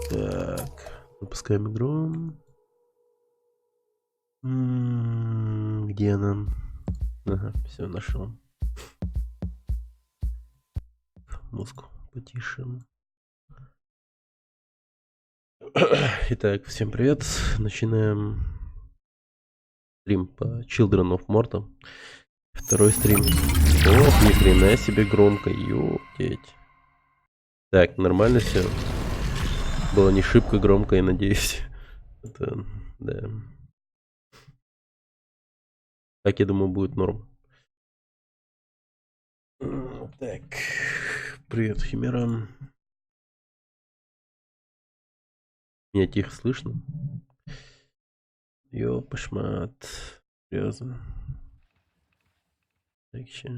Так, запускаем игру. Где она? Ага, все, нашел. Музыку потише. Итак, всем привет. Начинаем стрим по Children of Morta. Второй стрим. О, ни хрена себе громко, ёптеть. Так, нормально все. Было не шибко громко, я надеюсь. Это, да. Так, я думаю, будет норм. Так, привет, Химера. Меня тихо слышно? Ёпошмат. Серьезно. Так, ща.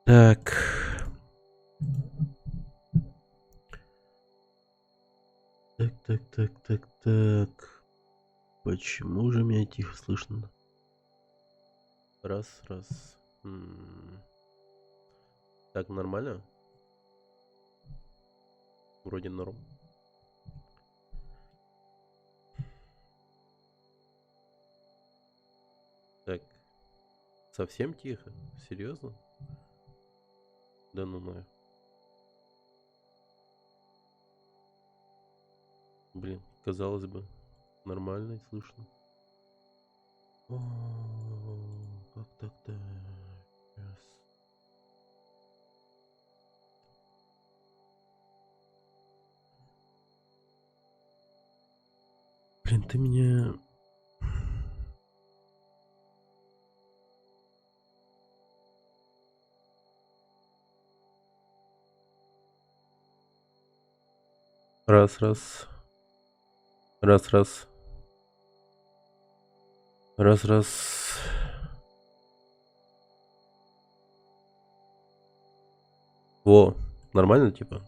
Так. Так. Почему же меня тихо слышно? Раз. Так, нормально? Вроде норм. Так. Совсем тихо? Серьезно? Да ну нафиг. Блин, казалось бы, нормально и слышно. О, как так-то? Сейчас. Блин, ты меня... Раз. Во, нормально, типа?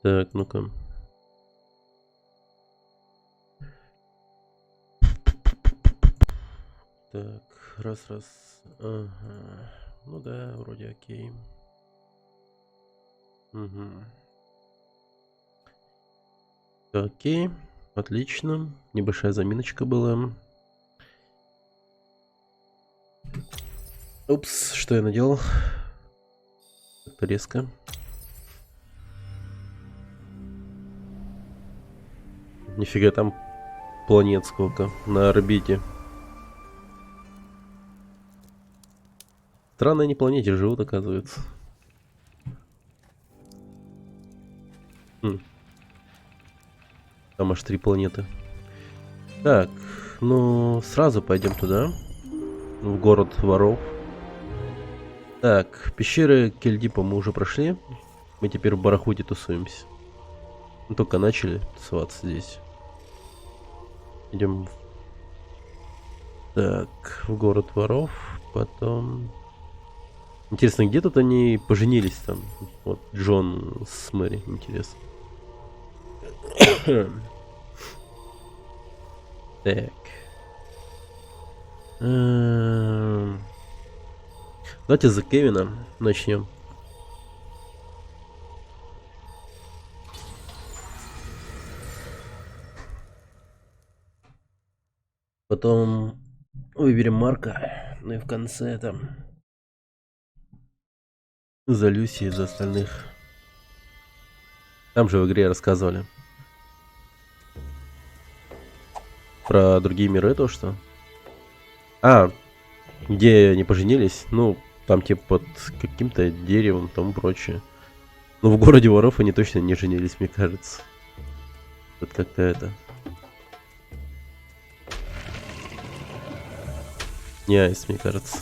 Так, ну-ка. Так, раз. Ага. Ну да, вроде окей. Угу. Окей, отлично. Небольшая заминочка была. Упс, что я наделал? Как-то резко. Нифига там планет сколько на орбите. Странно, они планете живут, оказывается. Там аж 3 планеты. Так, ну сразу пойдем туда. В город воров. Так, пещеры Кельдипа мы уже прошли. Мы теперь в Барахуте тусуемся. Мы только начали тусоваться здесь. Идем. Так, в город воров. Потом... Интересно, где тут они поженились там? Вот Джон с Мэри, интересно. Так. Давайте за Кевина начнем. Потом выберем Марка. Ну и в конце там за Люси и за остальных. Там же в игре рассказывали. Про другие миры то, что? А, где они поженились? Ну, там типа под каким-то деревом, там прочее. Ну, в городе воров они точно не женились, мне кажется. Вот как-то это. Не айс, мне кажется.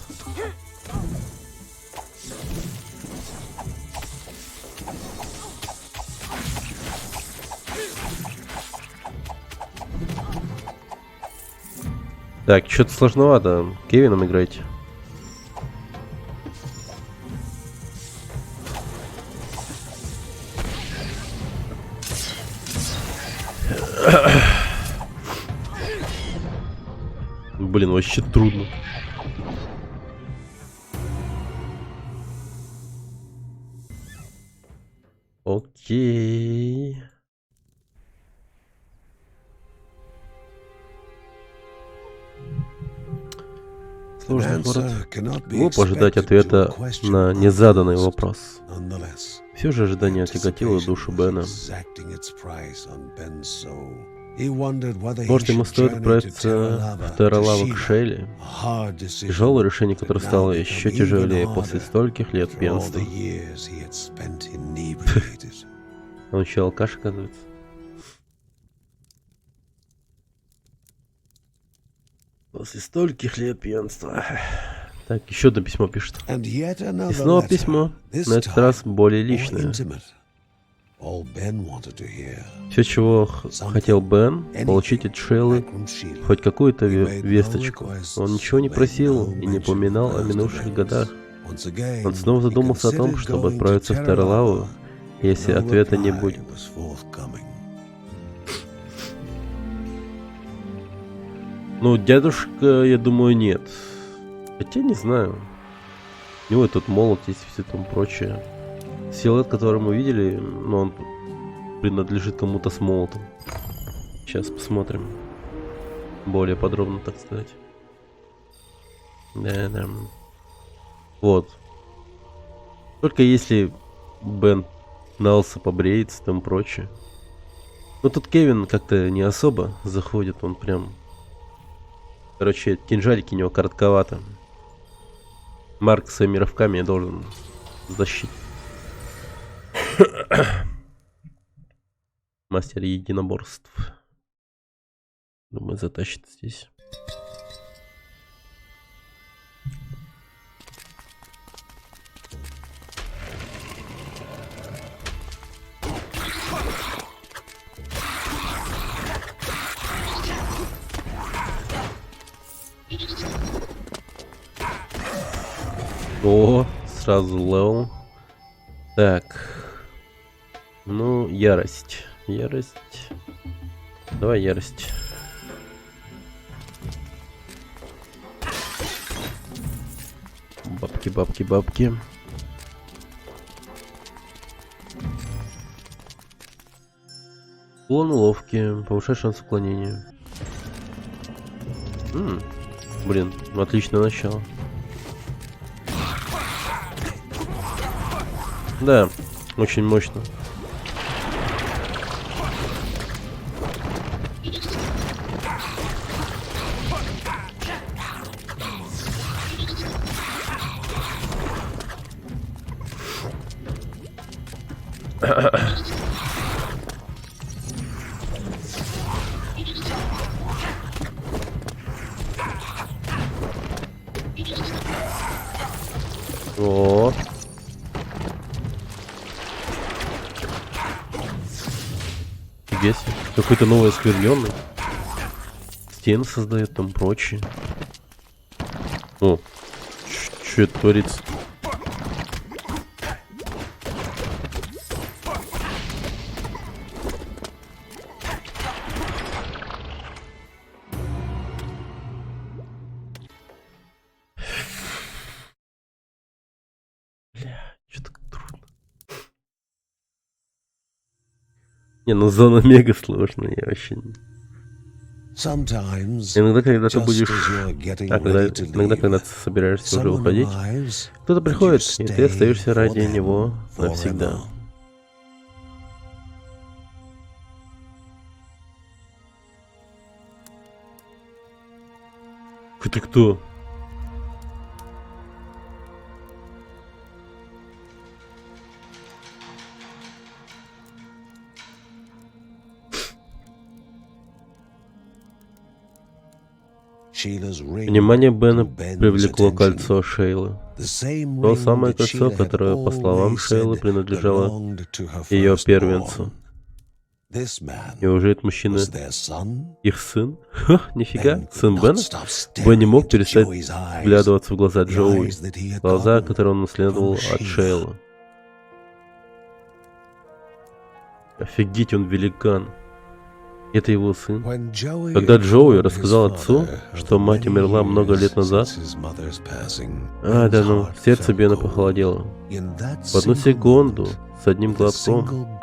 Так, что-то сложновато. Кевином играть. Блин, вообще трудно. Окей. Сложный город. Глупо ожидать ответа на незаданный вопрос. Все же ожидание тяготило душу Бена. Может, ему стоит отправиться в Терралаву к Шейле? Тяжелое решение, которое стало еще тяжелее после стольких лет пьянства. Он еще алкаш, оказывается. После стольких лет пьянства. Так, еще одно письмо пишет. И снова письмо, на этот раз более личное. Все, чего хотел Бен, получить от Шейлы хоть какую-то весточку. Он ничего не просил и не упоминал о минувших годах. Он снова задумался о том, чтобы отправиться в Терралаву, если ответа не будет. Ну, дядушка, я думаю, нет. Хотя не знаю. У него тут молот есть и все там прочее. Силуэт, который мы видели, но он принадлежит кому-то с молотом. Сейчас посмотрим. Более подробно, так сказать. Да. Вот. Только если Бен на лысо побреется, там прочее. Но тут Кевин как-то не особо заходит, он прям... Короче, кинжалики у него коротковато. Марк своими рывками должен защитить. Мастер единоборств. Думаю, затащит здесь. О, сразу левел. Так. Ну, ярость. Ярость. Давай ярость. Бабки, бабки, бабки. Уклон уловки. Повышает шанс уклонения. Блин, отличное начало. Да, очень мощно. О. Какой-то новый оскверненный. Стены создает, там прочее. О, что это творится? Не, ну зона мега сложная, я вообще не... Иногда, когда ты будешь... иногда, когда ты собираешься уже уходить, кто-то приходит, и ты остаешься ради него навсегда. Ты кто? Внимание Бена привлекло кольцо Шейлы. То самое кольцо, которое, по словам Шейлы, принадлежало ее первенцу. Неужели этот мужчина их сын? Ха, нифига, сын Бена? Бен не мог перестать вглядываться в глаза Джоуи, глаза, которые он наследовал от Шейлы. Офигеть, он великан. Это его сын. Когда Джоуи рассказал отцу, что мать умерла много лет назад, да ну, сердце Бена похолодело. В одну секунду, с одним глотком,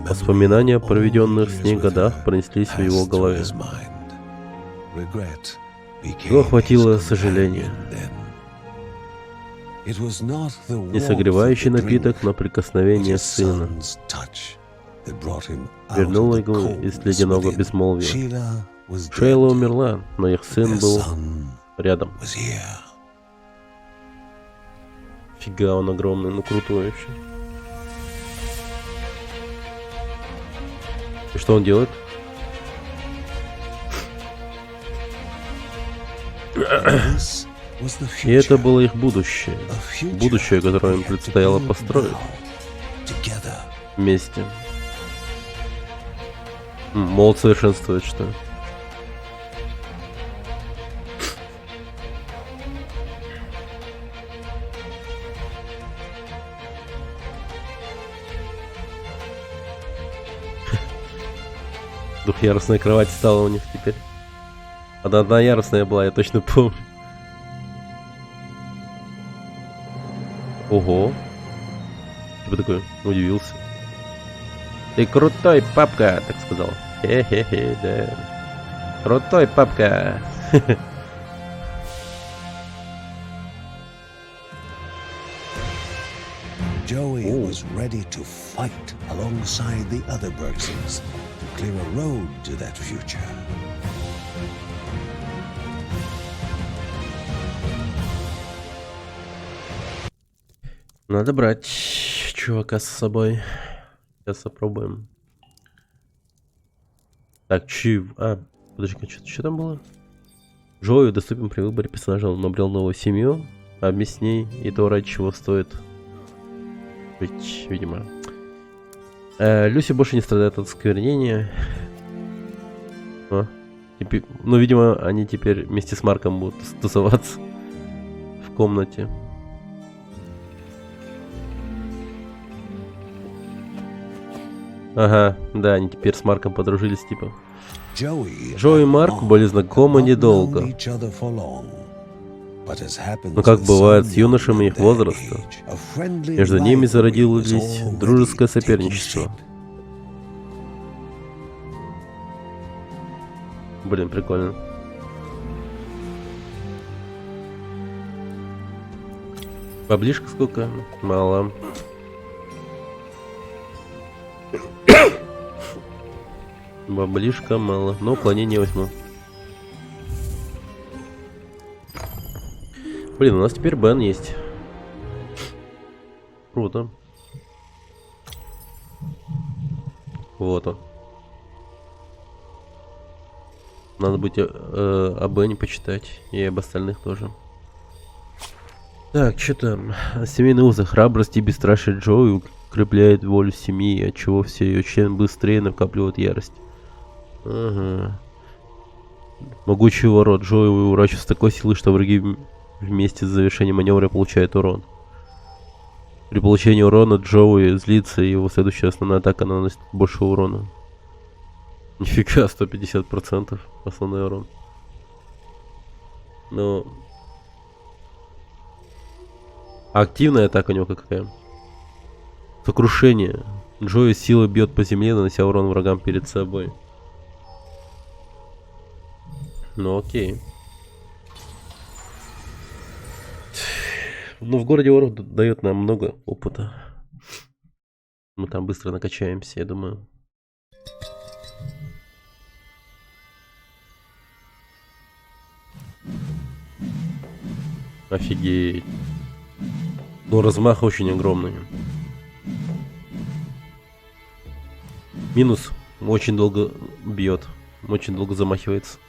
воспоминания о проведенных с ней годах пронеслись в его голове. Его охватило сожаление. Не согревающий напиток, но прикосновение сына вернуло его из ледяного безмолвия. Шейла умерла, но их сын был рядом. Фига, он огромный, ну крутой вообще. И что он делает? И это было их будущее. Будущее, которое им предстояло построить вместе. Молот совершенствует, что? Двухъярусная кровать стала у них теперь. Она одноярусная была, я точно помню. Ого. Типа такой, удивился. Ты крутой, папка, так сказал. Хе-хе-хе, да. Крутой, папка. Joey was ready to fight alongside the other Bergsons to clear a road to that future. Надо брать чувака с собой. Сейчас попробуем. Так, подожди, что там было? Джоуи доступен при выборе персонажа. Он набрел новую семью. Объясни, и то, ради чего стоит быть, видимо. Люси больше не страдает от осквернения. Ну, видимо, они теперь вместе с Марком будут тусоваться в комнате. Ага, да, они теперь с Марком подружились, типа. Джо и Марк были знакомы недолго. Но как бывает с юношами их возраста, между ними зародилось дружеское соперничество. Блин, прикольно. Баблишка сколько? Мало. Баблишка мало, но уклонение возьму. Блин, у нас теперь Бен есть. Круто. Вот он. Надо будет о Бене почитать и об остальных тоже. Так, что там? Семейные узы, храбрость и бесстрашие Джоуи укрепляет волю семьи, отчего все ее члены быстрее накапливают ярость. Ага. Могучий ворот. Джоуи уворачивается с такой силой, что враги вместе с завершением маневра получают урон. При получении урона Джоуи злится, и его следующая основная атака наносит больше урона. Нифига, 150% основной урон. Но... активная атака у него какая? Сокрушение. Джоуи силой бьет по земле, нанося урон врагам перед собой. Ну окей. Ну, в городе воров дает нам много опыта. Мы там быстро накачаемся, я думаю. Офигеть. Ну, размах очень огромный. Минус. Очень долго бьет. Очень долго замахивается.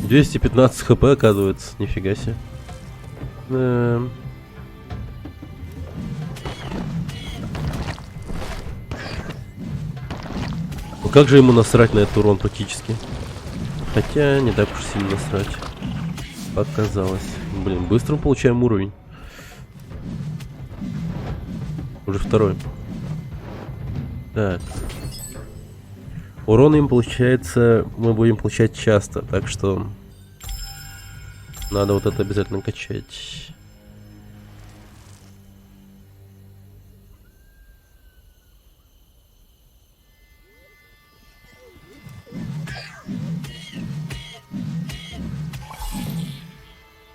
215 хп, оказывается. Нифига себе. Ну как же ему насрать на этот урон практически? Хотя не так уж сильно насрать. Показалось. Блин, быстро получаем уровень. Уже второй. Так. Урон им получается, мы будем получать часто, так что надо вот это обязательно качать.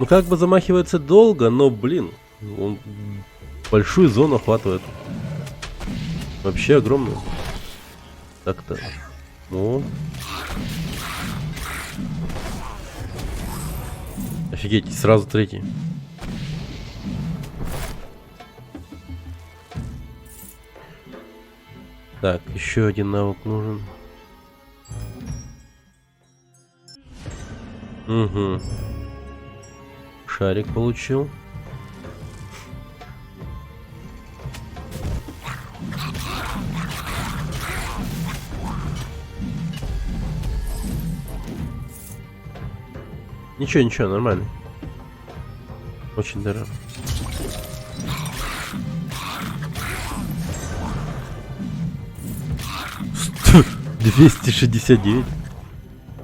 Ну как бы замахивается долго, но блин, он большую зону охватывает. Вообще огромную. Так-то. Ну. Офигеть, сразу третий. Так, еще один навык нужен. Угу. Шарик получил. Ничего, ничего, нормально. Очень дорого. Сто 269.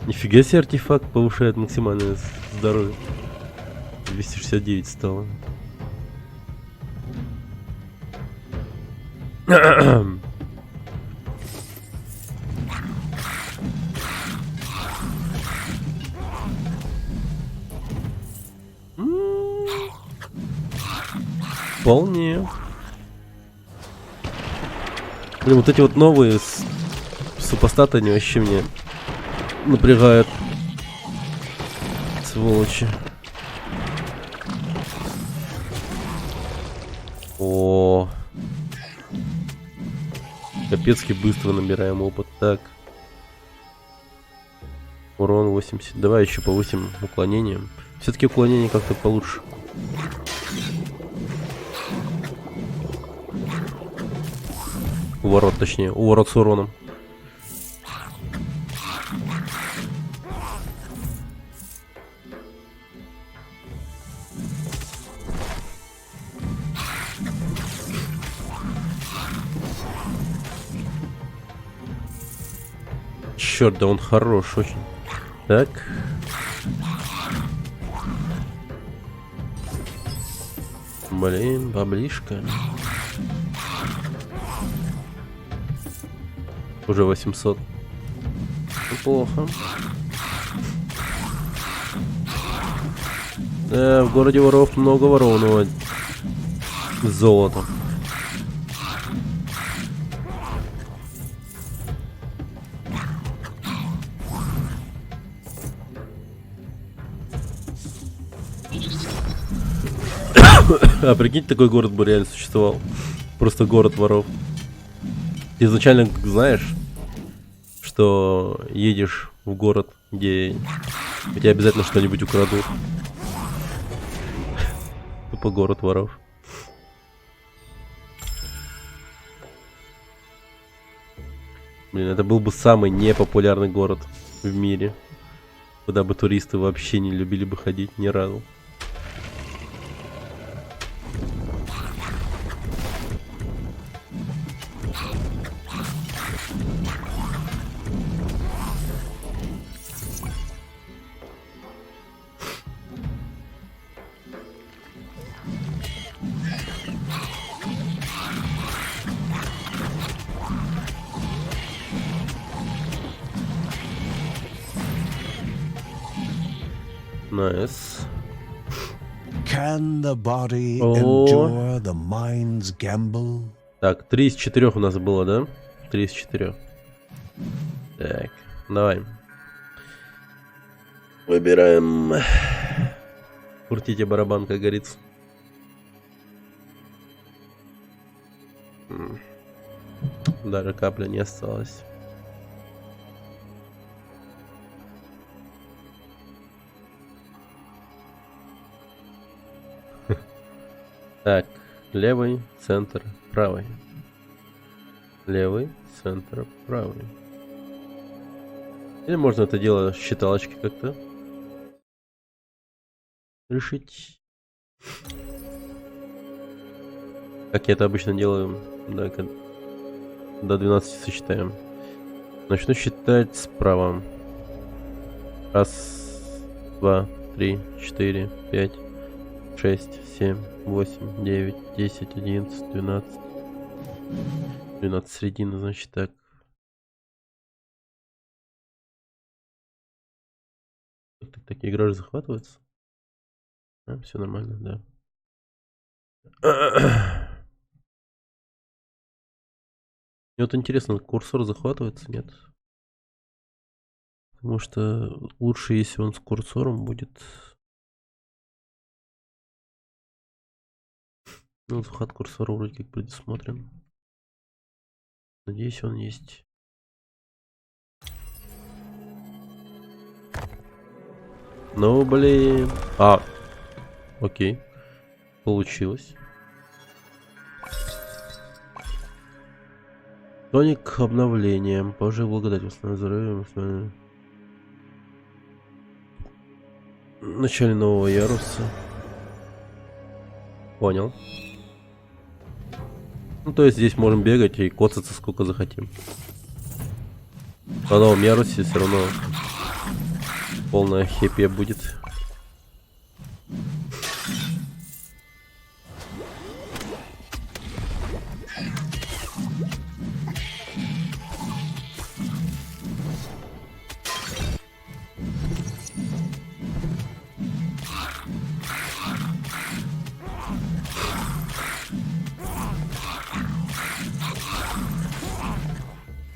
Нифига себе, артефакт повышает максимальное здоровье. 269 стало. Вполне. Блин, вот эти вот новые супостаты, они вообще мне напрягают. Сволочи. О, капецки быстро набираем опыт. Так. Урон 80. Давай еще повысим уклонение. Все-таки уклонение как-то получше. Уворот, точнее. Уворот с уроном. Черт, да он хорош очень. Так. Блин, баблишка. Уже 800. Неплохо. Да, в городе воров много ворованного золота. А прикинь, такой город бы реально существовал. Просто город воров. Ты изначально знаешь, что едешь в город, где у тебя обязательно что-нибудь украдут. Тупо город воров. Блин, это был бы самый непопулярный город в мире, куда бы туристы вообще не любили бы ходить ни разу. Nice. Can the body О. endure the mind's gamble? Так, 3 из 4 у нас было, да? 3 из 4. Так, давай. Выбираем. Крутите барабан, как говорится. Даже капля не осталась. Так, левый, центр, правый. Левый, центр, правый. Или можно это дело считалочки как-то решить. Как я это обычно делаю, да, до 12 сосчитаем. Начну считать справа. Раз, два, три, 4, 5, 6, 7, 8, 9, 10, 11, 12. 12 середина, значит так. Так, игра же захватывается. Все нормально, да. Мне вот интересно, курсор захватывается, нет? Потому что лучше, если он с курсором будет. Ну, захват курсора вроде как предусмотрен. Надеюсь, он есть. Ну, блин. Окей. Получилось. Тоник обновлением. Позже благодательственно взрывом. В начале нового яруса. Понял. Ну, то есть здесь можем бегать и коцаться сколько захотим. На новом ярусе все равно полная хепия будет.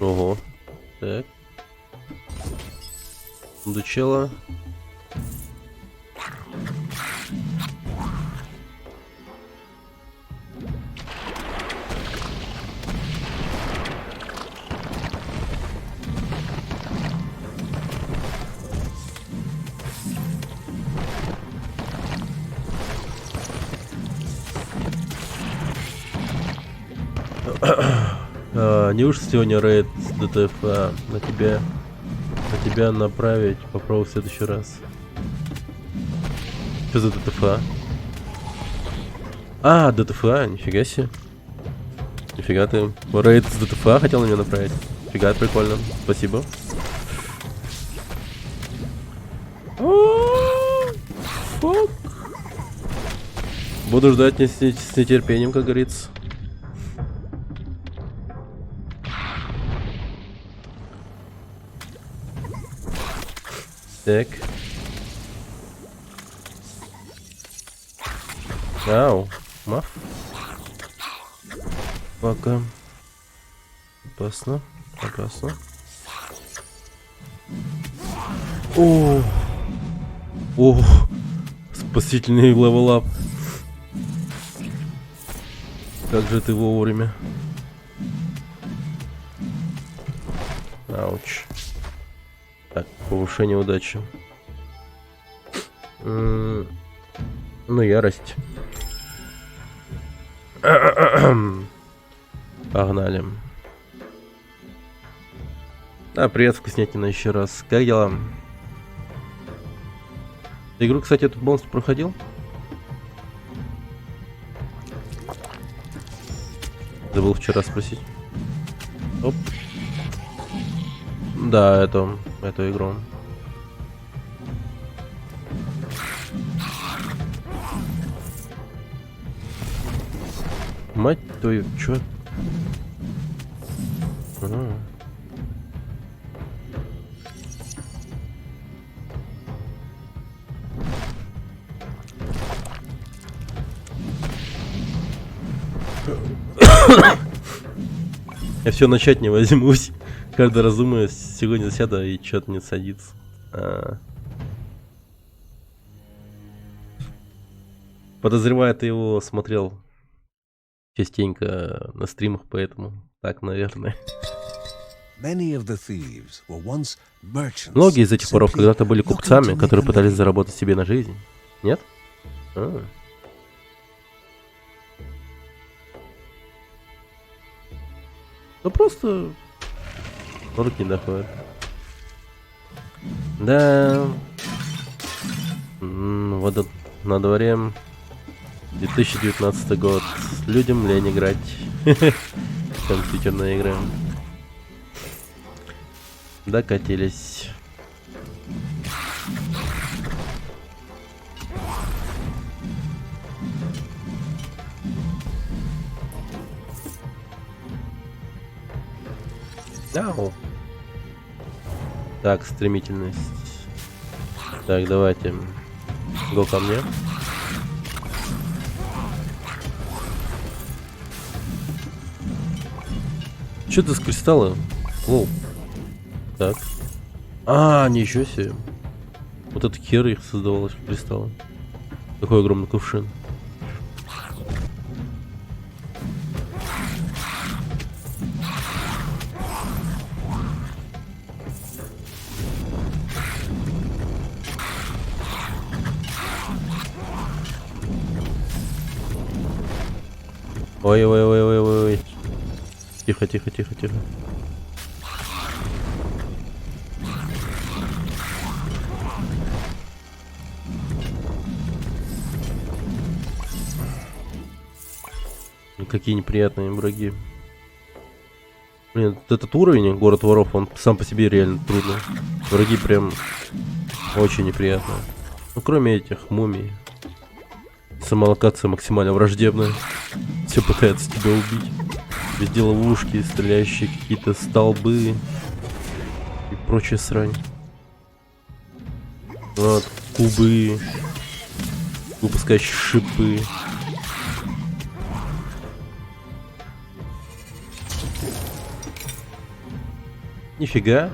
Ого. Так. Дучела. Неужто сегодня рейд с ДТФА на тебя направить? Попробуй в следующий раз. Что за ДТФА? ДТФА, нифига себе. Нифига ты. Рейд с ДТФА хотел на меня направить. Нифига, прикольно. Спасибо. Фак. Буду ждать с нетерпением, как говорится. Так. Ау, маф. Пока. Опасно. Опасно. О, спасительный левелап. Как же ты вовремя. Ауч. Так, повышение удачи. Ну, ярость. Погнали. Привет, вкуснятина, еще раз. Как дела? Ты игру, кстати, эту полностью проходил? Забыл вчера спросить. Оп. Да, эту игру. Мать твою, чё? Я все начать не возьмусь. Каждый раз думаю, сегодня сяду и что-то не садится. Подозреваю, ты его смотрел частенько на стримах, поэтому так, наверное. Многие из этих воров когда-то были купцами, которые пытались заработать себе на жизнь. Нет? Ну просто руки не доходят. Да. Вот на дворе 2019 год. Людям лень играть. Компьютерные игры. Докатились. Ау. Так, стремительность. Так, давайте. Го ко мне. Что ты с кристалла? Лоу. Так. Ничего себе. Вот этот хер их создавал из кристалла. Такой огромный кувшин. Ой. Тихо. Какие неприятные враги. Блин, вот этот уровень, город воров, он сам по себе реально трудный. Враги прям очень неприятные. Ну, кроме этих мумий. Сама локация максимально враждебная. Все пытается тебя убить. Везде ловушки, стреляющие какие-то столбы и прочая срань. Вот, кубы, выпускающие шипы. Нифига.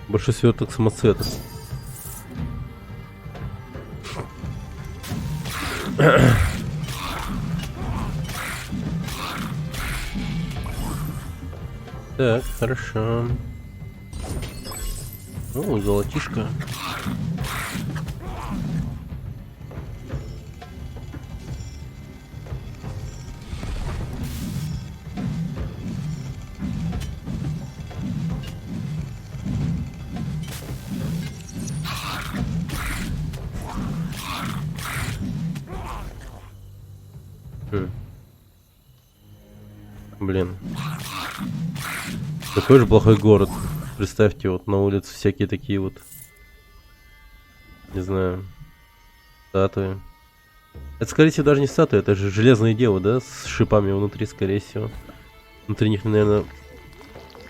Больше сверток самоцветов. Так, хорошо. О, золотишко. Блин. Такой же плохой город. Представьте, вот на улице всякие такие вот, не знаю, статуи. Это, скорее всего, даже не статуи, это же железные девы, да, с шипами внутри, скорее всего. Внутри них, наверное,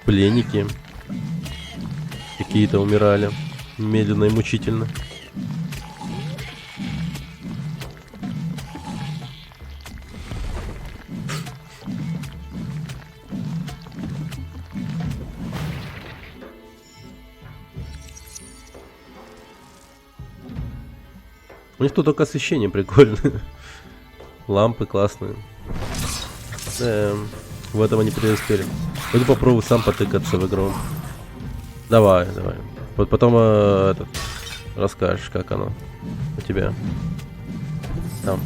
пленники какие-то умирали медленно и мучительно. У них тут только освещение прикольное. Лампы классные. В этом они преуспели. Пойду попробую сам потыкаться в игру. Давай. Вот потом расскажешь, как оно у тебя. Там.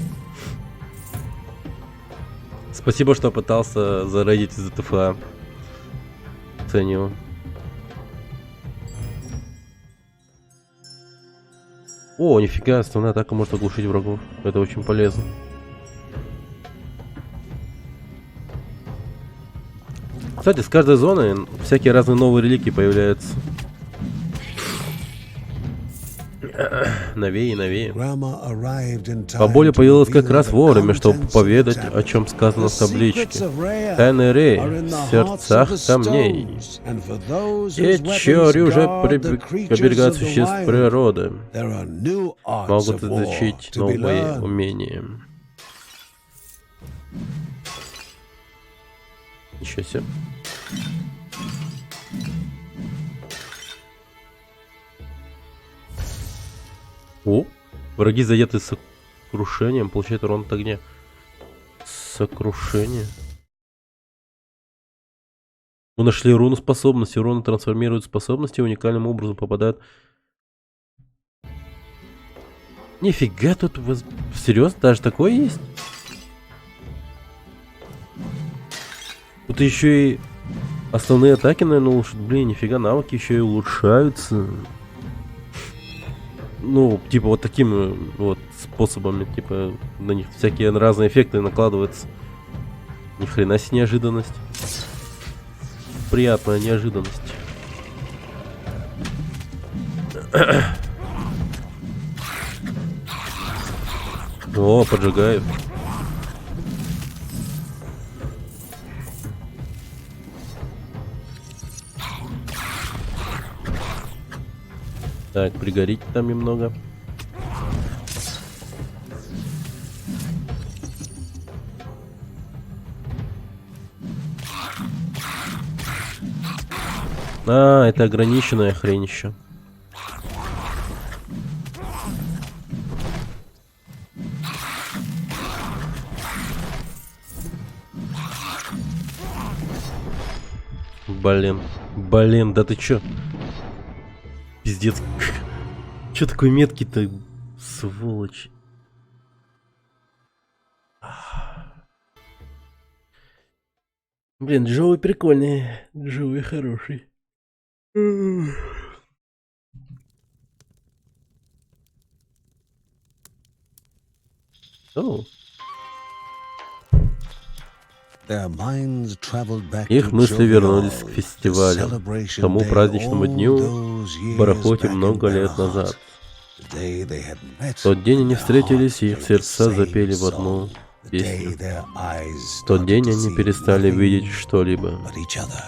Спасибо, что пытался зарейдить из ТФА. Ценю. О, нифига, основная атака может оглушить врагов. Это очень полезно. Кстати, с каждой зоны всякие разные новые реликвии появляются. Новее. Поболе появилась как раз вовремя, чтобы поведать, о чем сказано в табличке. Тайный рей в сердцах камней. Эти уже оберегают существ природы. Могут изучить новые умения. Ничего себе. О, враги задеты сокрушением, получают урон от огня. Сокрушение. Мы нашли руну способности. Руны трансформируют способности и уникальным образом попадают. Нифига тут. Серьезно? Даже такое есть? Тут еще и основные атаки, наверное, улучшают. Блин, нифига, навыки еще и улучшаются. Ну, типа вот такими вот способами, типа на них всякие разные эффекты накладываются. Ни хрена себе неожиданность. Приятная неожиданность. О, поджигаю. Так, пригорите там немного. А, это ограниченная хрень еще. Блин, да ты чё? Пиздец. Чё такой меткий-то, сволочь? Блин, Джоуи прикольный. Джоуи хороший. О. Их мысли вернулись к фестивалю, к тому праздничному дню в Барахоте много лет назад. В тот день они встретились, и их сердца запели в одну песню. В тот день они перестали видеть что-либо,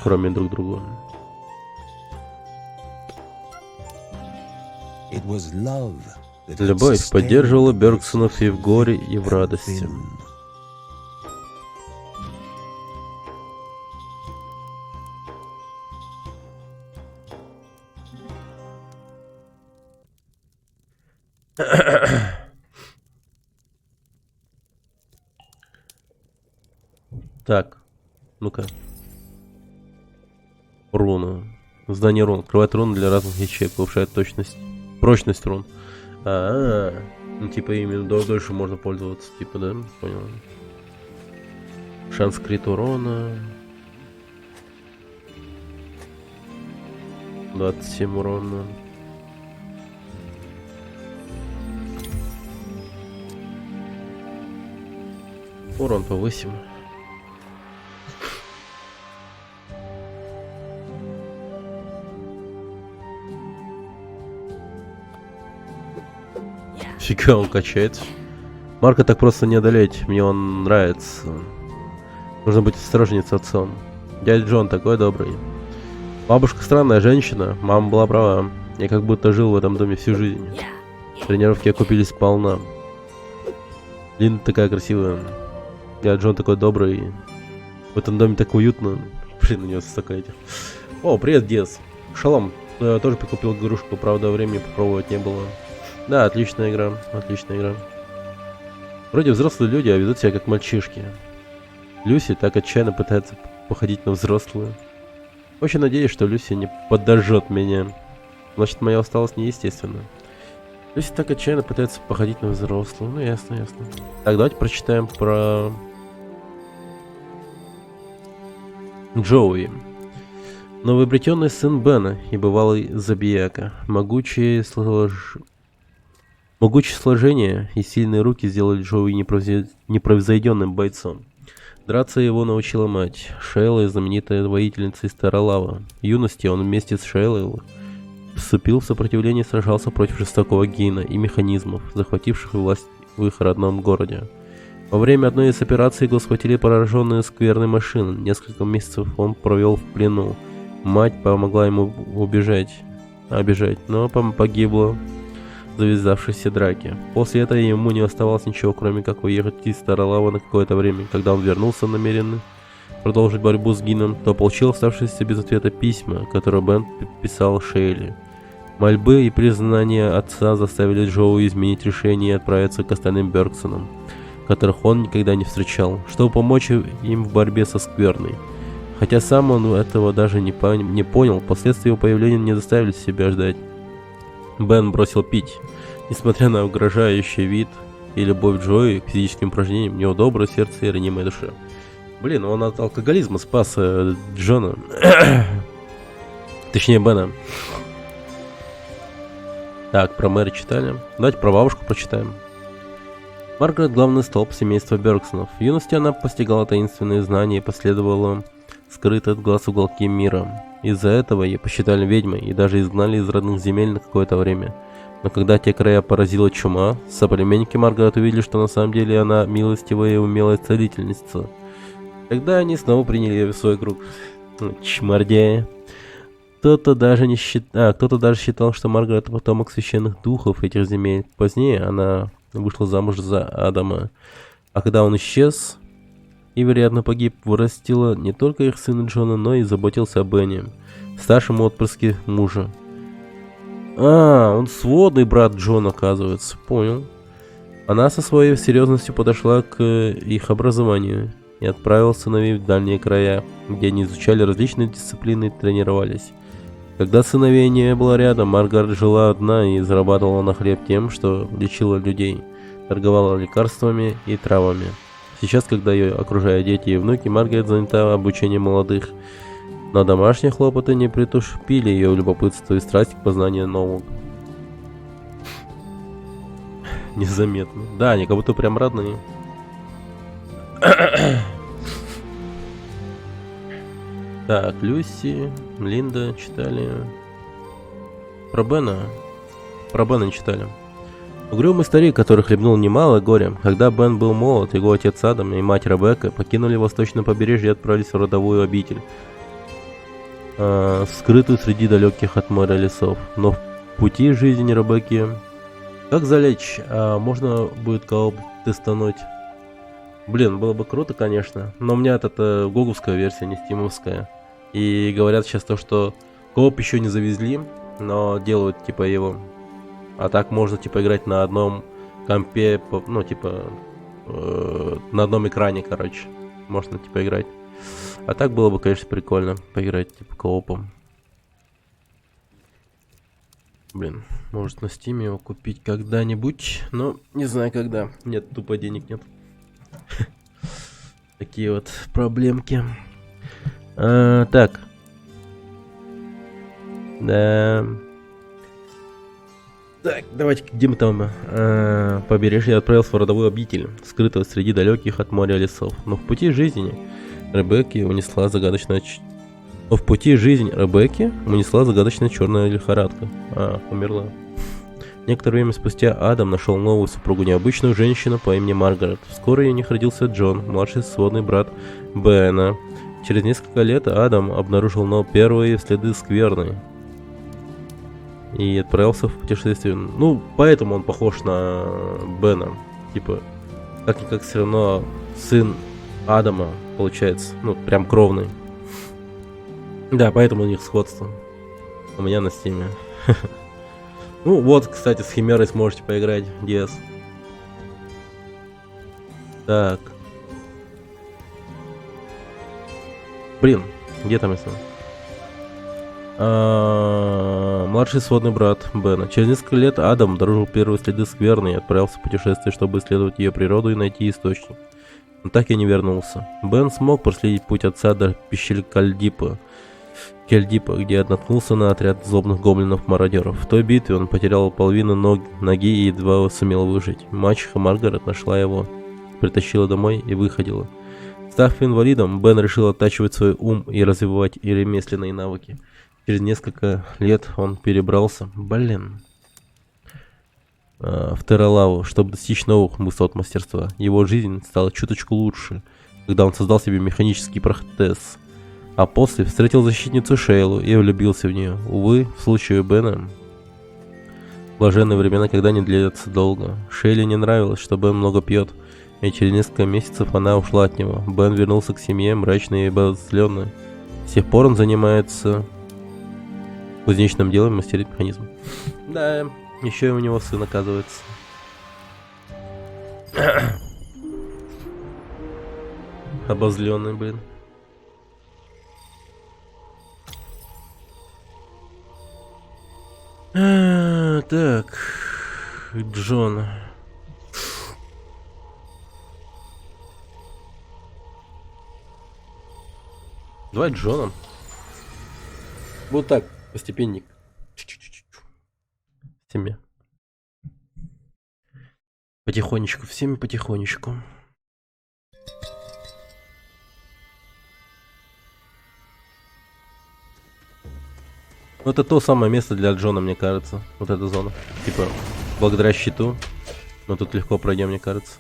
кроме друг друга. Любовь поддерживала Бергсонов и в горе, и в радости. Так, ну-ка. Руна. Здание рун. Открывает руны для разных ячеек, повышает прочность рун. Ну типа именно дольше можно пользоваться, типа, да? Понял. Шанс крит урона. 27 урона. Урон повысим. Фига, он качается. Марка так просто не одолеть, мне он нравится. Нужно быть осторожнее с отцом. Дядя Джон такой добрый. Бабушка странная женщина, мама была права. Я как будто жил в этом доме всю жизнь. Тренировки окупились сполна. Линда такая красивая. Дядя Джон такой добрый. В этом доме так уютно. Блин, у него столько этих. О, привет, Дес. Шалом. Я тоже прикупил игрушку, правда, времени попробовать не было. Да, отличная игра, отличная игра. Вроде взрослые люди, а ведут себя как мальчишки. Люси так отчаянно пытается походить на взрослую. Очень надеюсь, что Люси не подожжет меня. Значит, моя усталость неестественна. Люси так отчаянно пытается походить на взрослую. Ну, ясно, ясно. Так, давайте прочитаем про Джоуи. Новообретенный сын Бена и бывалый забияка. Могучее сложение и сильные руки сделали Джоуи непревзойденным бойцом. Драться его научила мать, Шейла, знаменитая воительница из Таралава. В юности он вместе с Шейлой вступил в сопротивление и сражался против жестокого Гейна и механизмов, захвативших власть в их родном городе. Во время одной из операций его схватили пораженные скверной машины. Несколько месяцев он провел в плену. Мать помогла ему убежать, но погибла в завязавшейся драке. После этого ему не оставалось ничего, кроме как уехать из Таралава на какое-то время. Когда он вернулся, намеренный продолжить борьбу с Гином, то получил оставшиеся без ответа письма, которые Бен писал Шейле. Мольбы и признания отца заставили Джоу изменить решение и отправиться к остальным Бергсонам, которых он никогда не встречал, чтобы помочь им в борьбе со скверной. Хотя сам он этого даже не понял, последствия его появления не заставили себя ждать. Бен бросил пить. Несмотря на угрожающий вид и любовь Джои к физическим упражнениям, у него доброе сердце и ранимая душа. Блин, он от алкоголизма спас Джона. Точнее, Бена. Так, про Мэри читали. Давайте про бабушку прочитаем. Маргарет — главный столб семейства Бергсонов. В юности она постигала таинственные знания и последовала скрытой от глаз уголки мира. Из-за этого ее посчитали ведьмой и даже изгнали из родных земель на какое-то время. Но когда те края поразила чума, соплеменники Маргарет увидели, что на самом деле она милостивая и умелая целительница. Тогда они снова приняли ее в свой круг. Чмардяя. Кто-то даже считал, что Маргарет потомок священных духов этих земель. Позднее она вышла замуж за Адама. А когда он исчез и, вероятно, погиб, вырастила не только их сына Джона, но и заботился о Бенни, старшем отпрыске мужа. Он сводный брат Джона, оказывается. Понял. Она со своей серьезностью подошла к их образованию и отправила сыновей в дальние края, где они изучали различные дисциплины и тренировались. Когда сыновей не было рядом, Маргарет жила одна и зарабатывала на хлеб тем, что лечила людей, торговала лекарствами и травами. Сейчас, когда ее окружают дети и внуки, Маргарет занята обучением молодых, но домашние хлопоты не притушпили ее любопытство и страсть к познанию нового. Незаметно. Да, они как будто прям родные. Так, Люси, Линда читали. Про Бена не читали. Угрюмый старик, который хлебнул немало горя, когда Бен был молод, его отец Адам и мать Ребекка покинули восточное побережье и отправились в родовую обитель, скрытую среди далеких от моря лесов. Но в пути жизни Ребекки... Как залечь? Можно будет кооп тестануть. Блин, было бы круто, конечно, но у меня это гоговская версия, не стимовская. И говорят сейчас то, что кооп еще не завезли, но делают типа его. А так можно типа играть на одном компе, ну типа на одном экране, короче. Можно типа играть. А так было бы, конечно, прикольно поиграть типа коопом. Блин, может на стиме его купить когда-нибудь, но не знаю когда. Нет, тупо денег нет. Такие вот проблемки. Так. Да. Так, давайте, где мы там? Побережье отправился в родовую обитель, скрытого среди далеких от моря лесов. Но в пути жизни Ребекки унесла загадочная черная лихорадка. Умерла. Некоторое время спустя Адам нашел новую супругу, необычную женщину по имени Маргарет. Вскоре у них родился Джон, младший сводный брат Бена. Через несколько лет Адам обнаружил первые следы скверны и отправился в путешествие. Ну, поэтому он похож на Бена. Типа, как-никак все равно сын Адама получается. Ну, прям кровный. Да, поэтому у них сходство. У меня на стиме. Ну вот, кстати, с Химерой сможете поиграть. Yes. Так. Блин, где там если? Младший сводный брат Бена. Через несколько лет Адам обнаружил первые следы скверны и отправился в путешествие, чтобы исследовать ее природу и найти источник. Но так и не вернулся. Бен смог проследить путь отца до пещеры Кельдипа, где наткнулся на отряд злобных гоблинов-мародеров. В той битве он потерял половину ноги и едва сумел выжить. Мачеха Маргарет нашла его, притащила домой и выходила. Став инвалидом, Бен решил оттачивать свой ум и развивать ремесленные навыки. Через несколько лет он перебрался, в Терралаву, чтобы достичь новых высот мастерства. Его жизнь стала чуточку лучше, когда он создал себе механический протез. А после встретил защитницу Шейлу и влюбился в нее. Увы, в случае Бена, блаженные времена когда не длятся долго. Шейле не нравилось, что Бен много пьет, и через несколько месяцев она ушла от него. Бен вернулся к семье, мрачный и обозленный. С тех пор он занимается кузнечным делом, мастерит механизм. Да, еще и у него сын, оказывается. Обозленный, блин. Так, Джон. Давай Джоном. Вот так, постепенник. Всеми. Потихонечку, всеми потихонечку. Ну, это то самое место для Джона, мне кажется. Вот эта зона. Типа, благодаря щиту. Мы тут легко пройдем, мне кажется.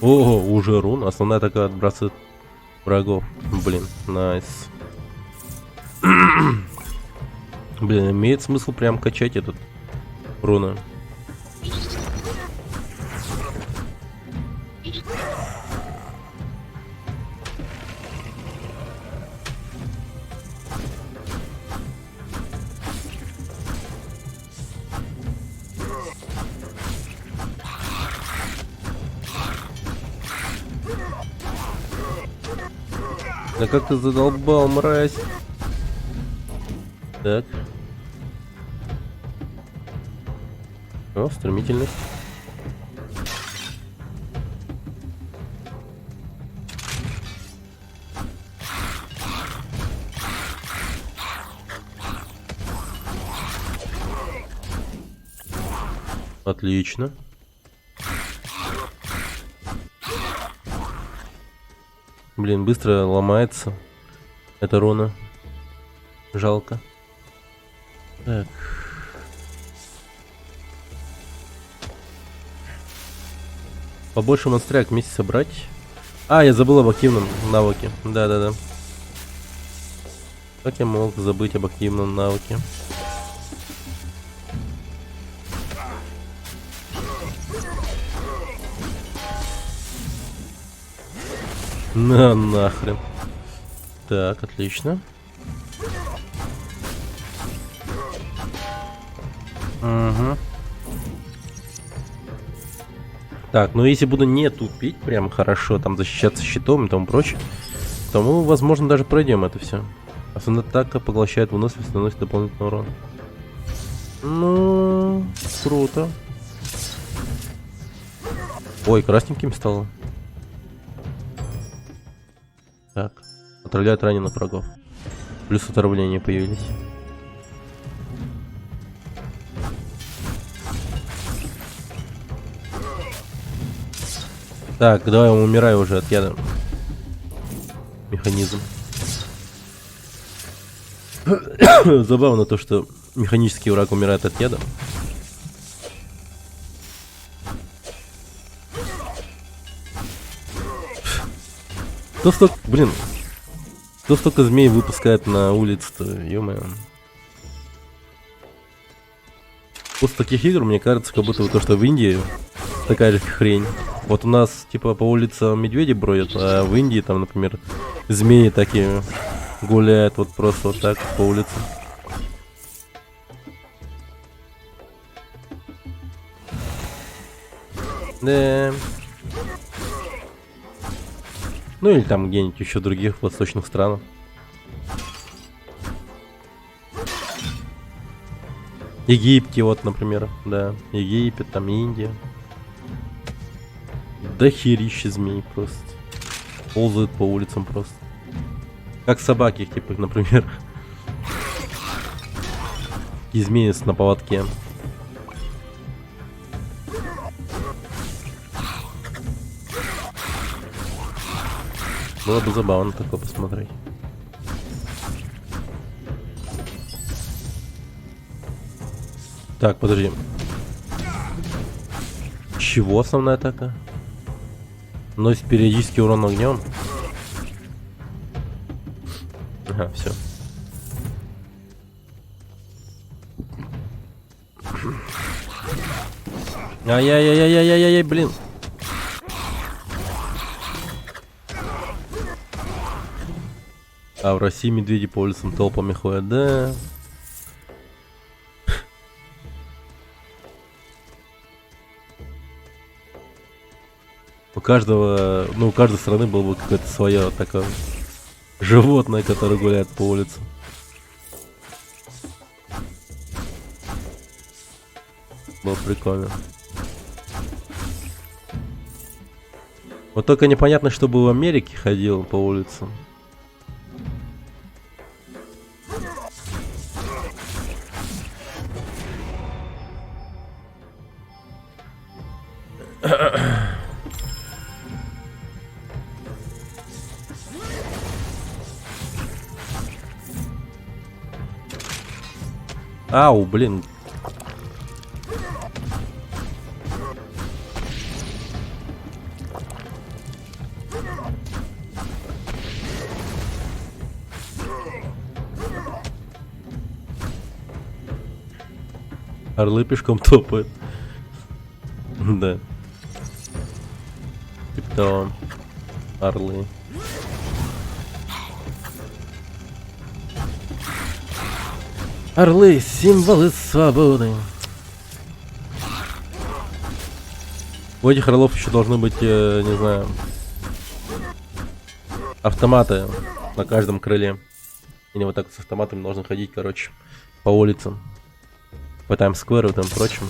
Ого, уже рун. Основная такая отбрасывает врагов. Блин, найс. Блин, имеет смысл прям качать этот руны. Да как ты задолбал, мразь. Так. О, стремительность. Отлично. Блин, быстро ломается. Это руна. Жалко. Так. Побольше монстряк вместе собрать. А, я забыл об активном навыке. Да-да-да. Как я мог забыть об активном навыке? На нахрен. Так, отлично. Угу. Так, ну если буду не тупить прям хорошо, там защищаться щитом и тому прочее, то мы, возможно, даже пройдем это все. Основная атака поглощает выносливость, наносит дополнительный урон. Ну, круто. Ой, красненьким стало. Так, отравляет раненых врагов. Плюс отравления появились. Так, давай, умирай уже от яда. Механизм. Забавно то, что механический враг умирает от яда. Кто столько, блин, кто столько змей выпускает на улице-то, ё-моё. После таких игр, мне кажется, как будто то, что в Индии такая же хрень. Вот у нас, типа, по улицам медведи бродят, а в Индии, там, например, змеи такие гуляют вот просто вот так по улице. Да. Ну или там где-нибудь еще в других восточных странах. Египте, вот, например, да. Египет, там Индия. Дохерища змей просто. Ползают по улицам просто. Как собаки, типа, например. И змеи на поводке. Было бы забавно такое посмотреть. Так, подожди. Чего основная атака? Носит периодический урон огнем. Ага, все. Ай-яй-яй-яй-яй-яй-яй, блин. А в России медведи по улицам толпами ходят, да. каждого, ну, у каждой страны было бы какое-то свое такое животное, которое гуляет по улице. Было прикольно. Вот только непонятно, чтобы в Америке ходил по улицам. Ау, блин. Орлы пешком топают. Да. Типа того. Орлы. Орлы, символы свободы. У этих орлов еще должны быть, не знаю, автоматы на каждом крыле. Они вот так с автоматами должны ходить, короче, по улицам. По Таймс-скверу и там прочему.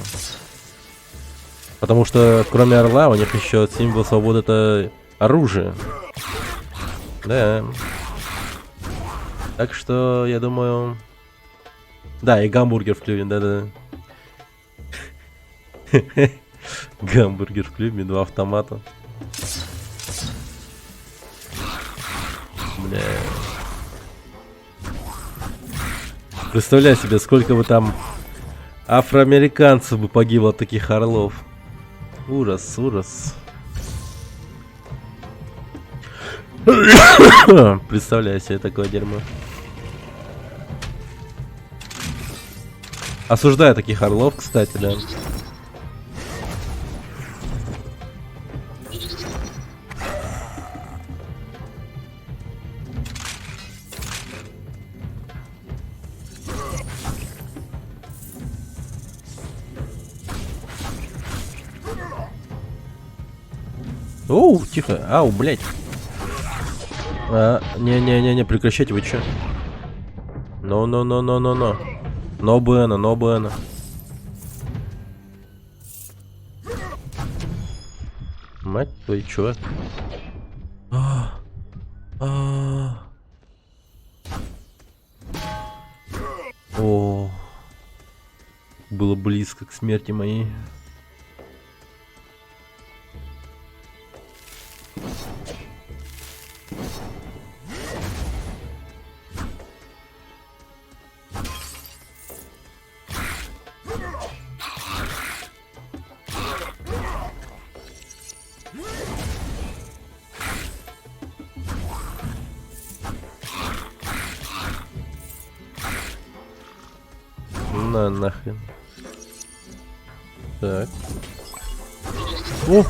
Потому что кроме орла у них еще символ свободы — это оружие. Да. Так что я думаю... Да, и гамбургер в клюве, да-да. Гамбургер в клюве, 2 автомата. Бля. Представляю себе, сколько бы там афроамериканцев бы погибло от таких орлов. Ужас, ужас. Представляю себе такое дерьмо. Осуждаю таких орлов, кстати, да. Оу, тихо. Ау, блядь. Не-не-не-не, прекращайте, вы чё? Но. Но Бена, но Бена. Мать твою, чувак. О, было близко к смерти моей. На нахрен. Так. О.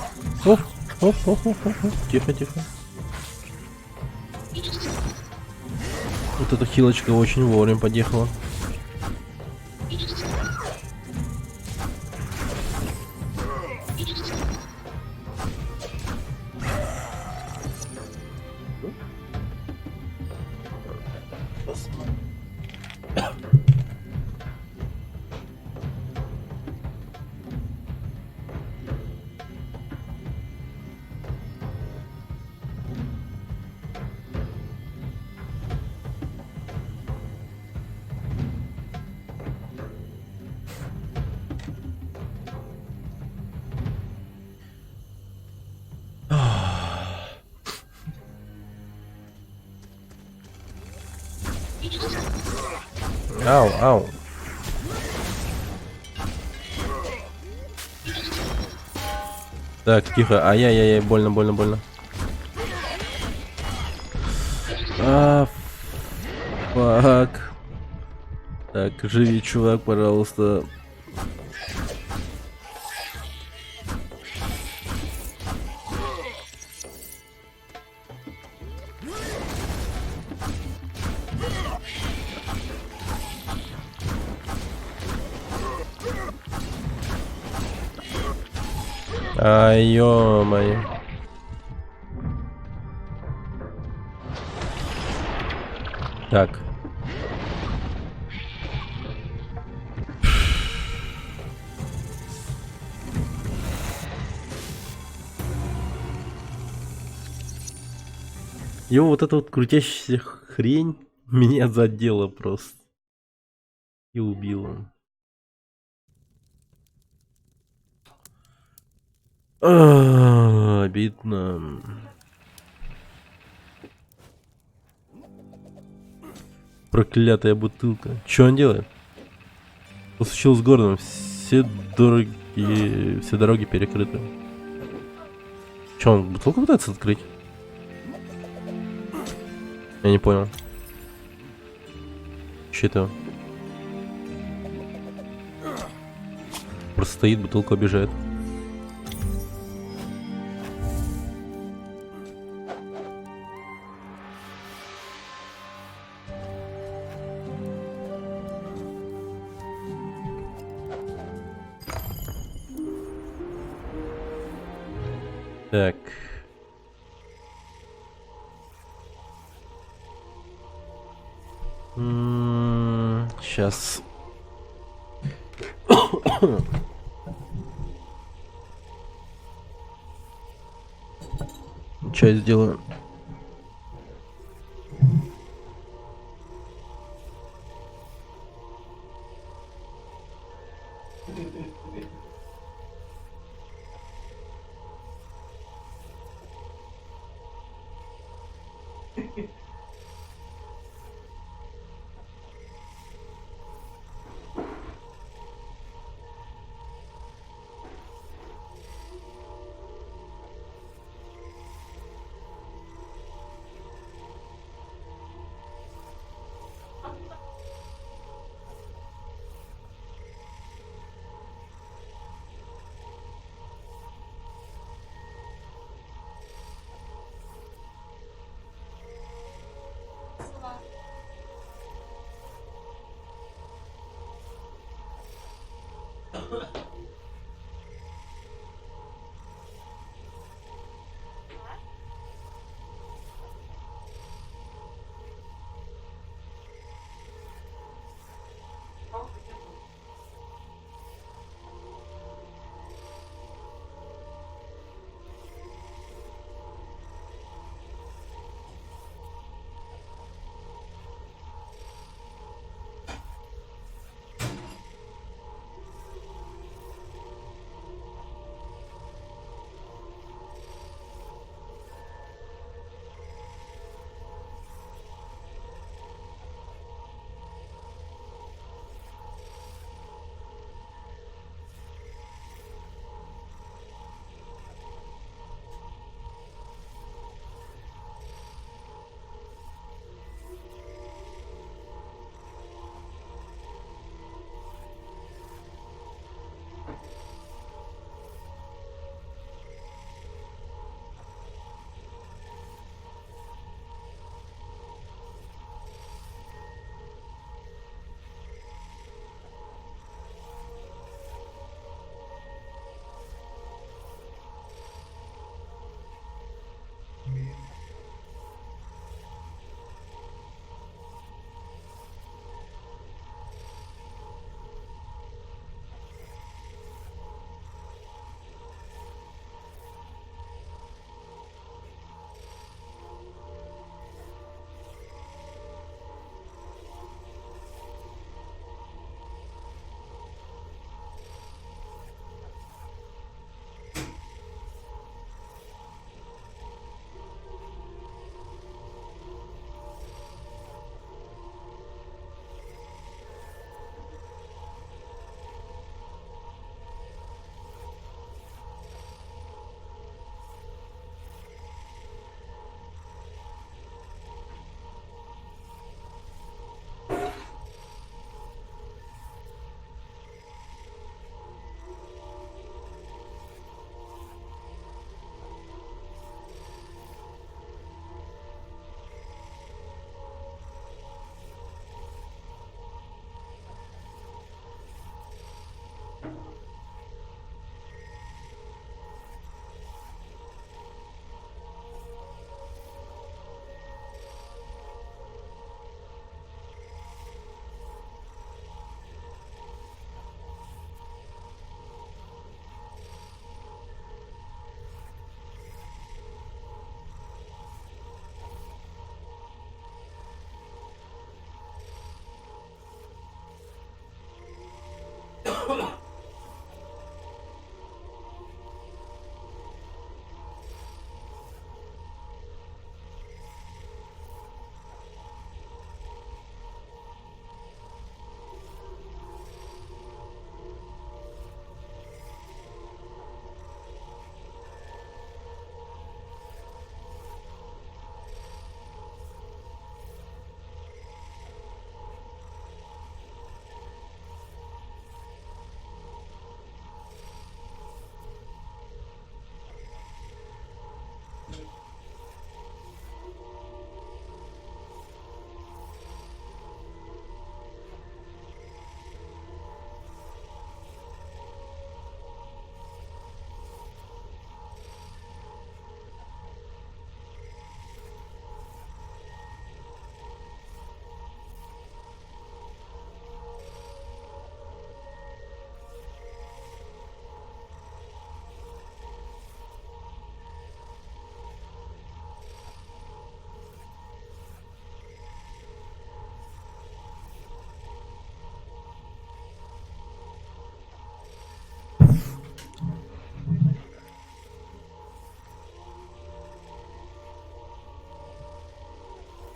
Тихо. Вот эта хилочка очень вовремя подъехала. Ау. Так, тихо. Ай-яй-яй, больно. Фак. Так, живи, чувак, пожалуйста. Ай, ё-моё. Как? Его вот эта вот крутящаяся хрень меня задела просто. И убила. Обидно. Проклятая бутылка. Что он делает? Что случилось с городом? Все дороги перекрыты. Че, он бутылку пытается открыть? Я не понял. Че это? Просто стоит, бутылку обижает. Так. Сейчас. Чай сделаю.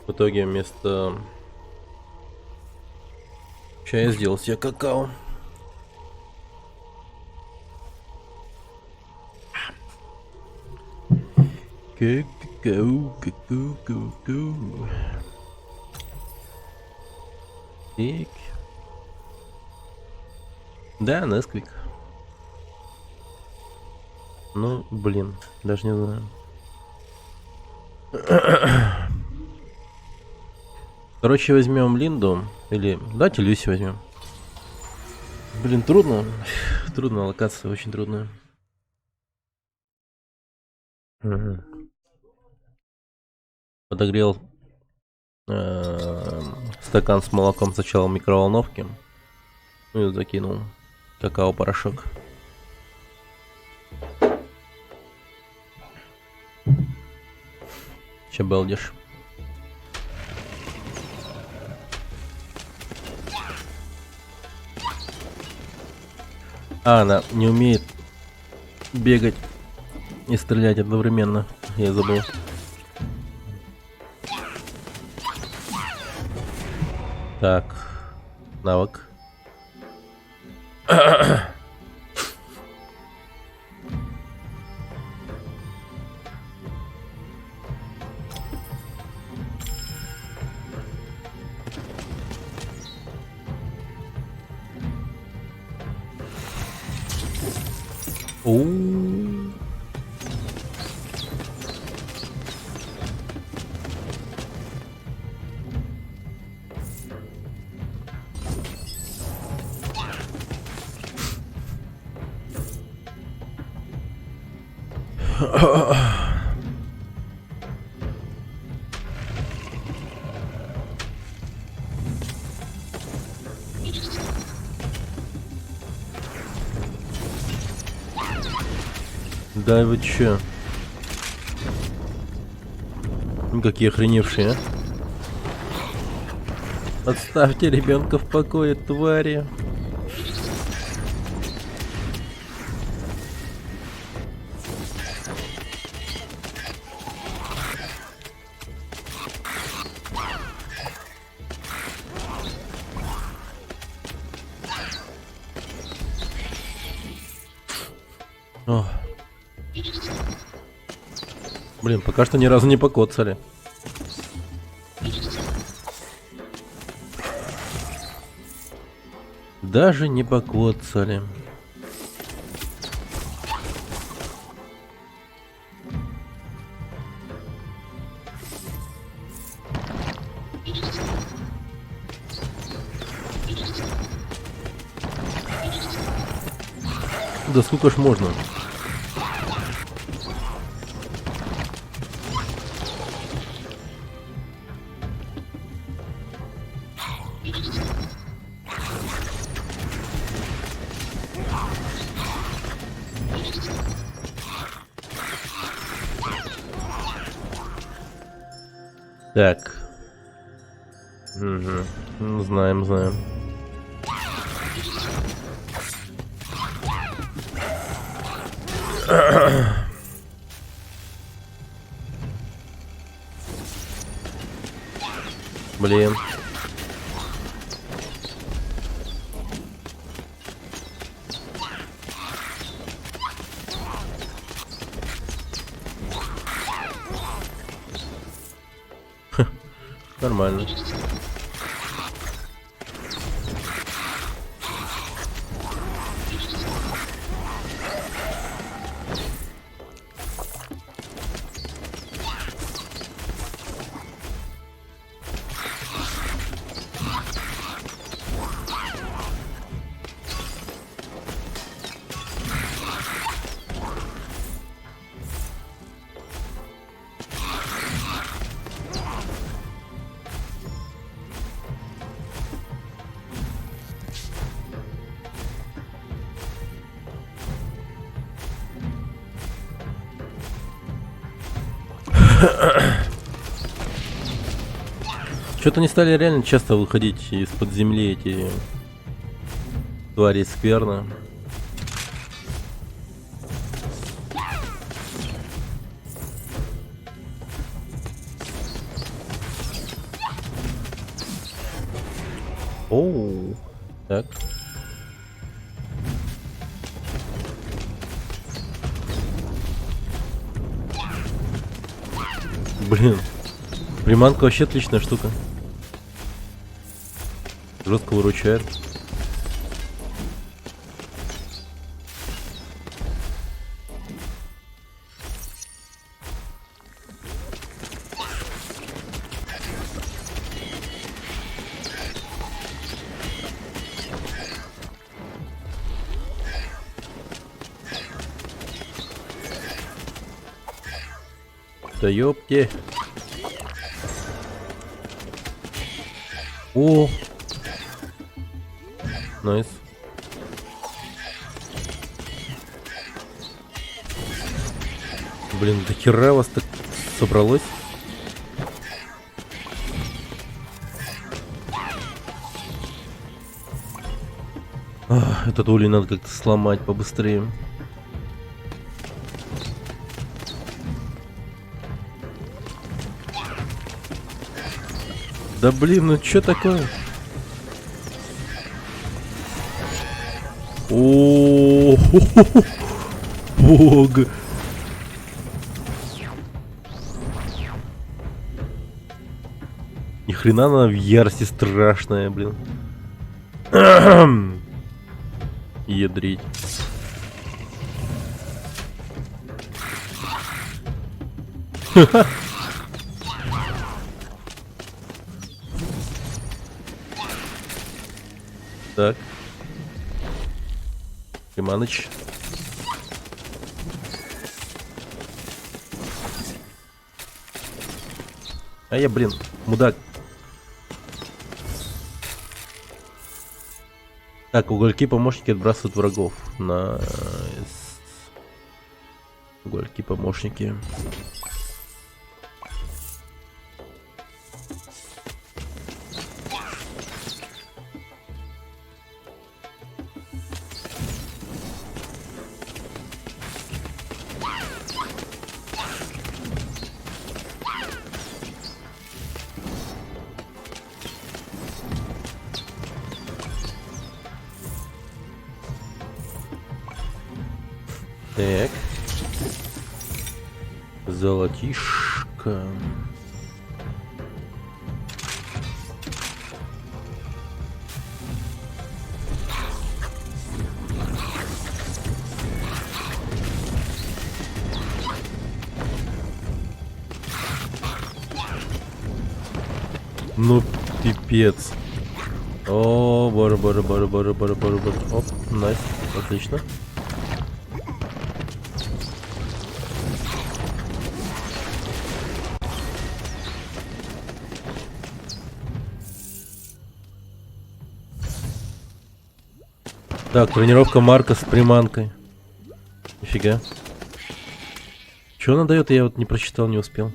В итоге вместо чая сделал себе какао. Какао. Так. Да, Несквик. Ну, блин, даже не знаю. Короче, возьмем Линду. Или давайте Люси возьмем. Блин, трудно. Трудно, локация очень трудная. Подогрел стакан с молоком сначала в микроволновке. Ну и закинул какао-порошок. Чебелдиш. А, она не умеет бегать и стрелять одновременно. Я забыл. Так, навык. Оу. Да вы чё? Какие охреневшие, а? Отставьте ребенка в покое, твари. О. Блин, пока что ни разу не покоцали. Даже не покоцали. Да сколько ж можно? Так. Угу. Знаем, знаем. Блин. Нормально. Что-то не стали реально часто выходить из-под земли эти твари скверно. Оу. Так. Блин. Приманка вообще отличная штука. Жестко выручает. Да ёпте. О! Найс. Блин, до хера вас так собралось? Этот улей надо как-то сломать побыстрее. Да блин, ну чё такое? О, бог. Ни хрена она в ярости страшная, блин. Ядрить. Так. Приманыч. А я, блин, мудак. Так, угольки-помощники отбрасывают врагов. Угольки-помощники. Так. Золотишко. Ну, пипец. О, бара. Оп, найс. Отлично. Так, тренировка Марка с приманкой. Нифига. Что она дает, я вот не прочитал, не успел.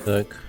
Так.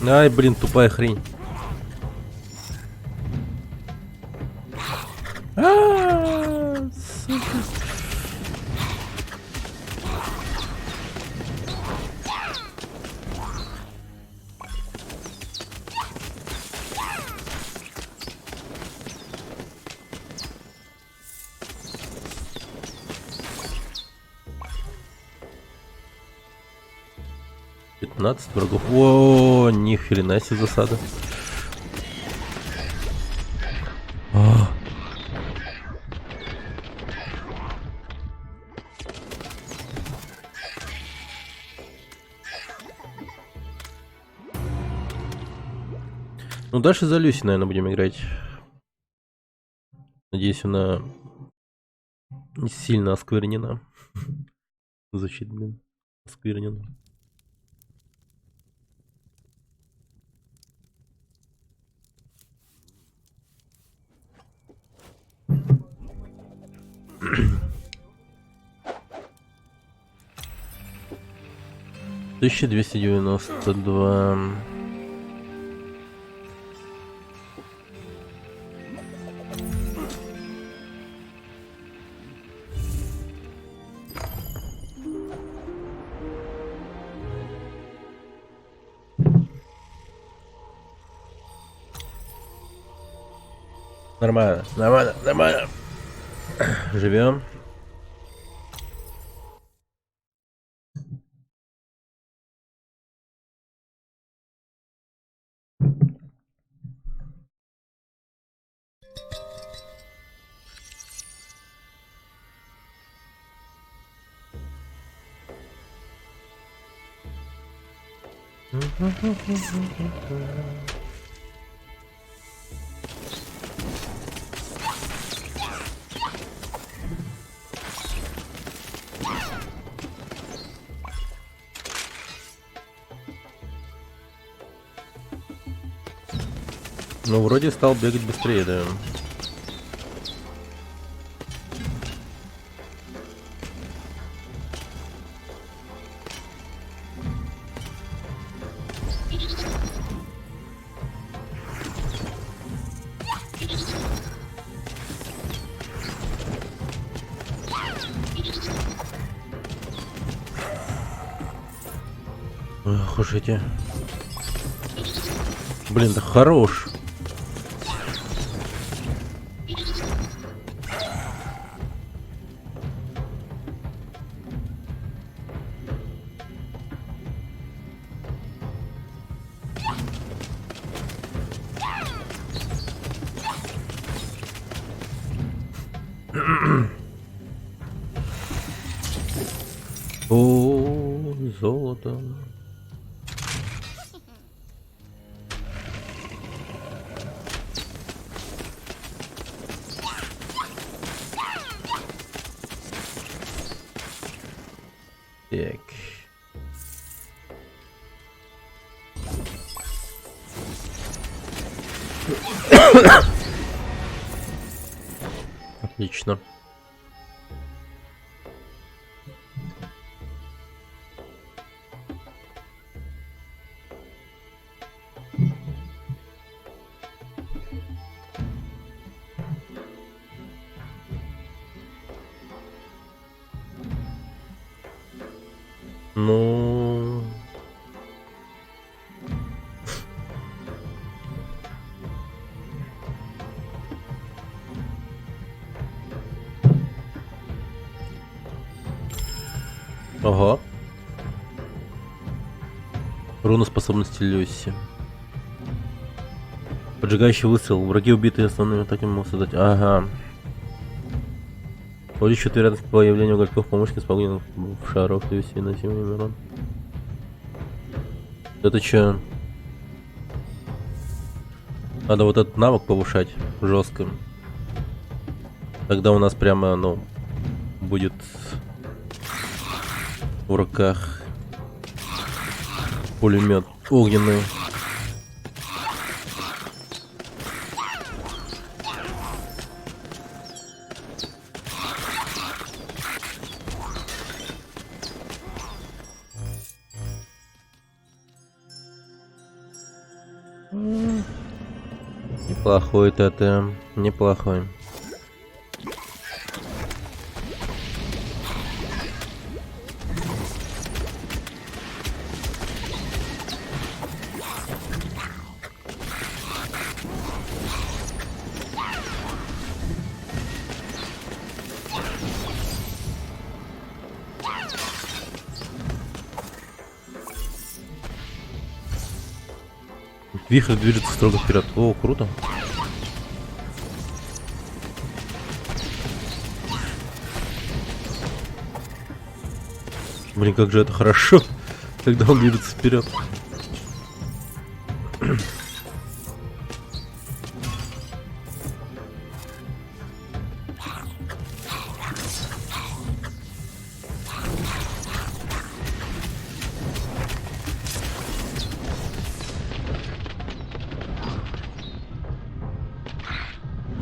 Ай, блин, тупая хрень. Сука. Пятнадцать врагов. О, ни хрена себе засада. А. Ну, дальше за Люси, наверное, будем играть. Надеюсь, она не сильно осквернена. Звучит, блин, осквернена. Тысяча 292. Нормально, нормально, нормально. Живем. Ну, вроде стал бегать быстрее, да. Ох уж эти. Блин, да хорош. О, золото. Так. Отлично. Ну... Ага. Руна способности Люси. Поджигающий выстрел. Враги убитые основными атаками могут создать. Ага. Увеличит вероятность появления угольков помощников с погонем в шаров, то есть и на земле урон. Это чё? Надо вот этот навык повышать жестко. Тогда у нас прямо, ну, будет в руках пулемет огненный. Неплохой тотем, неплохой. Вихрь движется строго вперед. О, круто. Блин, как же это хорошо, когда он движется вперед.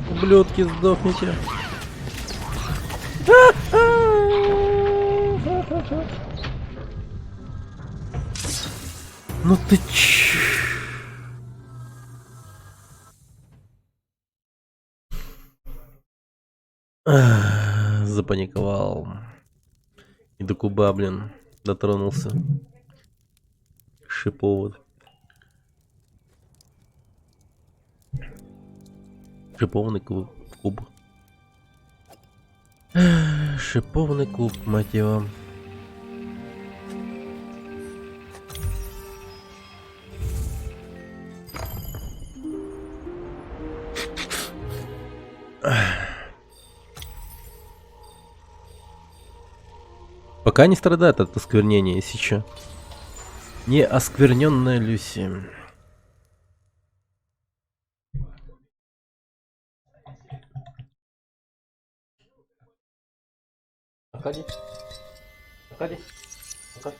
Ублюдки, сдохните. Ну ты ч... Запаниковал. И до куба, блин, дотронулся. Шиповод. Шипованный куб. Шипованный куб, мать его. Пока не страдает от осквернения, если чё. Не оскверненная Люси. Акади. Акади. Акади.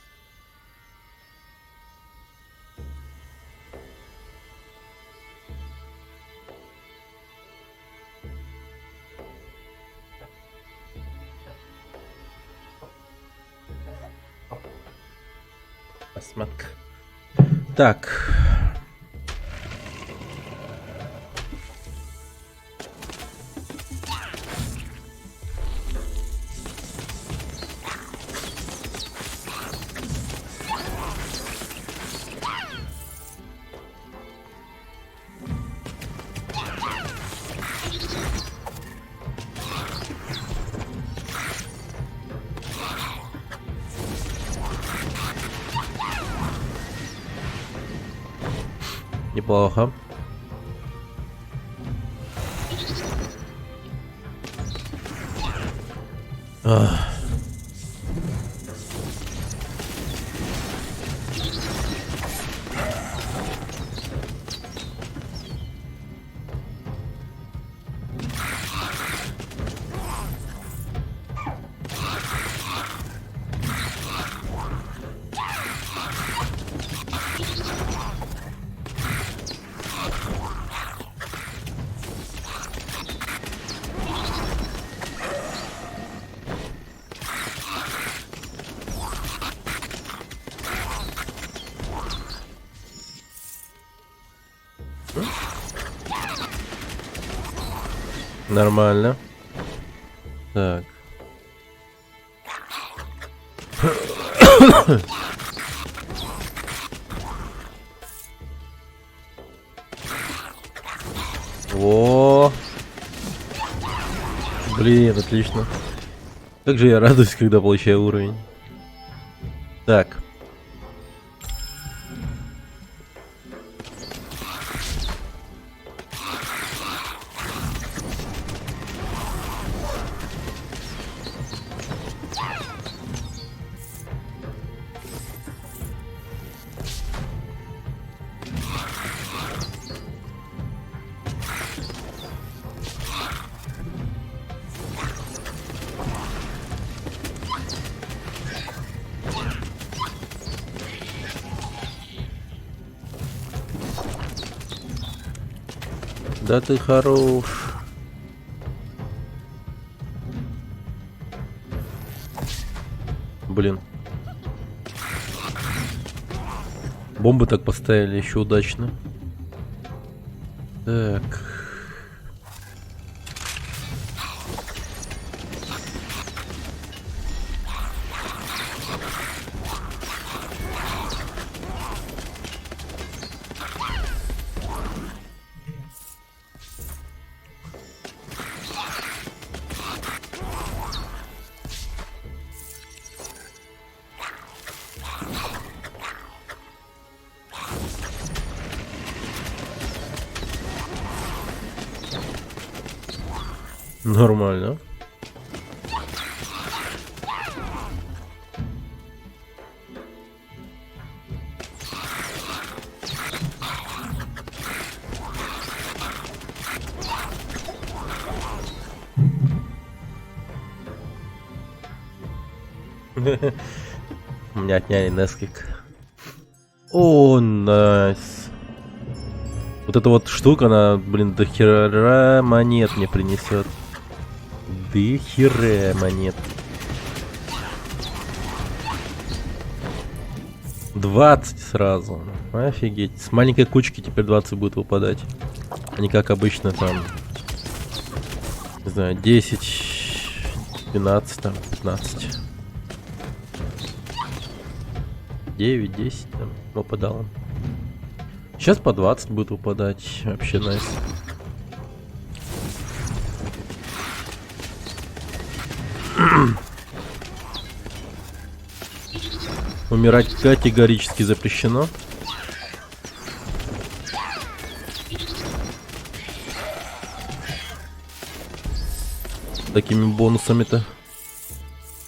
Посмотка. Так. Неплохо. Ах. Нормально. Так. О, блин, отлично. Как же я радуюсь, когда получаю уровень. Так. Да ты хорош. Блин. Бомбы так поставили еще удачно. Так. Нормально. У меня отняли Несквик. О, найс. Вот эта вот штука, она, блин, до хера монет мне принесет. До хера монет. 20 сразу. Офигеть. С маленькой кучки теперь 20 будет выпадать. А не как обычно там. Не знаю, 10, 12, там, 15. 9, 10 там выпадало. Сейчас по 20 будет выпадать. Вообще найс. Умирать категорически запрещено. Такими бонусами-то.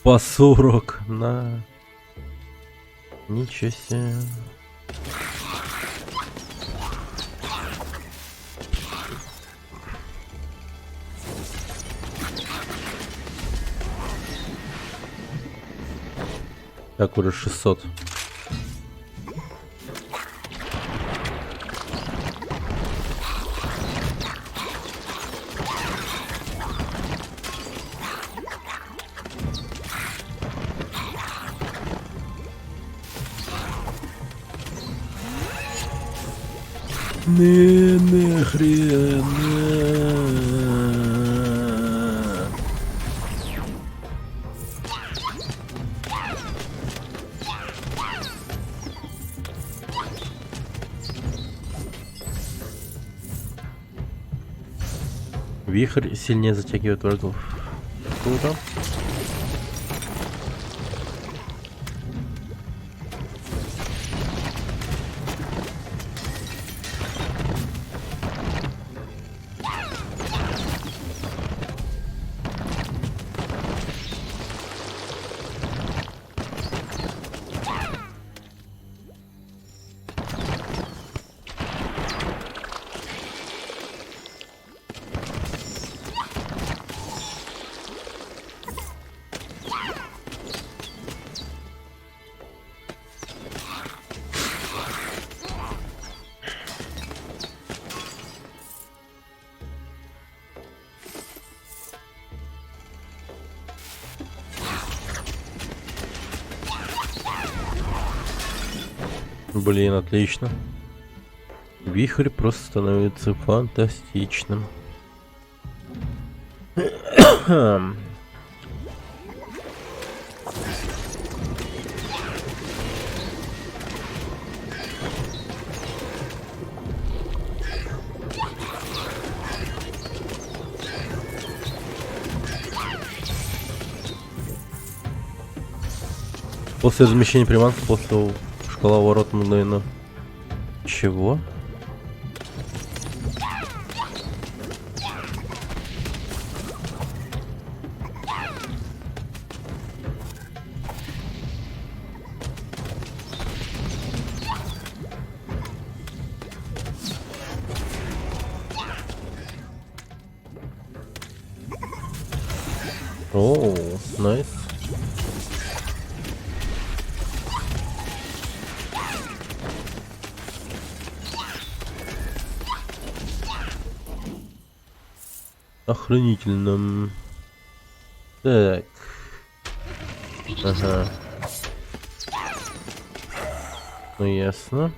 По 40. На. Ничего себе. Так, уже 600. Нахрена. Вихрь сильнее затягивает врагов. Круто. Блин, отлично. Вихрь просто становится фантастичным. После размещения приманки, после шкала ворот мгновенно. Чего? О, найс. Охранительном. Так. Ага. Ну ясно.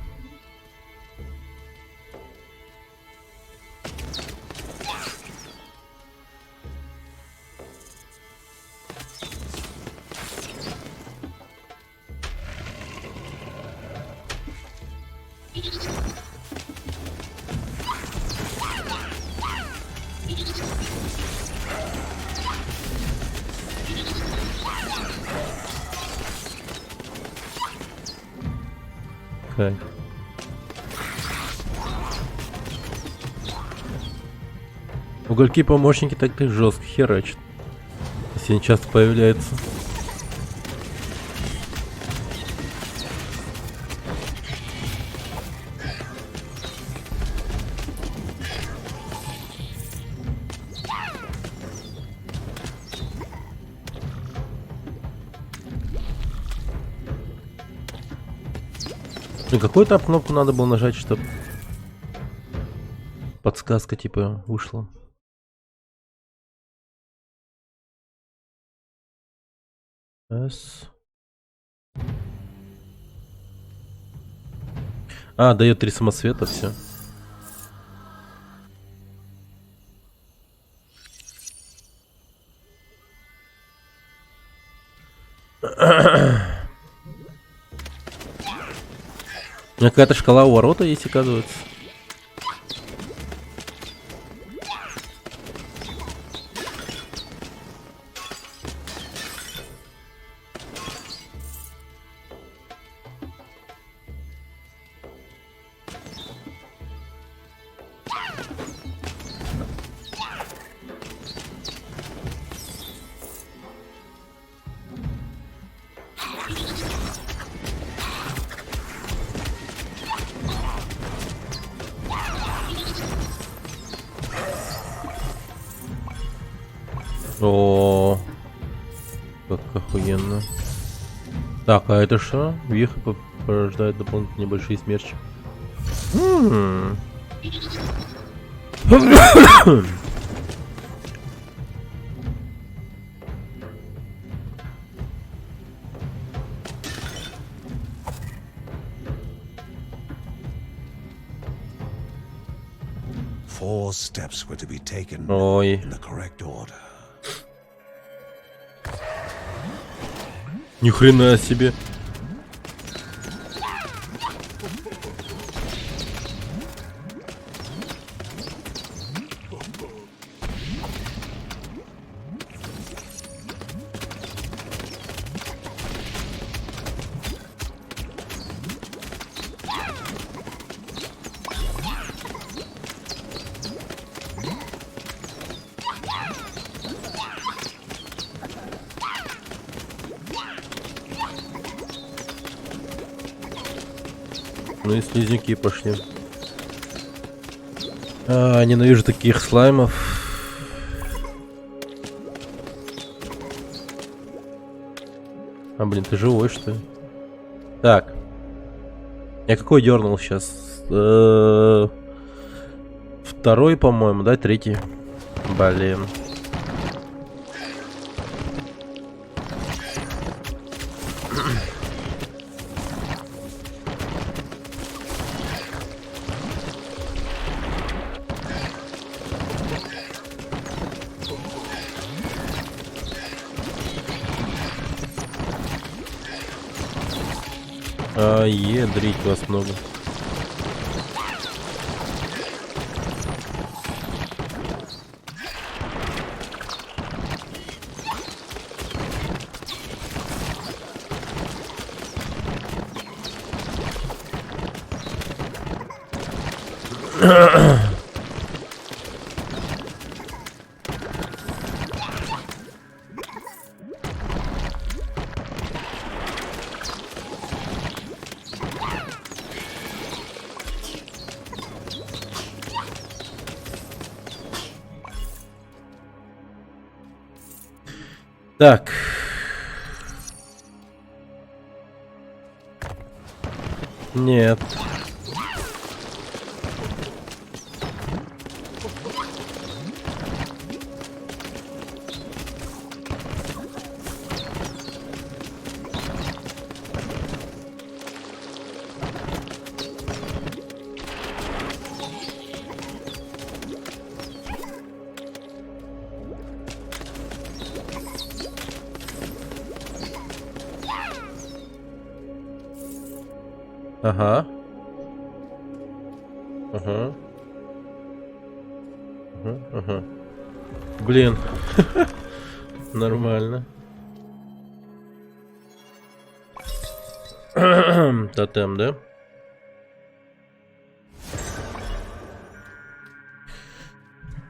Так. Угольки помощники так и жестко херачат. Если они часто появляются. Ну, какую там кнопку надо было нажать, чтобы подсказка типа вышла? С. А, дает 3 самосвета, все. У меня какая-то шкала у ворота есть, оказывается. О, как охуенно. Так, а это что? Веха порождает дополнительные небольшие смерчи. Four steps were to be taken Ой. in the correct order. Ни хрена себе. Ну и слизняки пошли. А, ненавижу таких слаймов. А, блин, ты живой, что ли? Так. Я какой дернул сейчас? Второй, по-моему, да? Третий. Блин. А, ядрить вас много. Так. Нет. Ага. Ага. Ага. Ага. Блин. Нормально. Тотем, да?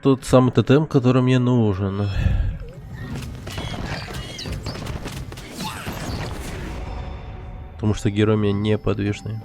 Тот самый тотем, который мне нужен. Потому что герой у меня неподвижный.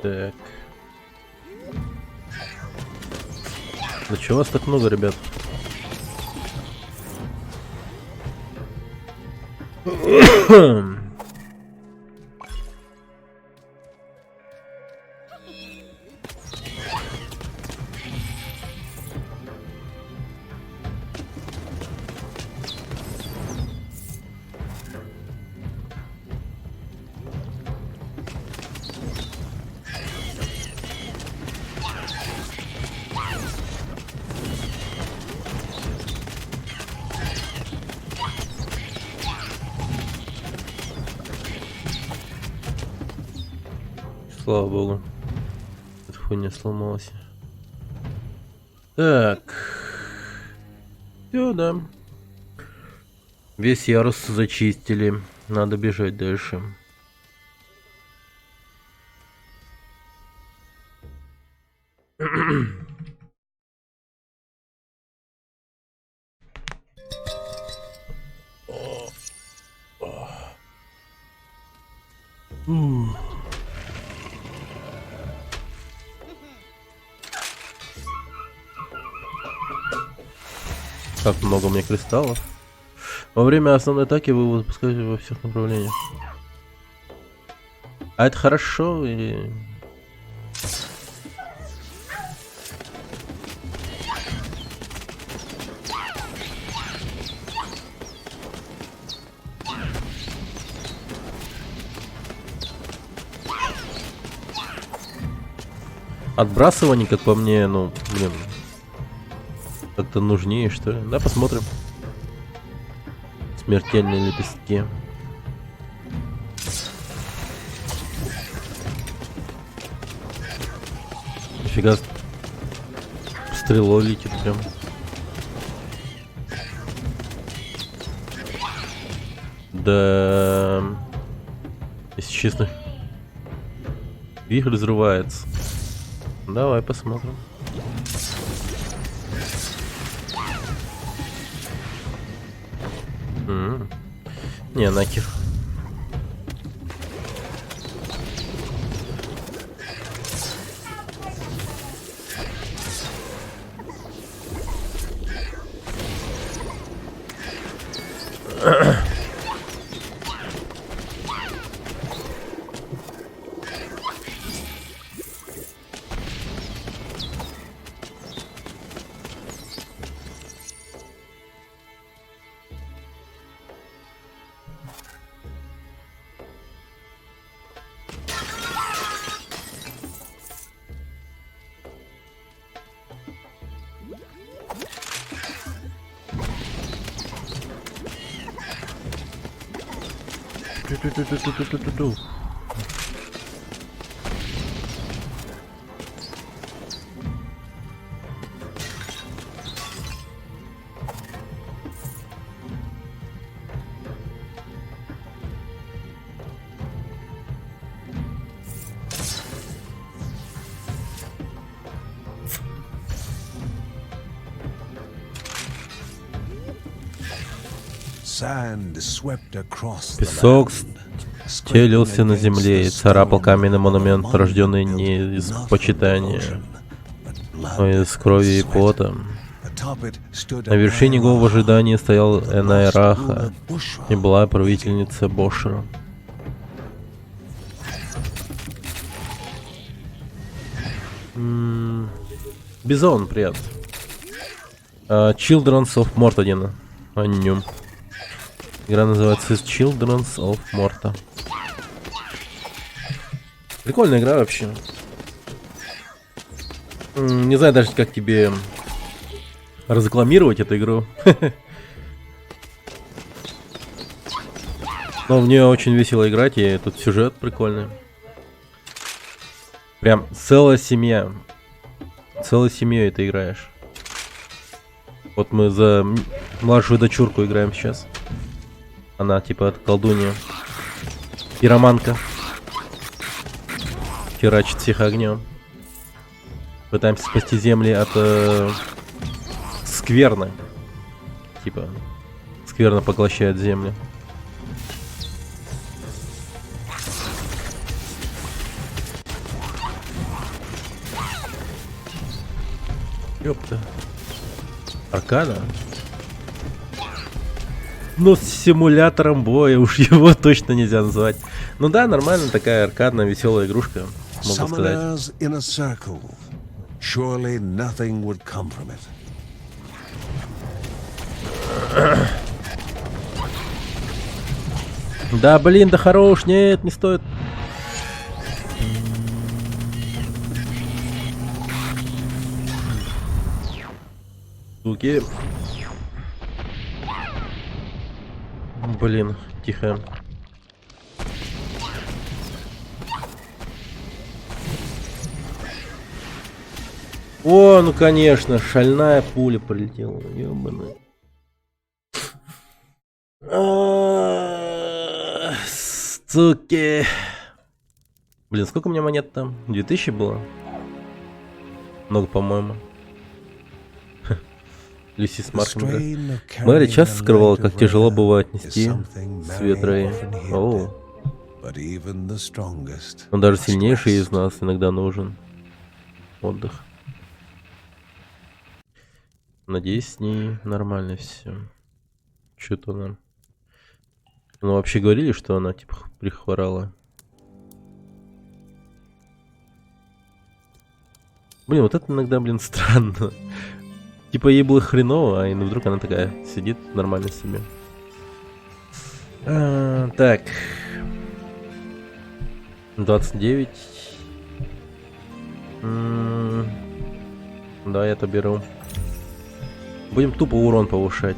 Так. Да чего вас так много, ребят? Слава богу. Эта хуйня сломалась. Так. Все, да. Весь ярус зачистили. Надо бежать дальше. Как много у меня кристаллов. Во время основной атаки вы выпускаете во всех направлениях. А это хорошо или... Отбрасывание, как по мне, ну, блин, как-то нужнее, что ли. Да, посмотрим. Смертельные лепестки. Нифига, стрелой летит прям. Да, если честно, вихрь взрывается. Давай посмотрим. Не, нахер. Ту-ту-ту-ту-ту-ту-ту-ту. Sand swept across the Песок land, стелился на scraping земле и against the царапал stone, каменный монумент, a рожденный monument не built из not from почитания, devotion, but blood но из and крови и sweat. пота. Atop it stood На вершине его в Anairaha, ожидании стоял the lost Энайраха, ruler Bushra, и была waiting. правительница Бошра. Бизон, привет. Children's of Morta, Аннюм. Игра называется Children's of Morta. Прикольная игра вообще. Не знаю даже, как тебе разрекламировать эту игру. Но в нее очень весело играть, и тут сюжет прикольный. Прям целая семья. Целой семьей ты играешь. Вот мы за младшую дочурку играем сейчас. Она типа колдунья. Пироманка. Херачит всех огнем. Пытаемся спасти земли от скверны. Типа скверно поглощает землю. Ёпта. Аркада? Ну, с симулятором боя уж его точно нельзя назвать. Ну да, нормально, такая аркадная, веселая игрушка, могу сказать. Summoners in a circle. Surely nothing would come from it. Да блин, да хорош, нет, не стоит. Суки. Блин, тихо. О, ну конечно, шальная пуля прилетела, ёбаный. Суки. Блин, сколько у меня монет там? 2000 было? Много, по-моему. Люси с Марком. Мэри часто скрывала, как тяжело бывает нести свет Рэй. Оу. Но даже сильнейший из нас иногда нужен отдых. Надеюсь, с ней нормально все. Что-то нам. Ну, вообще говорили, что она типа прихворала. Блин, вот это иногда, блин, странно. Типа ей было хреново, и вдруг она такая сидит нормально себе. Так. 29. Да, я это беру. Будем тупо урон повышать.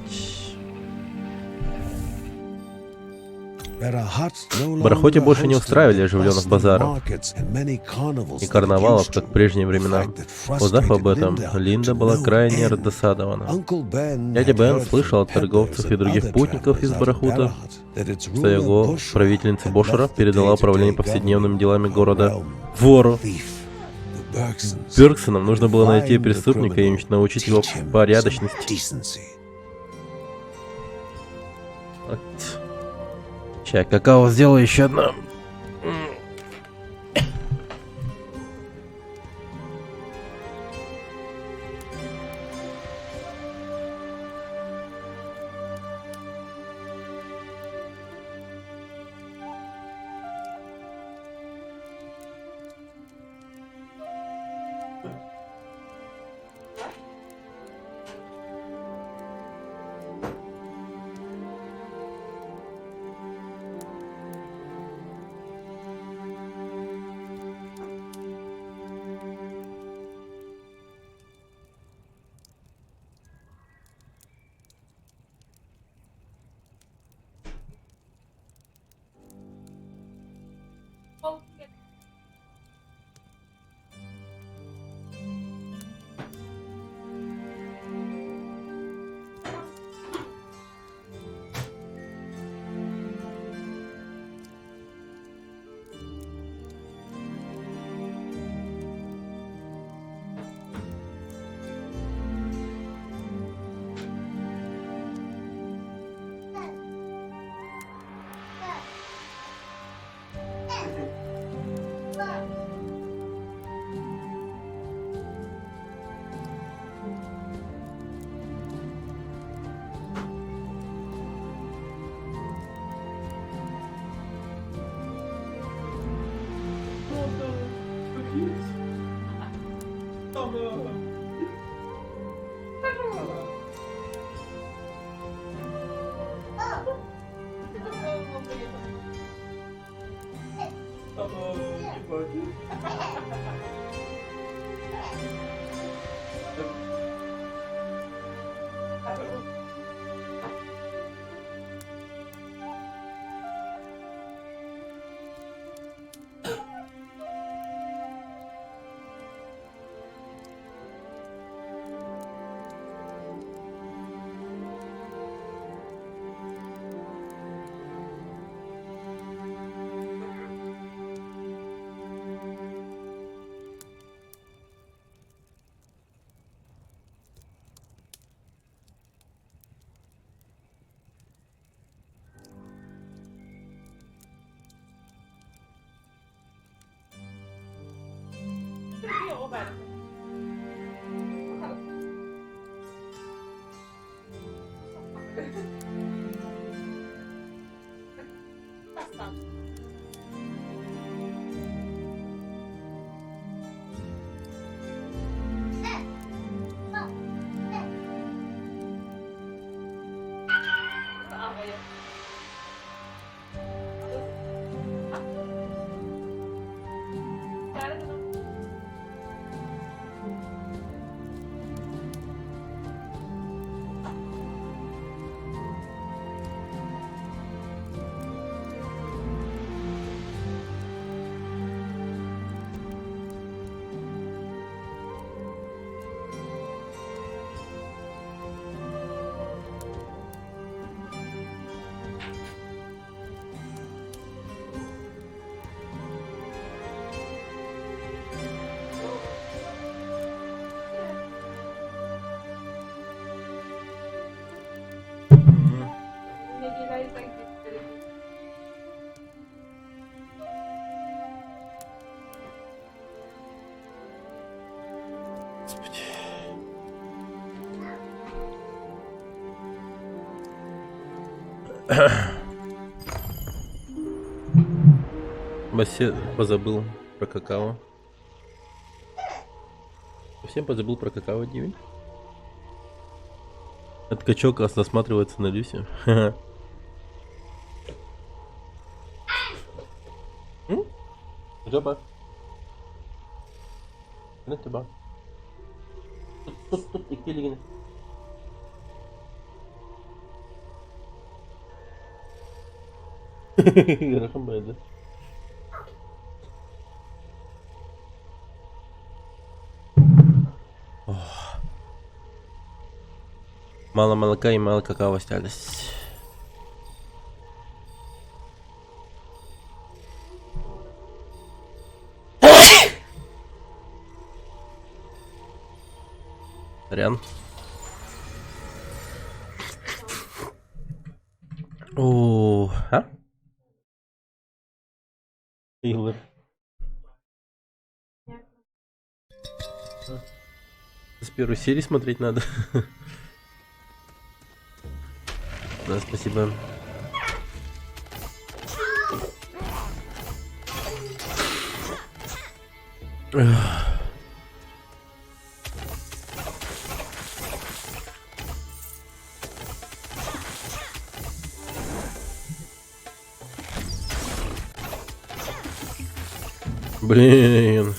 В Барахоте больше не устраивали оживленных базаров и карнавалов, как в прежние времена. Узнав об этом, Линда была крайне раздосадована. Дядя Бен слышал от торговцев и других путников из Барахута, что его правительница Бошера передала управление повседневными делами города вору. Бергсонам нужно было найти преступника и научить его порядочности. Чай, какао сделаю еще одно. Вообще позабыл про какао. Совсем позабыл про какао, Дивень. Этот качок насматривается на Люси. Жаба. Это ба. Тут, ikili yine. Rakam böyle. Мало молока и мало какао остались. Сорян. О, а? Игры. С первой серии смотреть надо. Да, спасибо. Блин.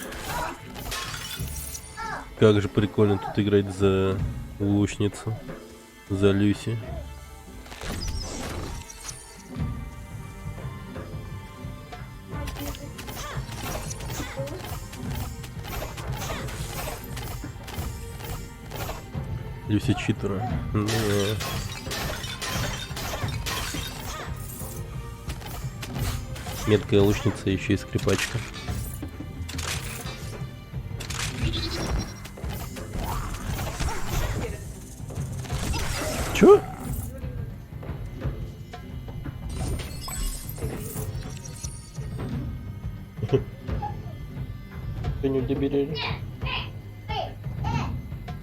Как же прикольно тут играть за лучницу. За Люси. Люси читера. Ну, меткая лучница, еще и скрипачка. Чё? Ты не удеберели?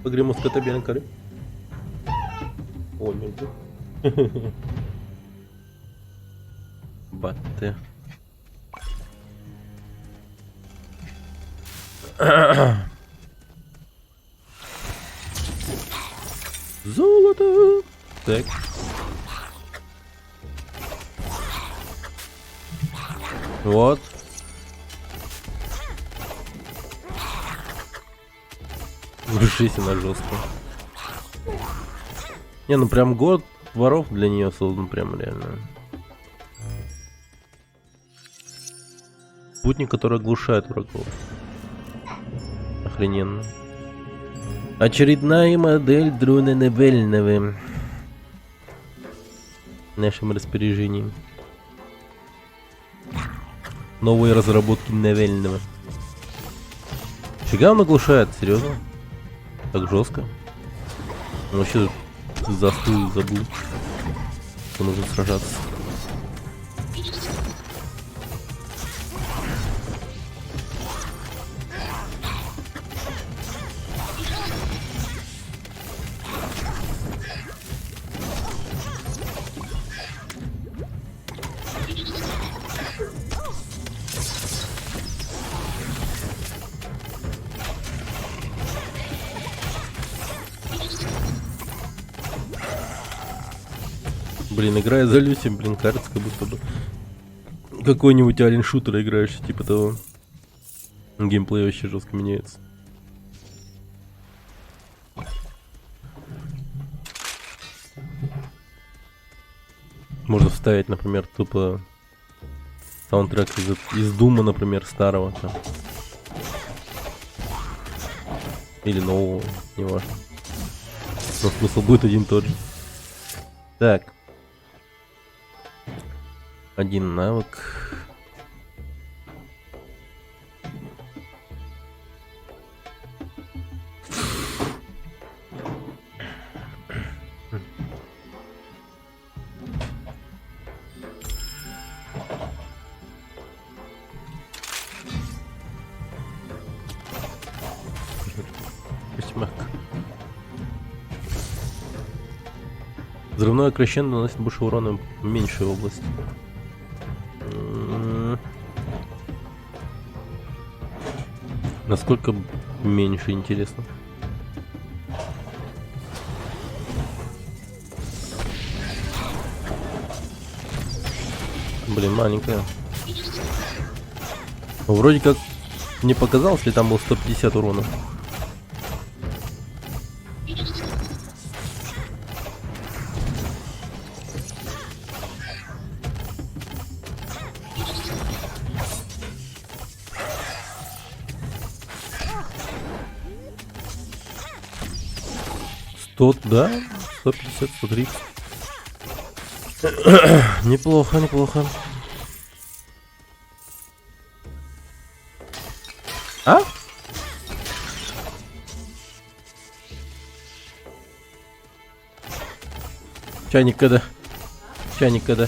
Погрему с котабиан коры. О, между. Батте. Золото. Так. Вот. Жесть, она жесткая. Не, ну прям год воров для нее создан, прям реально. Спутник, который оглушает врагов. Охрененно. Очередная модель дрона Невельного. В нашем распоряжении. Новые разработки Невельного. Фига он оглушает, серьезно? Так жестко. Он вообще застыл, забыл, что нужно сражаться. Блин, играя за Люси, блин, кажется, как будто бы какой-нибудь алien-шутер играешь, типа того. Геймплей вообще жестко меняется. Можно вставить, например, тупо саундтрек из Дума, например, старого там. Или нового, неважно. Но смысл будет один и тот же. Так. Один навык. Костюмак. Взрывное крещендо наносит больше урона в меньшую область. Насколько меньше, интересно. Блин, маленькая. Ну, вроде как мне показалось, ли там был 150 урона. Да, 150, 130. Неплохо, неплохо. А? Чайник когда? Чайник когда?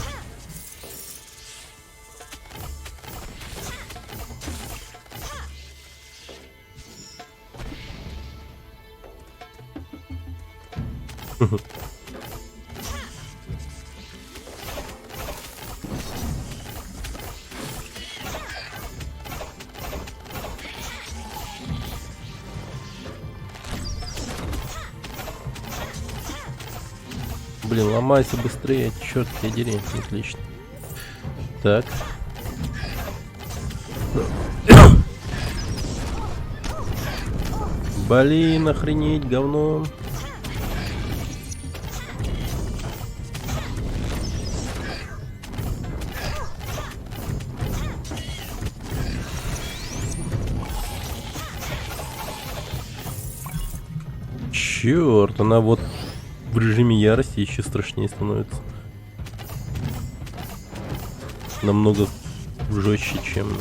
Блин, ломайся быстрее, черт тебя дери, отлично. Так. Блин, охренеть, говно. Черт, она вот в режиме ярости еще страшнее становится. Намного жестче, чем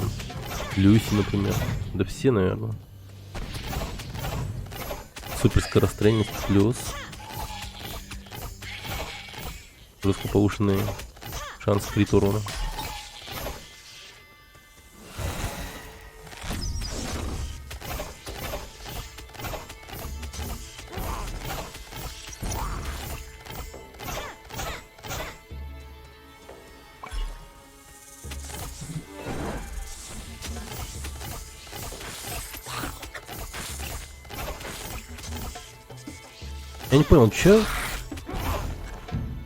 Люси, например. Да все, наверное. Суперскорострельность плюс. Жестко повышенный шанс крит урона. Я не понял, чё?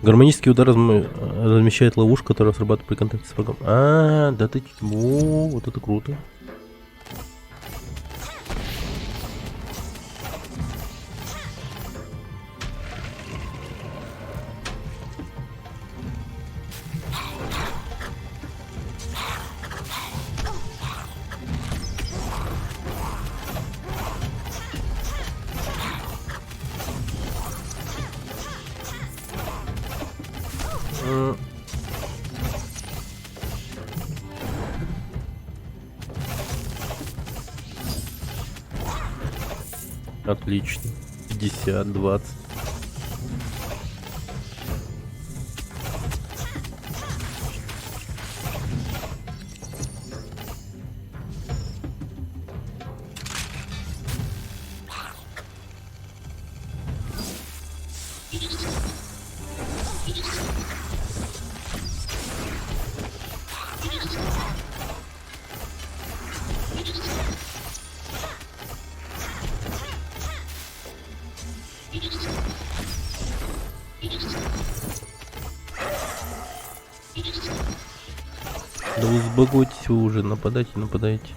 Гармонический удар размещает ловушку, которая срабатывает при контакте с врагом. А, да ты... О, вот это круто. Отлично. 50, 20. Да узбогуйтесь вы уже, нападайте, нападайте.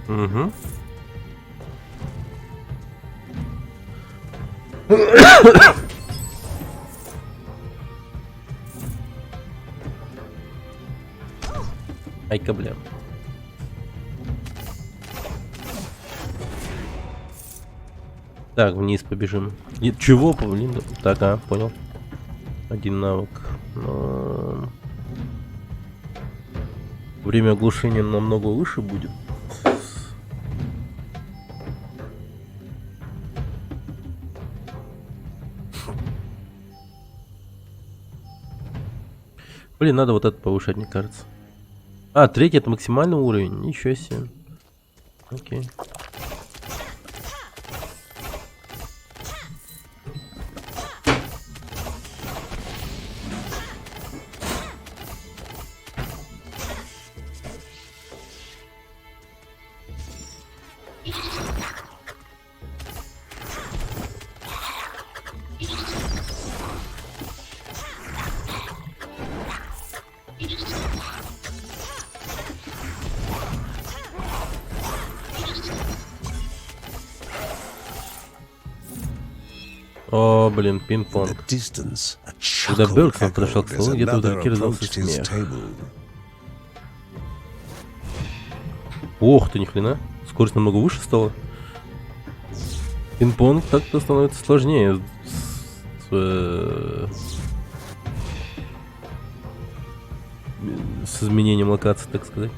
Угу. Ай-ка, бля. Так, вниз побежим. Чего, блин? Так, понял. Один навык. Время оглушения намного выше будет. Блин, надо вот это повышать, мне кажется. Третий это максимальный уровень. Ничего себе. Окей. О, блин, пинг-понг. Когда Бёрксон подошел к столу, где-то вдалеке раздался смех. Ох ты, ни хрена. Скорость намного выше стала. Пинг-понг так-то становится сложнее с изменением локации, так сказать.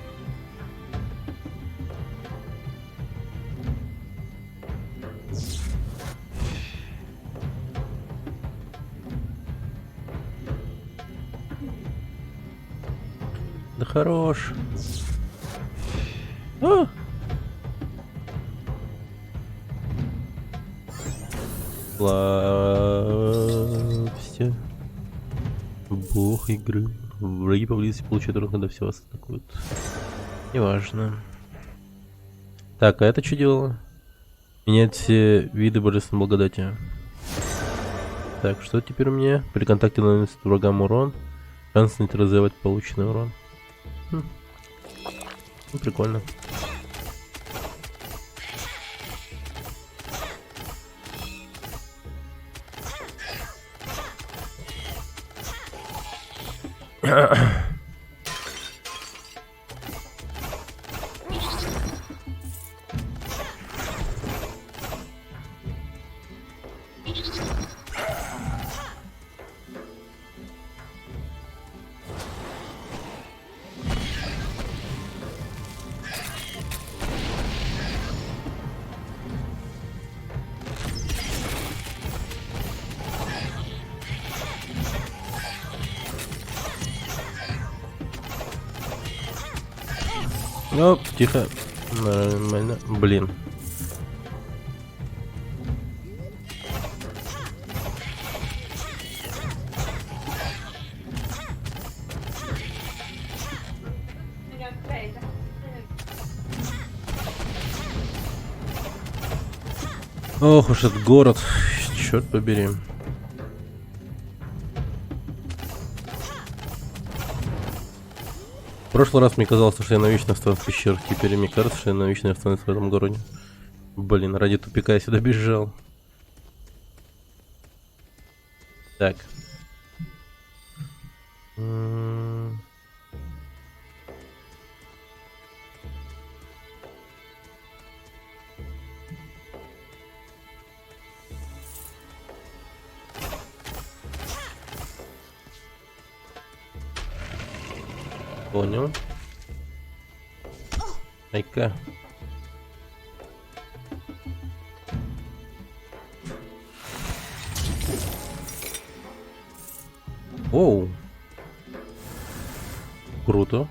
Да хорош. Славься. Бог игры. Враги поблизости получают урон, когда все вас атакуют. Неважно. Так, а это что делало? Менять все виды божественной благодати. Так, что теперь у меня? При контакте наносит врагам урон. Шанс нейтрализовать полученный урон. Ну, прикольно. Оп, тихо. Нормально. Блин. Ох уж этот город. Черт побери. В прошлый раз мне казалось, что я навечно останусь в пещерах, теперь мне кажется, что я навечно останусь в этом городе. Блин, ради тупика я сюда бежал. Так. Понял. Ай-ка. Оу. Круто.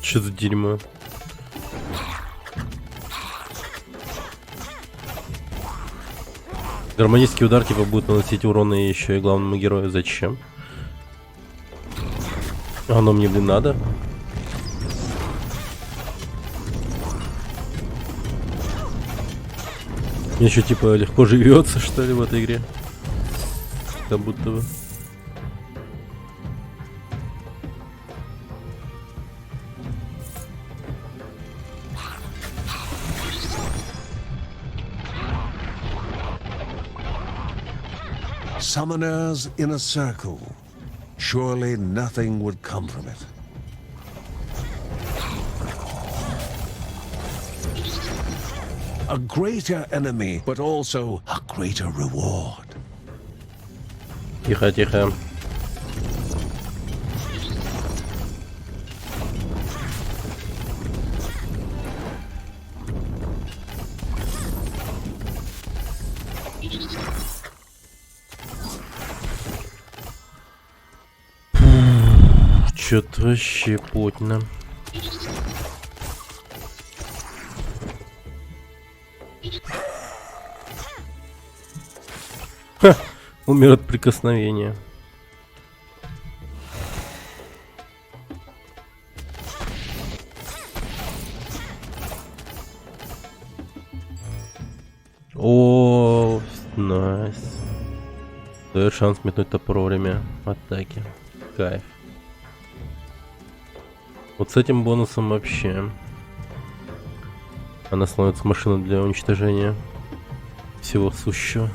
Что за дерьмо? Гармонический удар типа будет наносить урон и еще и главному герою. Зачем? Оно мне, блин, надо? Мне еще типа легко живется, что ли, в этой игре? Как будто бы. Summoners in a circle. Surely nothing would come from it. A greater enemy, but also a greater reward. Тихо, тихо. Чё-то вообще плотно. Ха! Умер от прикосновения. О, найс. Дает шанс метнуть топор во время атаки. Кайф. Вот с этим бонусом вообще. Она становится машиной для уничтожения всего сущего.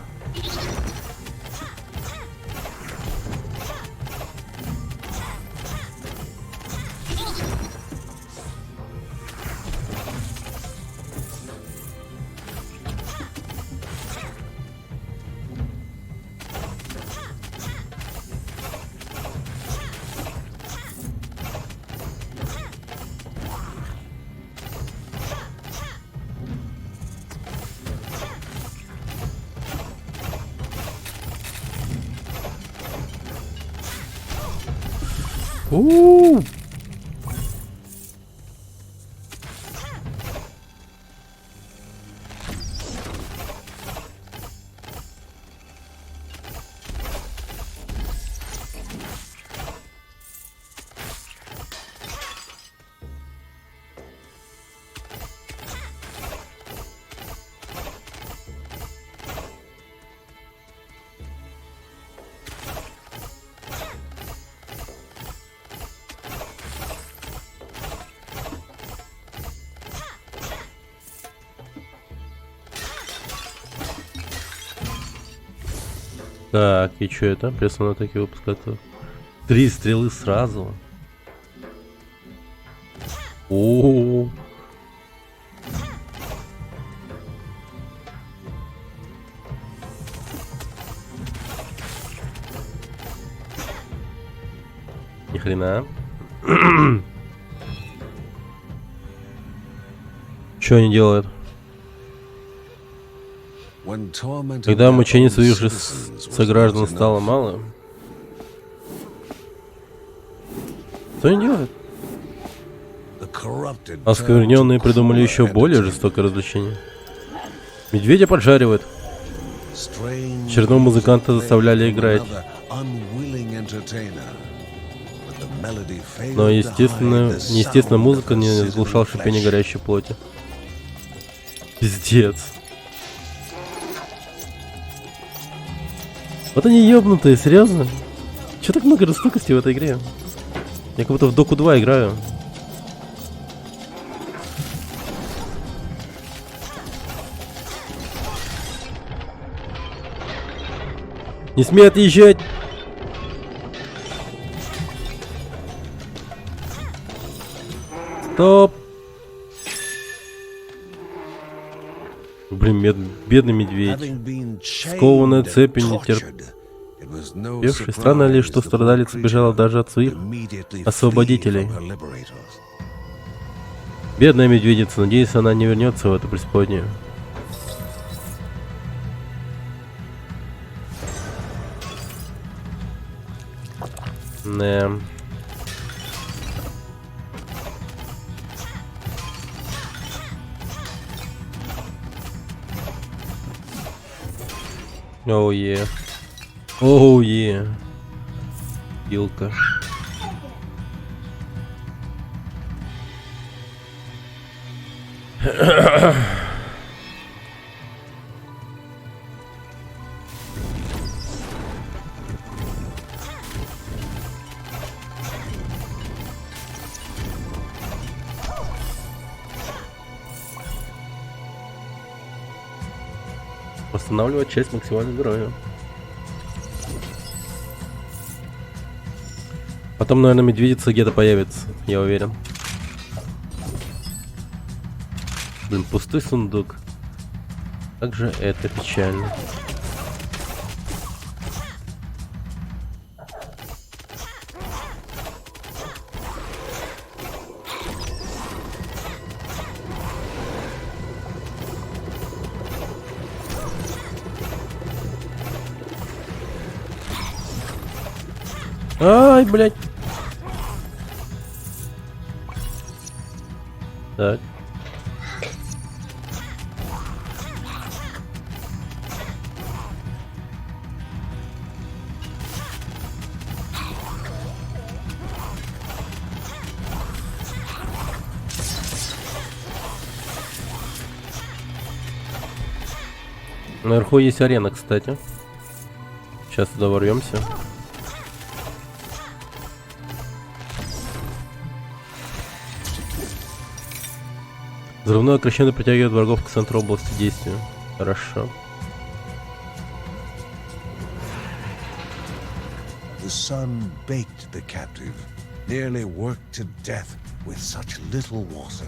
У-у-у! Так, и что это? Пресс на атаки выпускает 3 стрелы сразу. О, ни хрена. Что они делают? When torment of Когда their мучений own своих же citizens was сограждан not стало enough, мало, что они делают? the corrupted Оскверненные turned to придумали еще crueler более entertainment. жестокое развлечение. Медведя поджаривают. Strange Очередного музыканта music заставляли played from играть. another unwilling entertainer. But the melody failed Но, to естественно, hide the неестественно, sound музыка of не her заглушал sizzling шипение flesh. горящей плоти. Пиздец. Вот они ёбнутые, серьезно? Чё так много жестокости в этой игре? Я как будто в Доку 2 играю. Не смей отъезжать! Стоп! Блин, бедный медведь. Having been Скованная chained and цепью tortured, it was no Певший, странно ли, что surprise the poor страдалица бежала creature даже от своих would immediately освободителей. flee from her liberators. Бедная медведица, надеюсь, она не вернется в эту преисподнюю. Не. Оу е. Оу е. Вилка. Восстанавливать часть максимального здоровья. Потом, наверное, медведица где-то появится, я уверен. Блин, пустой сундук. Как же это печально. Ай, блядь. Так. Наверху есть арена, кстати. Сейчас туда ворвемся. Взрывное крещено притягивает врагов к центру области действия. Хорошо. The sun baked the captive, nearly worked to death with such little water.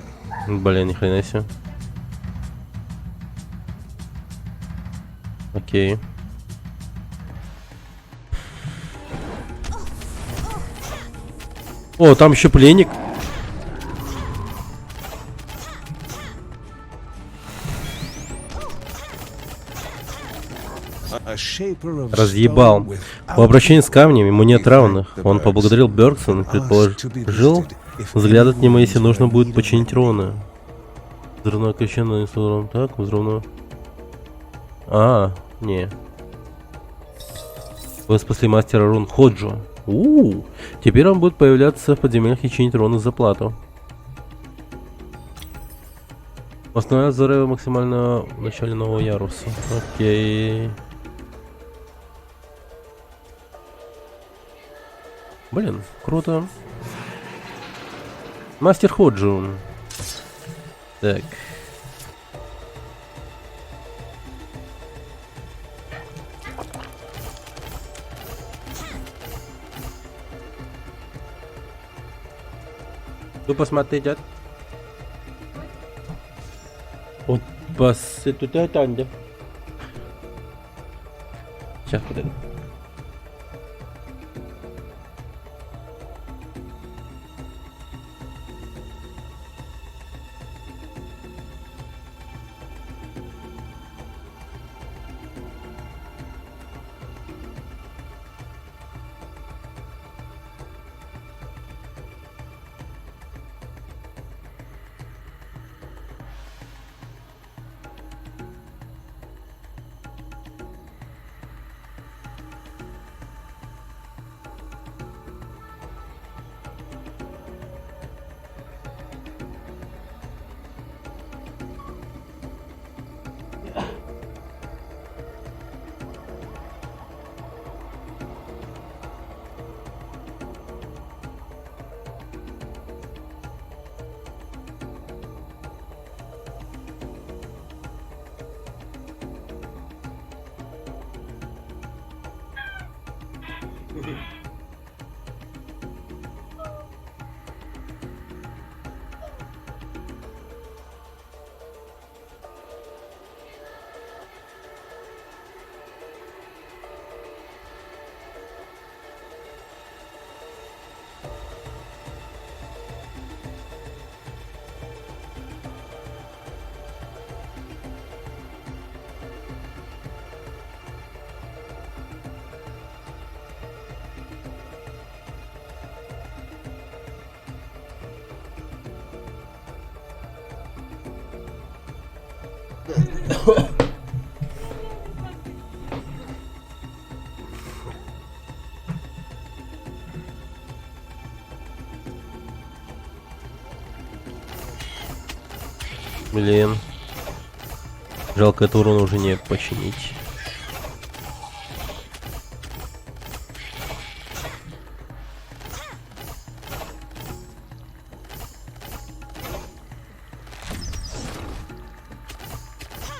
Блин, ни хрена себе. Окей. О, там еще пленник. Разъебал. По обращению с камнем ему нет равных. Он поблагодарил Бергсон и предположил взгляд от него, если нужно будет починить руны. Взрывное крещено нанесло урон. Так, взрывное. А, не. Вы спасли мастера рун Ходжо. Теперь он будет появляться в подземельях и чинить руны за плату. Восстановить взрывы максимально в начале нового яруса. Окей. Блин, круто. Мастер Ходжо. Так. Ну посмотри, дядь. Вот пасы тут и там. Сейчас подойду. Блин. Жалко, этот урон уже не починить.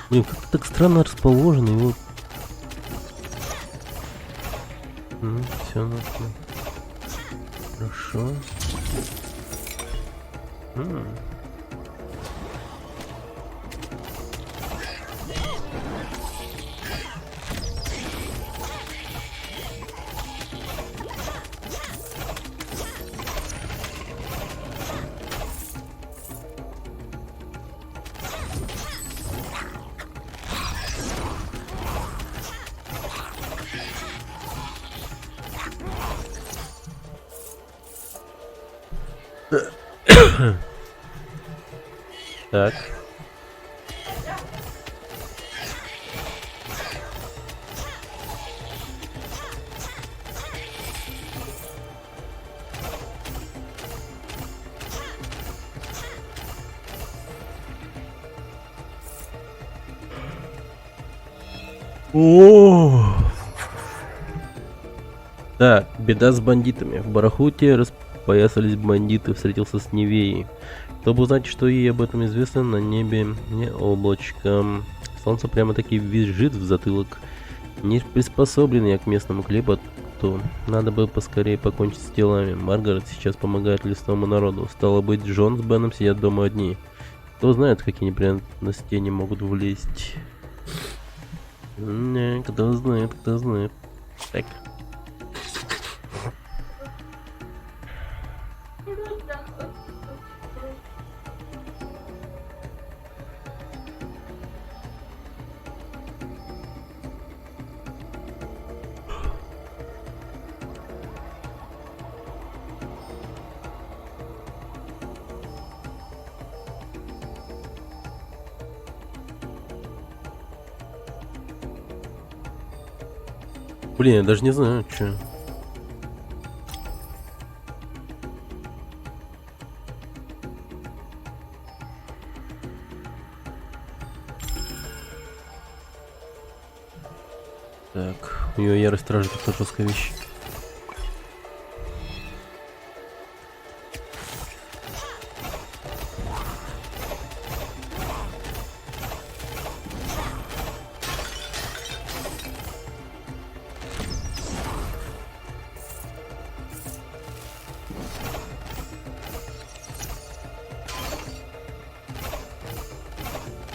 Блин, как так странно расположен, его... Все, хорошо. Так. О. Так, беда с бандитами. В Барахуте распоясались бандиты, встретился с Невеей. Чтобы узнать, что ей об этом известно, на небе не облачко. Солнце прямо-таки визжит в затылок. Не приспособлен я к местному климату. Надо бы поскорее покончить с делами. Маргарет сейчас помогает лесному народу. Стало быть, Джон с Беном сидят дома одни. Кто знает, какие неприятности они могут влезть. Не, кто знает, кто знает. Так. Блин, я даже не знаю, что. Так, у нее ярость стражи, это жесткая вещь.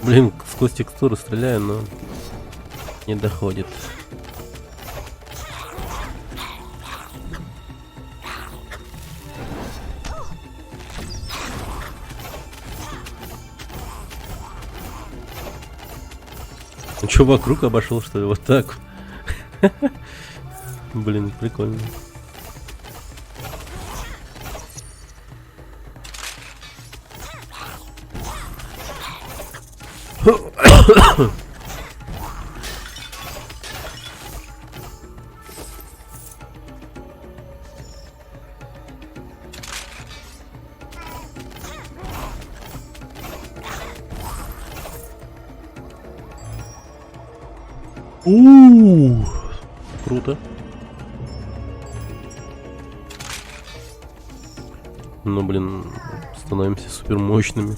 Блин, сквозь текстуру стреляю, но не доходит. Ну что, вокруг обошел, что ли? Вот так. Блин, прикольно. Круто. Ну, блин, становимся супер мощными.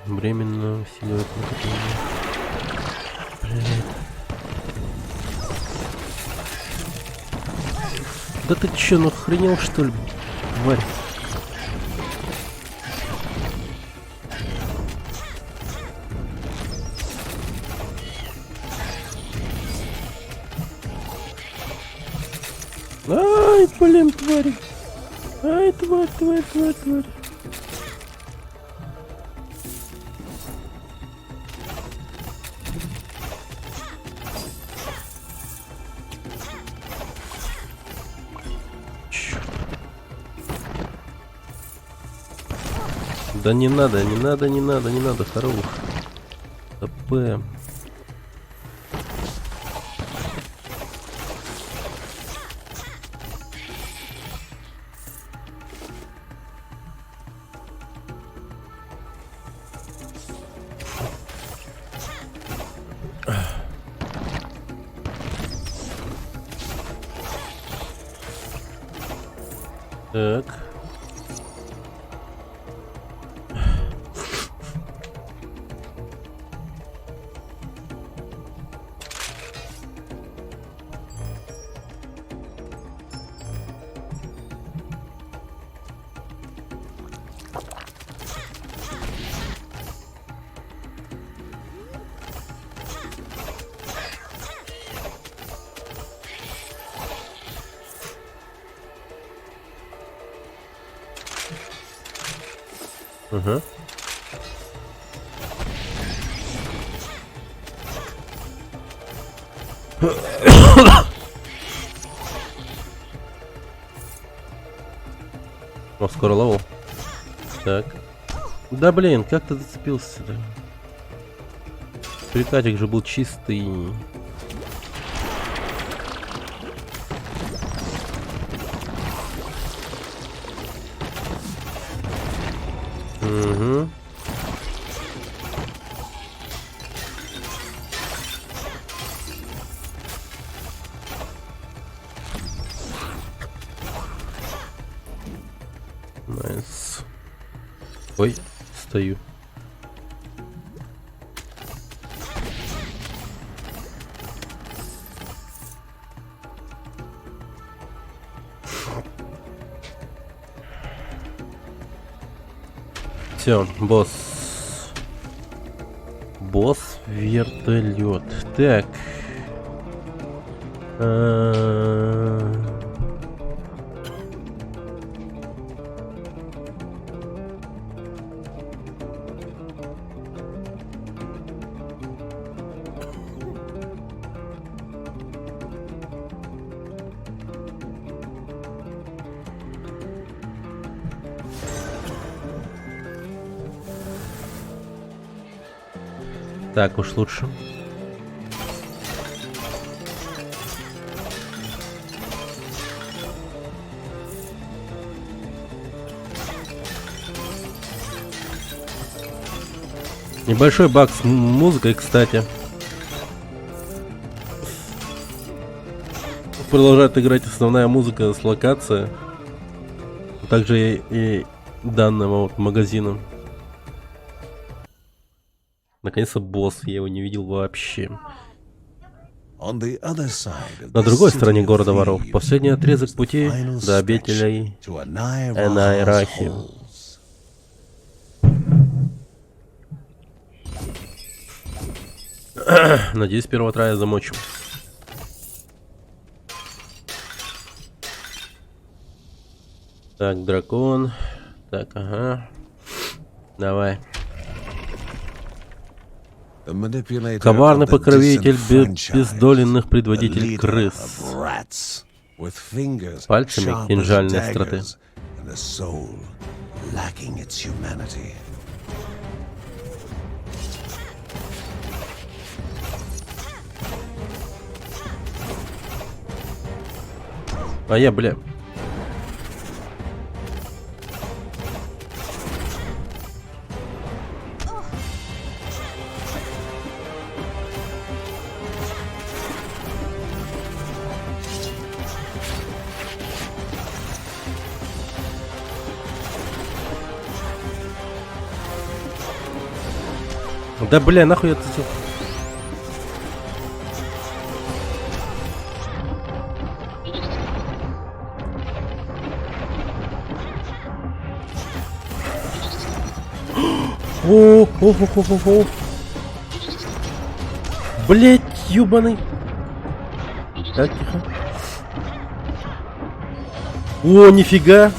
Временно усиливает накопление. Блядь. Да ты чё, ну охренел что ли, тварь? Ай, блин, тварь. Ай, тварь. Чёрт. Да не надо, хорош. ТП. Так. Ага. О, скоро лову. Так. Да блин, как ты зацепился-то? Перекатик же был чистый. Угу. Найс. Ой, стою. Все, босс. Босс вертолет. Так. Так уж лучше. Небольшой баг с музыкой, кстати. Продолжает играть основная музыка с локации. Также и данного вот магазина. Наконец-то босс, я его не видел вообще. На другой стороне города воров, последний отрезок пути до обителей Энайрахи. Надеюсь, первого трая замочим. Так, дракон. Так, ага. Давай. Коварный покровитель бездоленных предводитель крыс. Пальцами кинжальной остроты. А я, бля. Да бля, нахуй я отцепил. О. Блять, ёбаный. Так, тихо. О, нифига.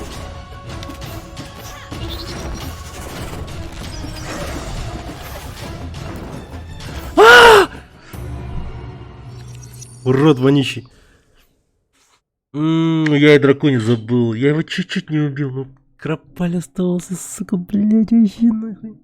Урод вонючий. Я и драконе забыл. Я его чуть-чуть не убил. Ну, кропаль оставался, сука, блядь, вообще нахуй.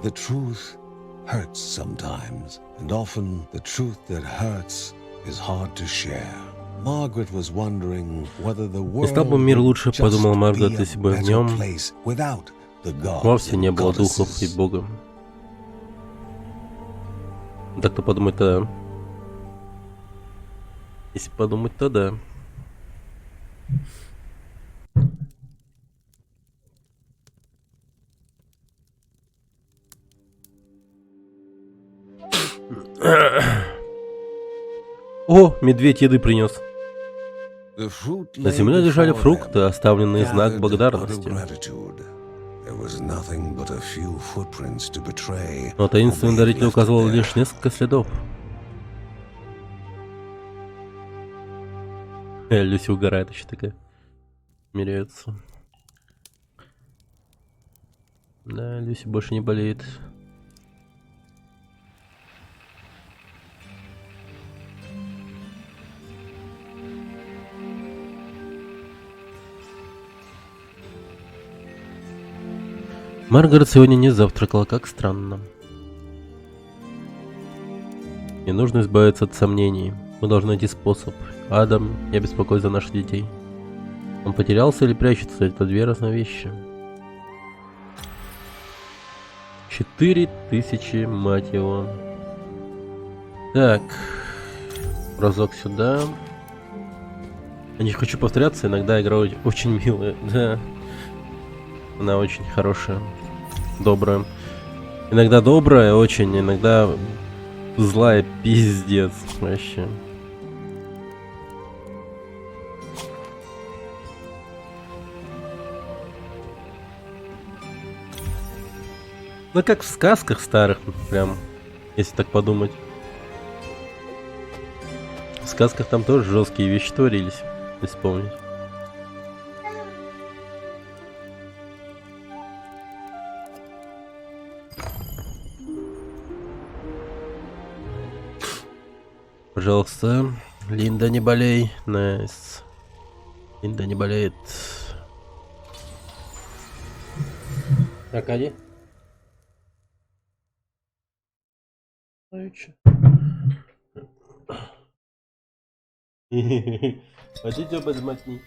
The truth hurts sometimes, and often the truth that hurts is hard to share. Margaret was wondering whether the world стал бы мир лучше, would just подумала Маргарет, be a если бы в better нем place without the gods вовсе не and было духов и goddesses. бога. Да кто подумает, то да. Если подумать, то да. О, медведь еды принес. The fruit На lay земле лежали before фрукты, them, оставленные в знак gathered out of благодарности. gratitude. There was nothing but a few footprints to betray Но таинственный who may have даритель left it указывал there. лишь несколько следов. Люси угорает еще такая. Смиряется. Да, Люси больше не болеет. Маргарет сегодня не завтракала, как странно. Мне нужно избавиться от сомнений. Мы должны найти способ. Адам, я беспокоюсь за наших детей. Он потерялся или прячется? Это две разные вещи. 4000, мать его. Так. Разок сюда. Я не хочу повторяться, иногда игра очень милая. Да. Она очень хорошая. Добрая. Иногда добрая, очень, иногда злая, пиздец. Вообще. Ну как в сказках старых, прям, если так подумать. В сказках там тоже жесткие вещи творились, если помнить. Пожалуйста, Линда, не болей. Найс. Линда не болеет. Аркадий? Хотите обозматни?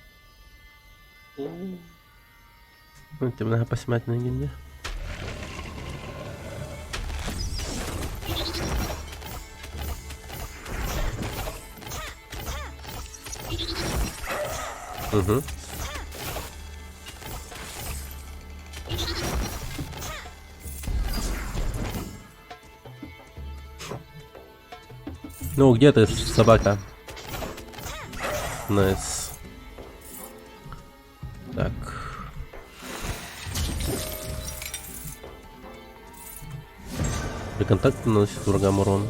Тебе надо посмотреть на гимне. Угу. Ну, где ты, собака? Найс. Так. При контакте наносит врагам урон.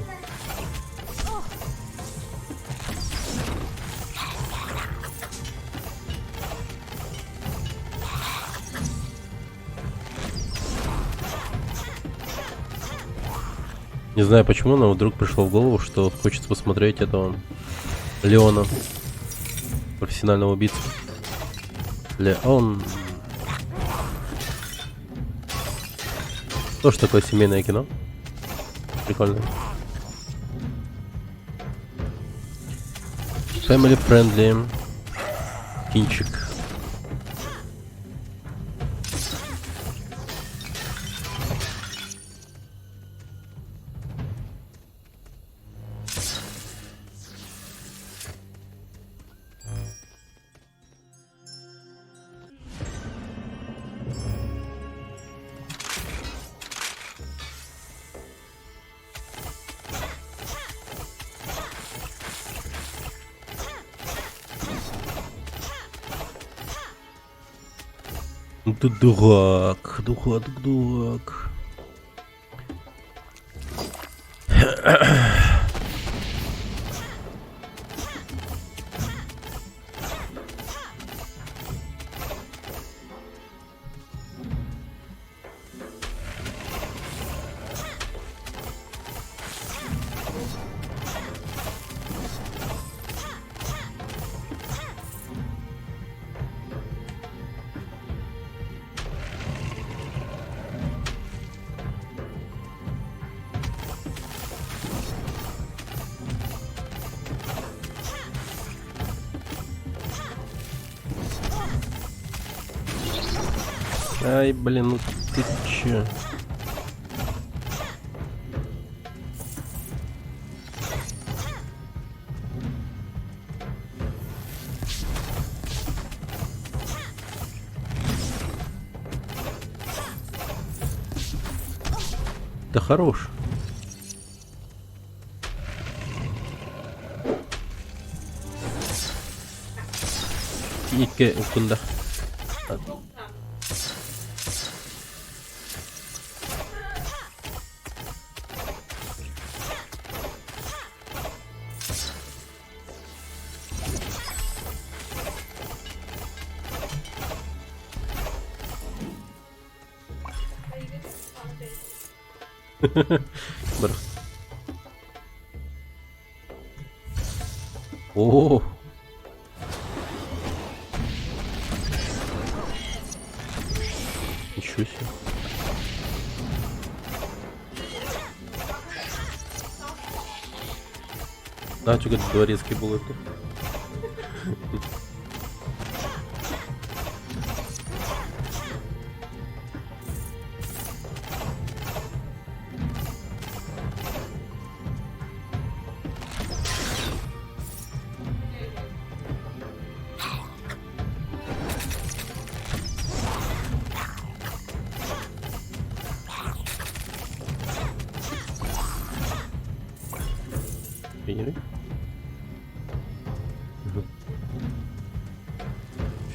Не знаю почему, но вдруг пришло в голову, что хочется посмотреть этого Леона, профессионального убийцу. Леон. Тоже такое семейное кино. Прикольно. Family friendly. Кинчик. ты дурак, дурак. Ай, блин, ну ты чё? Да хорош. Ике укунда. Бір. О. Ничего себе. А, чё, дворецкий был это? Приняли?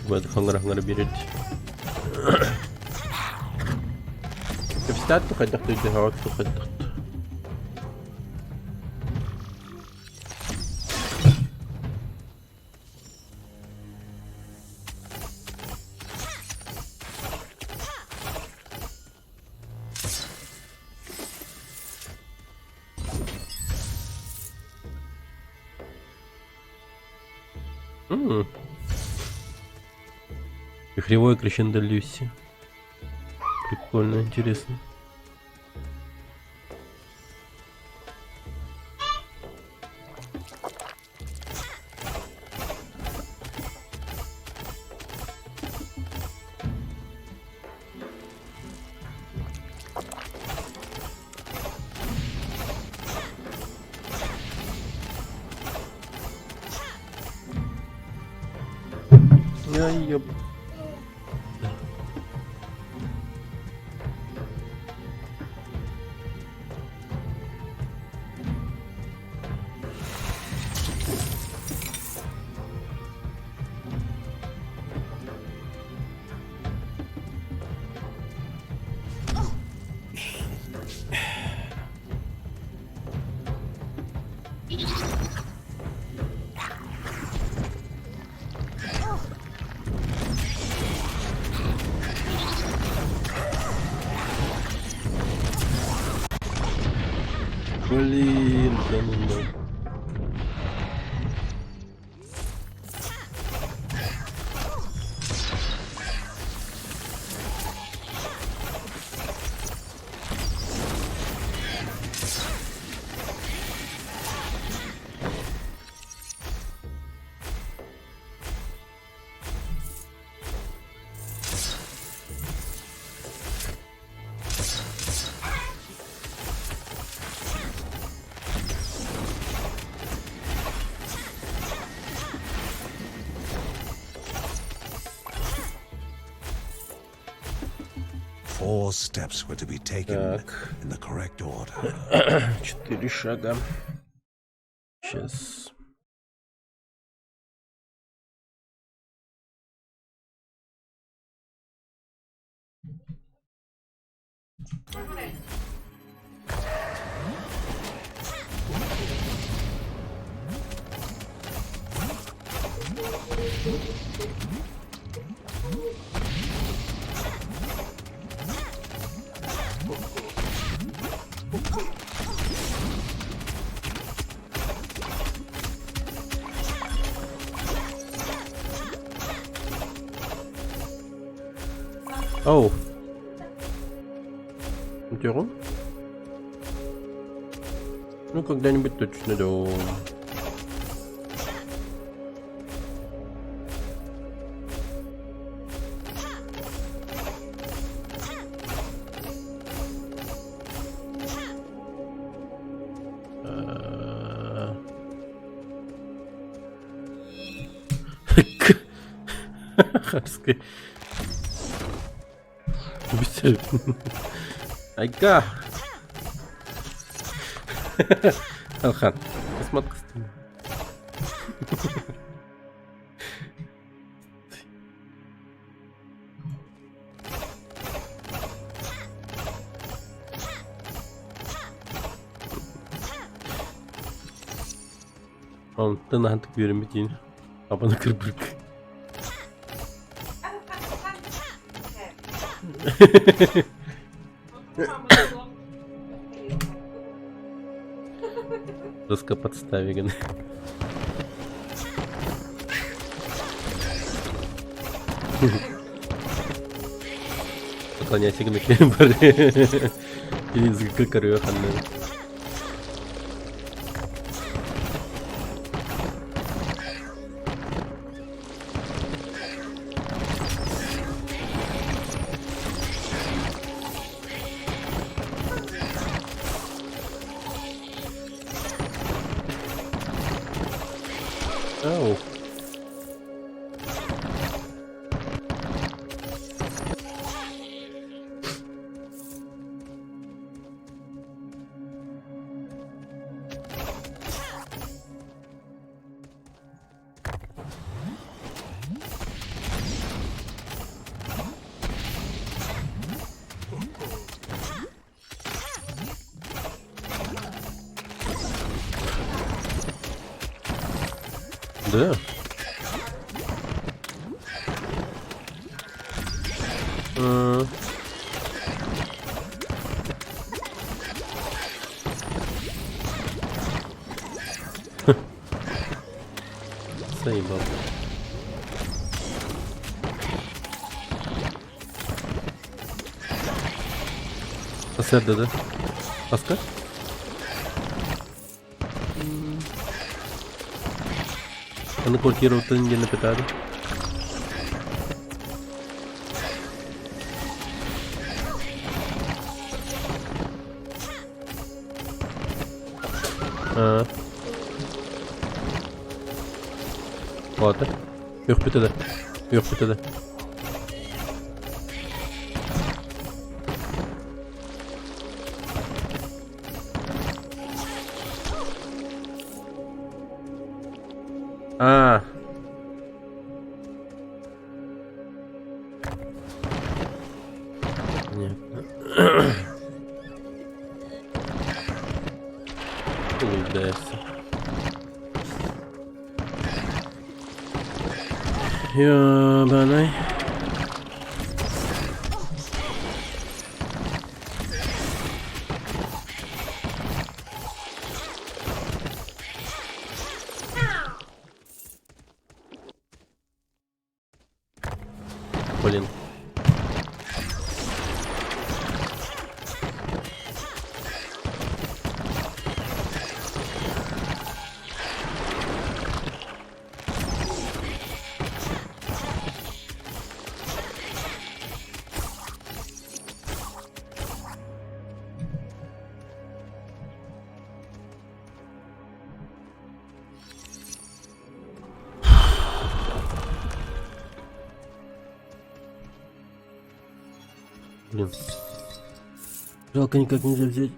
Coba hangar-hangar birid. Капстат тухайдах тухайдах тухайдах. Вихревое крещендо Люси. Прикольно, интересно. Ёп. Блин, да ну да. Four steps were to be taken Так. in the correct order. 4 шага. Сейчас. Оу. Деру? Ну, когда-нибудь точно деру. Харской. Обещаю. Айка! Алхан, посмотри. Он тынантык беремек дейін. Абаны кірбірік. Доска подставиган. Поклоняйся гнуке баре. И закрыкарю ханны. Ау. Да. Заебал. Посерда, да? Паска? Ano kwartiero to hindi napitado? Ладно. Yok bitti de. Yok bitti de. А. Понятно. Улыбается. Ёбаный. Блин. Блин. Жалко, никак нельзя взять.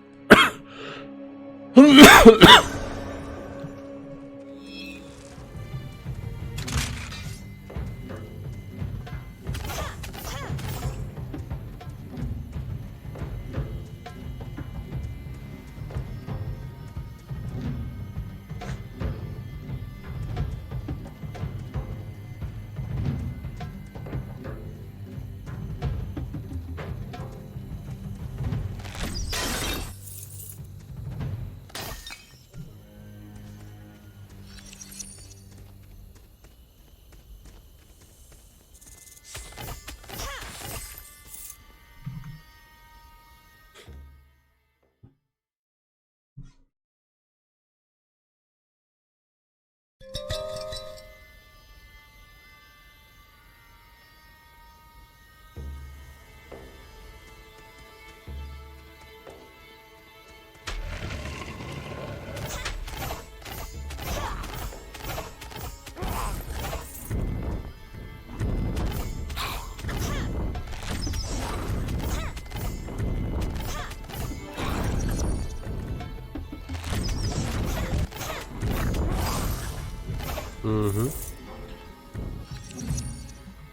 Угу.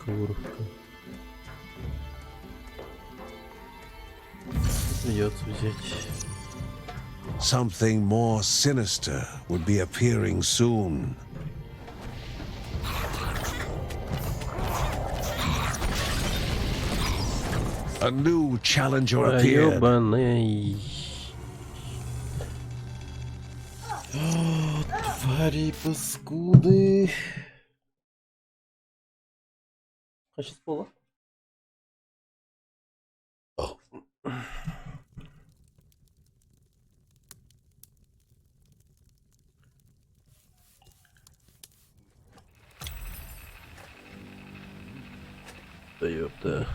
Курка. Придется взять. Something more sinister would be appearing soon. A new challenger appeared. Ёбаный. Твари паскуды. Хочешь с пола? Да ёпта.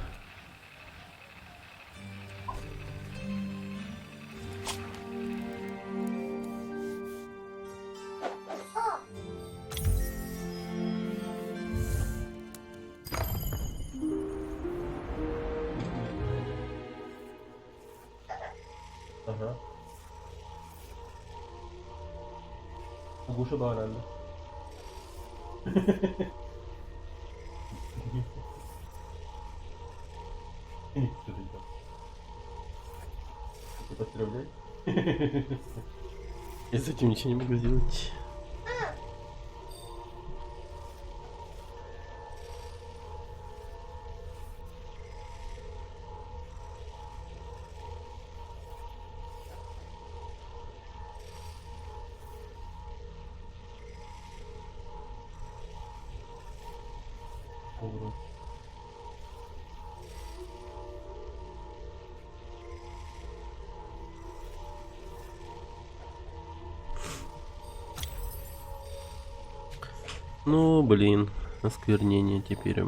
Ага. Gusha da önemli. Это стрелять? Я с этим ничего не могу сделать. Ну, блин, осквернение теперь.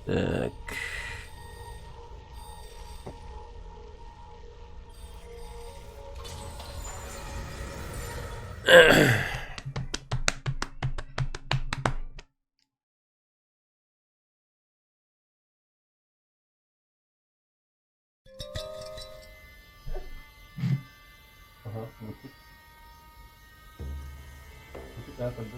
Так. Ага, звучит. Да, тогда.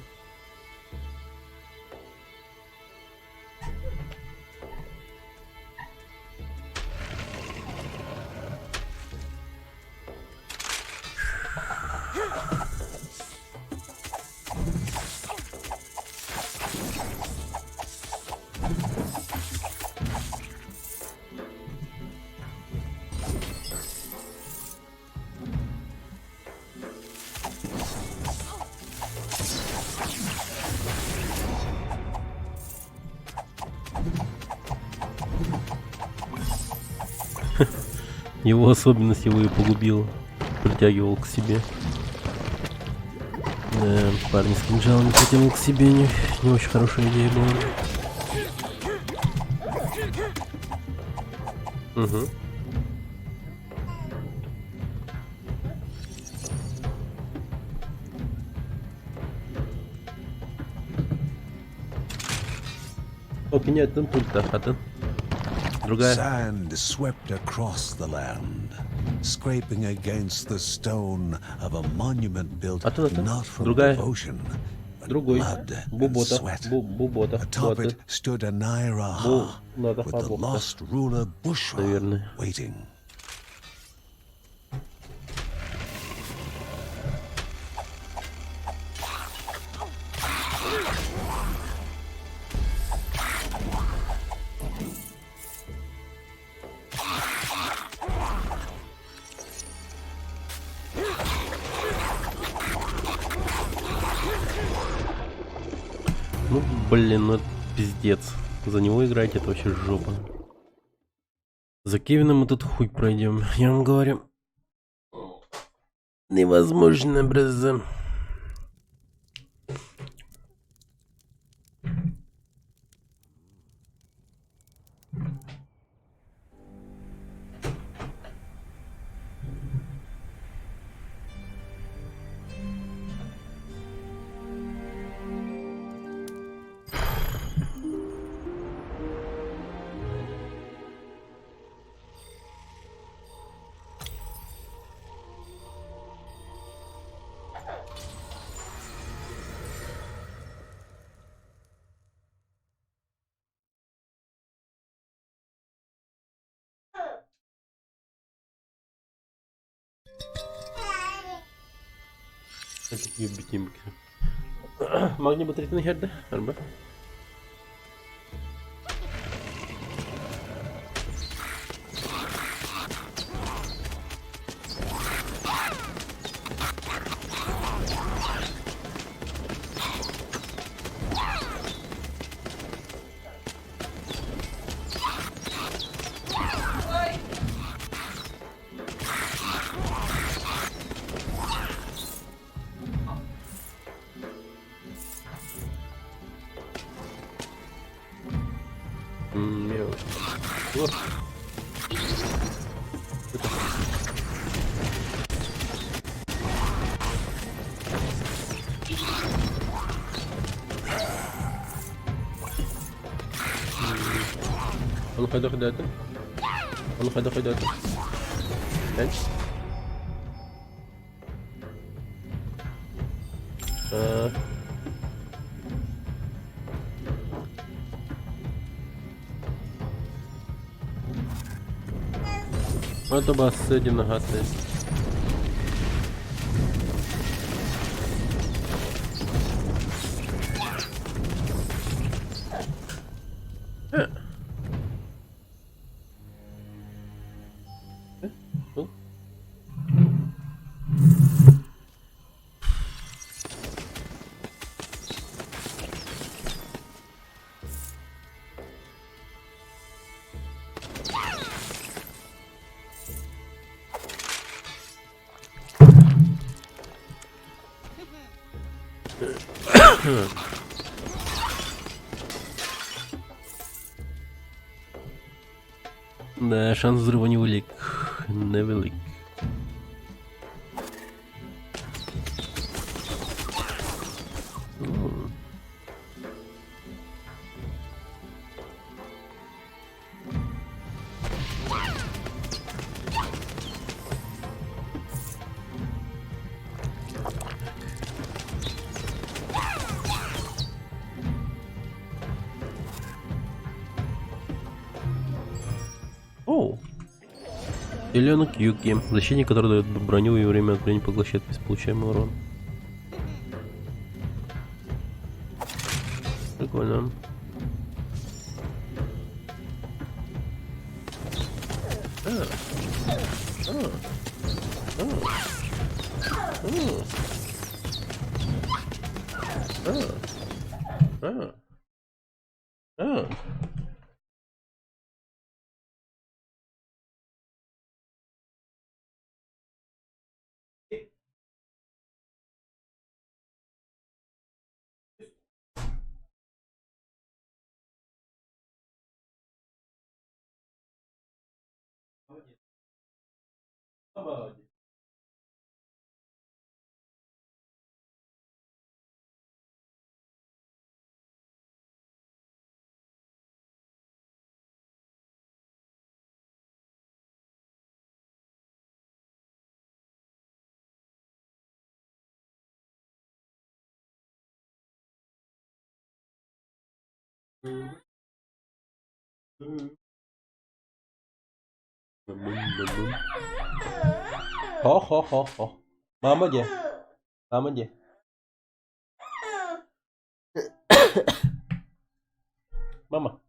Его особенность его и погубила. Притягивал к себе. Да, парни с кинжалами притянул к себе. Не очень хорошая идея была. Угу. Окей, нет, там пульта, а ты? Другая. Sand swept across the land, scraping against the stone of a monument built not from Другая. devotion, but Другой. blood and Бубота. sweat. Бубота. Atop it stood a Nairaha Надо with the lost ruler Bushra Наверное. waiting. Ну, блин, ну это пиздец. За него играть это вообще жопа. За Кевином мы тут хуй пройдем. Я вам говорю. Невозможно, браза. Öteki gibi biteyim bir kere. Magni Batırı'nın nerede? Harbi. Yok. Vur. Onu kayda kaydatın. Onu kayda kaydatın. Ben. Это бас один нагадный. Да, шанс взрыва невелик. Невелик. Оу. Зеленок Юки. Защитник, который дает броню и время от времени поглощает весь получаемый урон. Прикольно. Ho ho ho ho. Mama где? Mama где? Мама.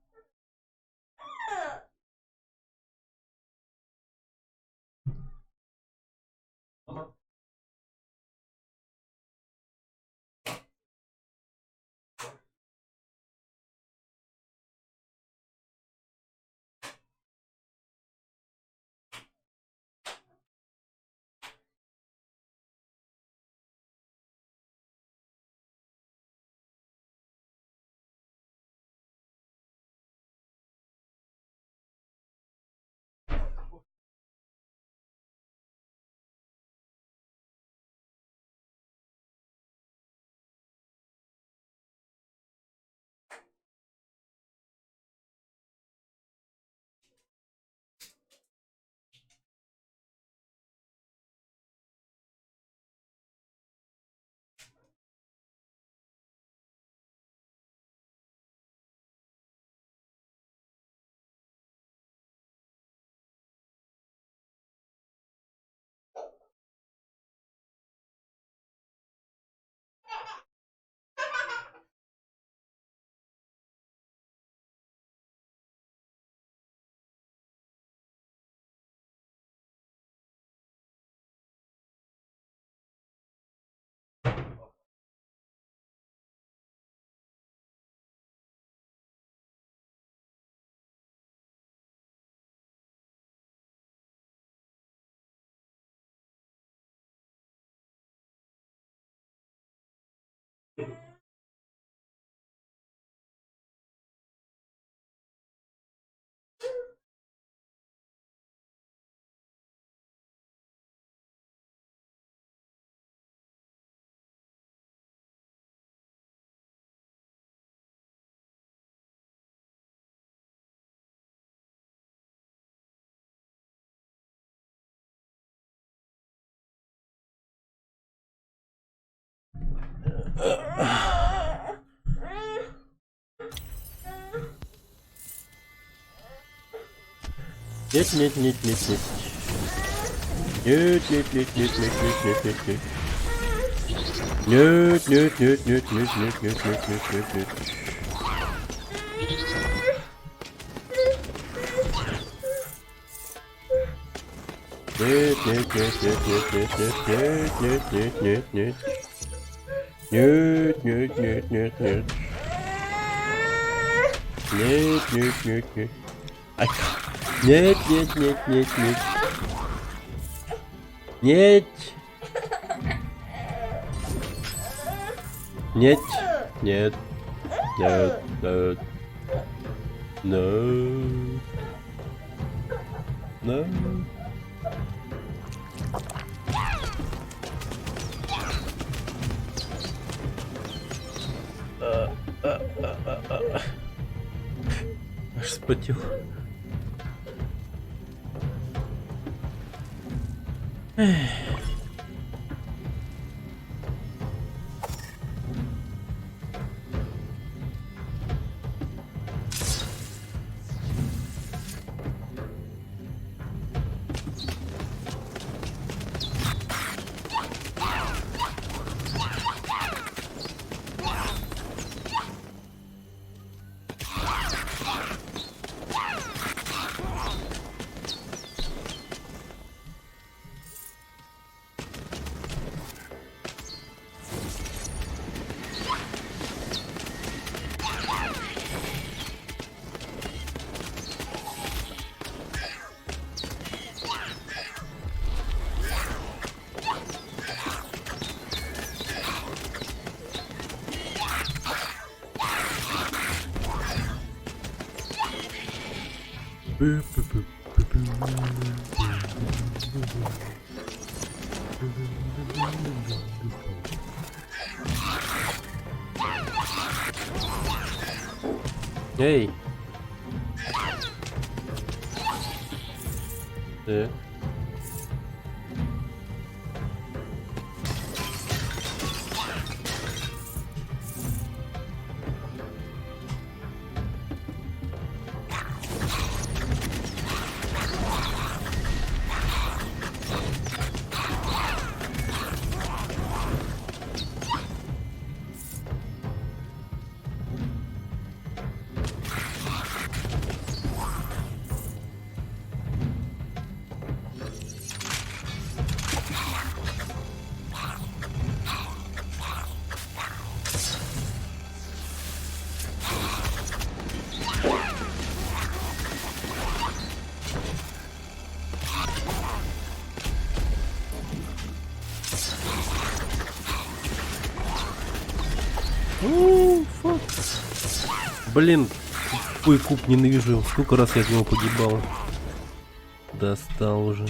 Нет, нет, нет, нет, нет. Нет, нет, нет, нет, нет, нет, нет, нет, нет. Нет, нет, нет, нет, нет, нет, нет, нет, нет, нет, нет. Нет, нет, нет, нет, нет, нет, нет, нет, нет, нет, нет. Нет, нет, нет, нет, нет. Нет, нет, нет, нет. Ай. Нет, нет, нет, нет, нет. Нет. Нет. Нет. Нет. Нет. No. No. Аж вспотел. Эй! Так. Фак. Блин, тупой куб ненавижу. Сколько раз я от него погибал. Достал уже.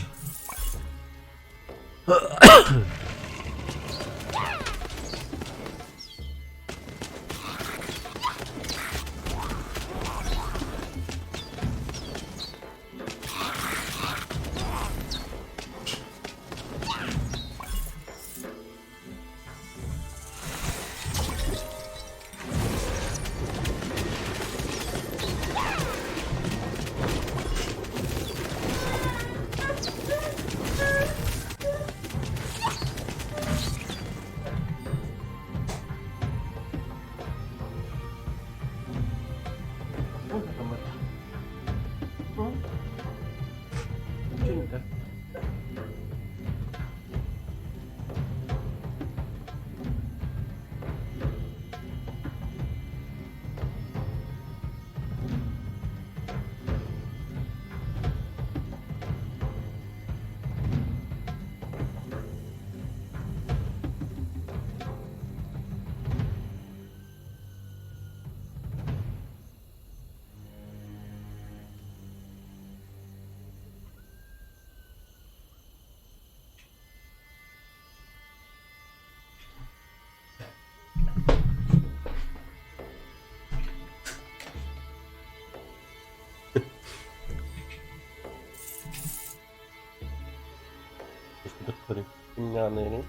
Меня, наверное.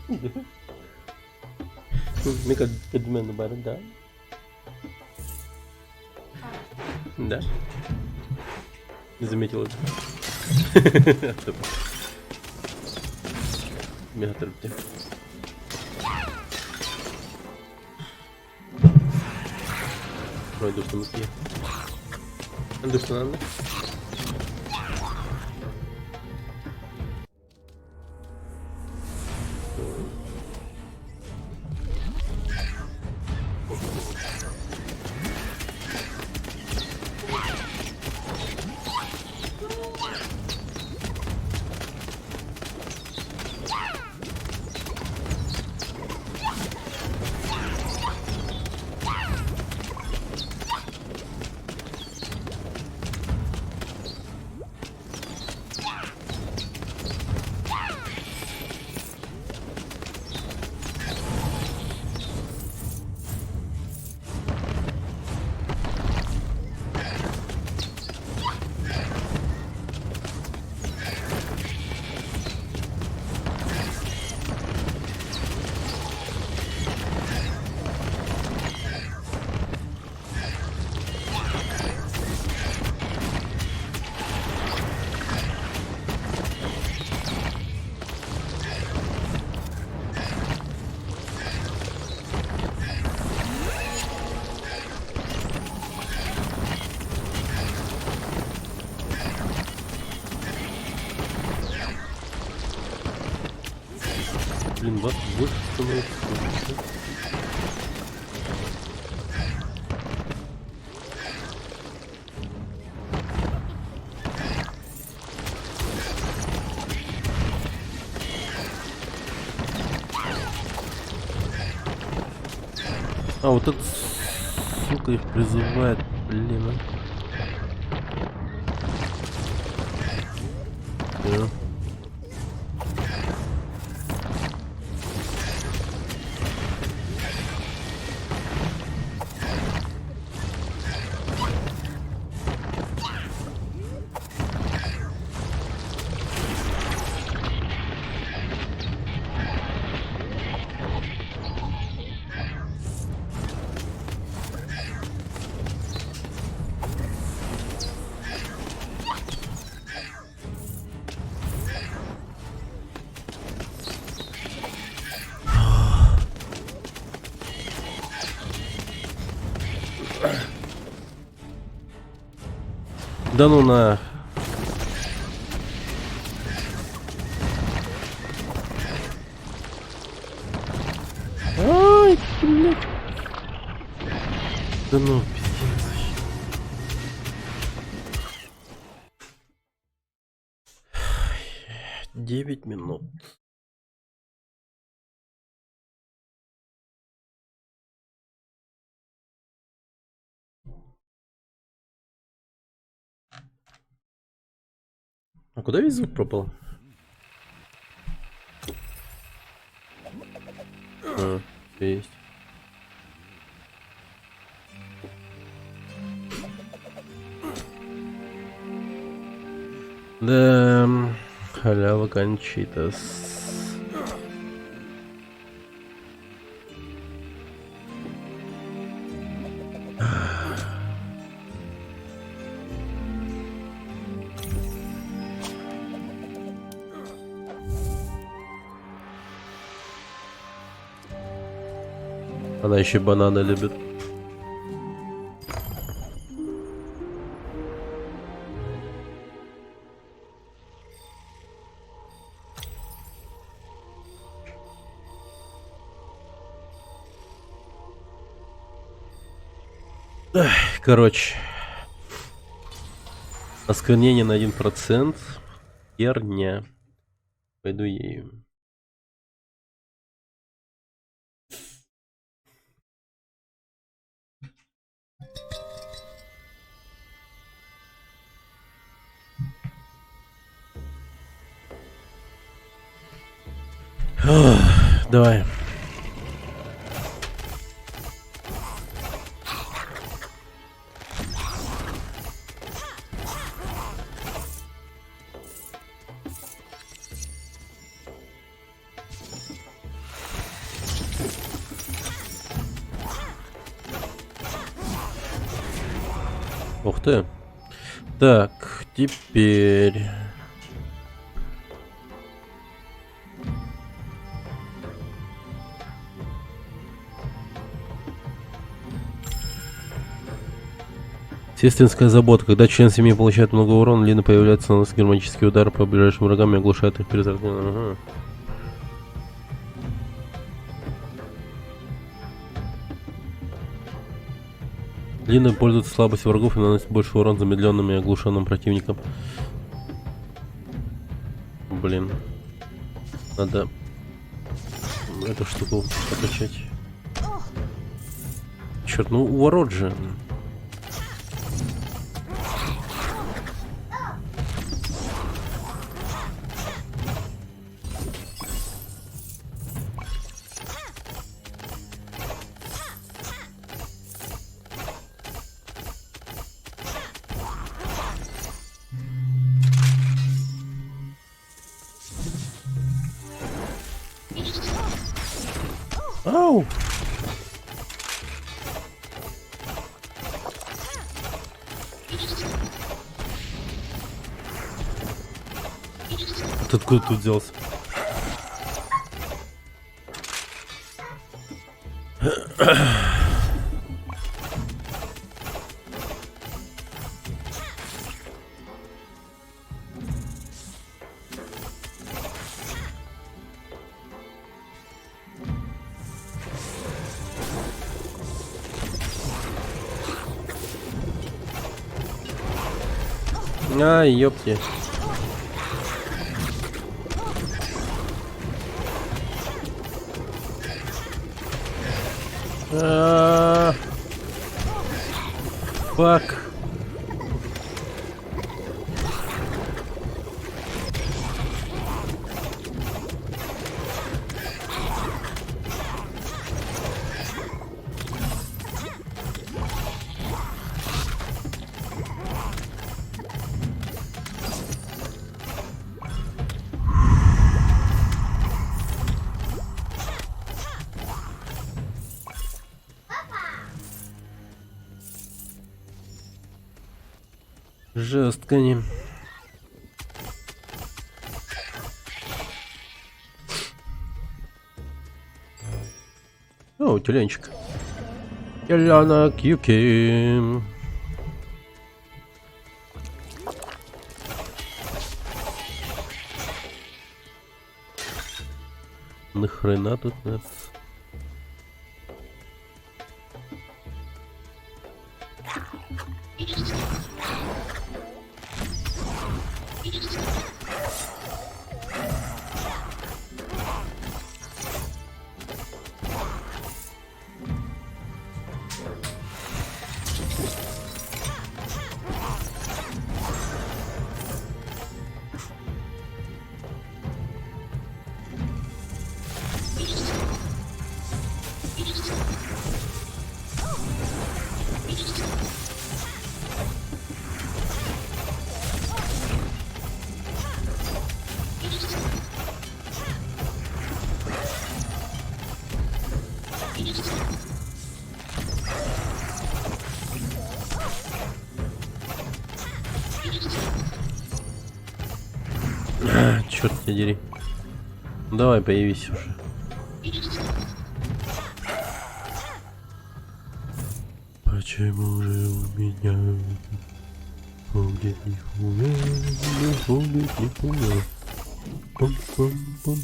Make a judgment about it, да? Да? Не заметил это. Мегаторп. Вроде что муки. Анду что надо? Блин, вот становится. А, вот этот сука их призывает, блин, а. Да ну на. Ай, блядь. Да ну, пиздец. 9 минут. А куда весь звук пропал? А, есть. Да, халява кончитас. Она еще бананы любит. Эх, короче. Осквернение на 1%. Херня. Пойду ею. Давай. ТНТ. Так, теперь... Сестринская забота. Когда член семьи получает много урона, Лина появляется, наносит гармонический удар по ближайшим врагам и оглушает их перезаряжением. Ага. Лина пользуется слабостью врагов и наносит больше урон замедленным и оглушенным противникам. Блин. Надо эту штуку покачать. Черт, ну ворот же. Ау! Ты откуда тут взялся? А, ёпти. Фак. Жестко не. О, тюленчик. Теленок Юки. Нахрена тут нет? Черт тебя дери. Давай, появись уже. Почему же у меня ходит нихуя, не ходит нихуя? Пам-пам-пам.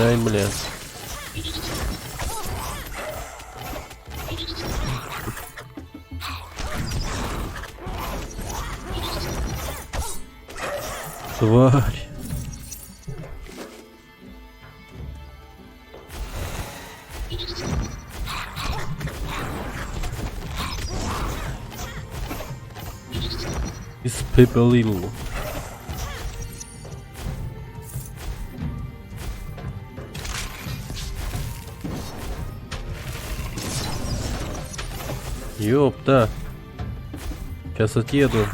Ай, бля. Тварь. Испепелил. Ёпта. Сейчас отъеду.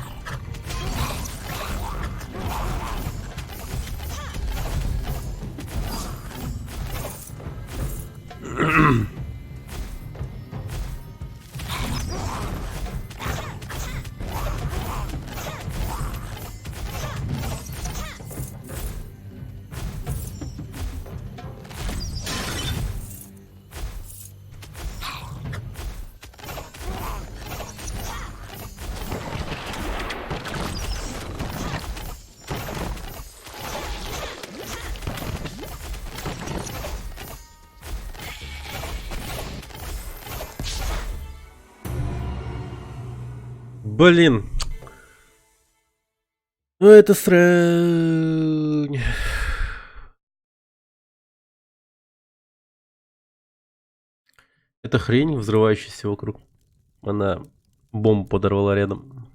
Блин. Ну это срань. Это хрень, взрывающаяся вокруг. Она бомбу подорвала рядом.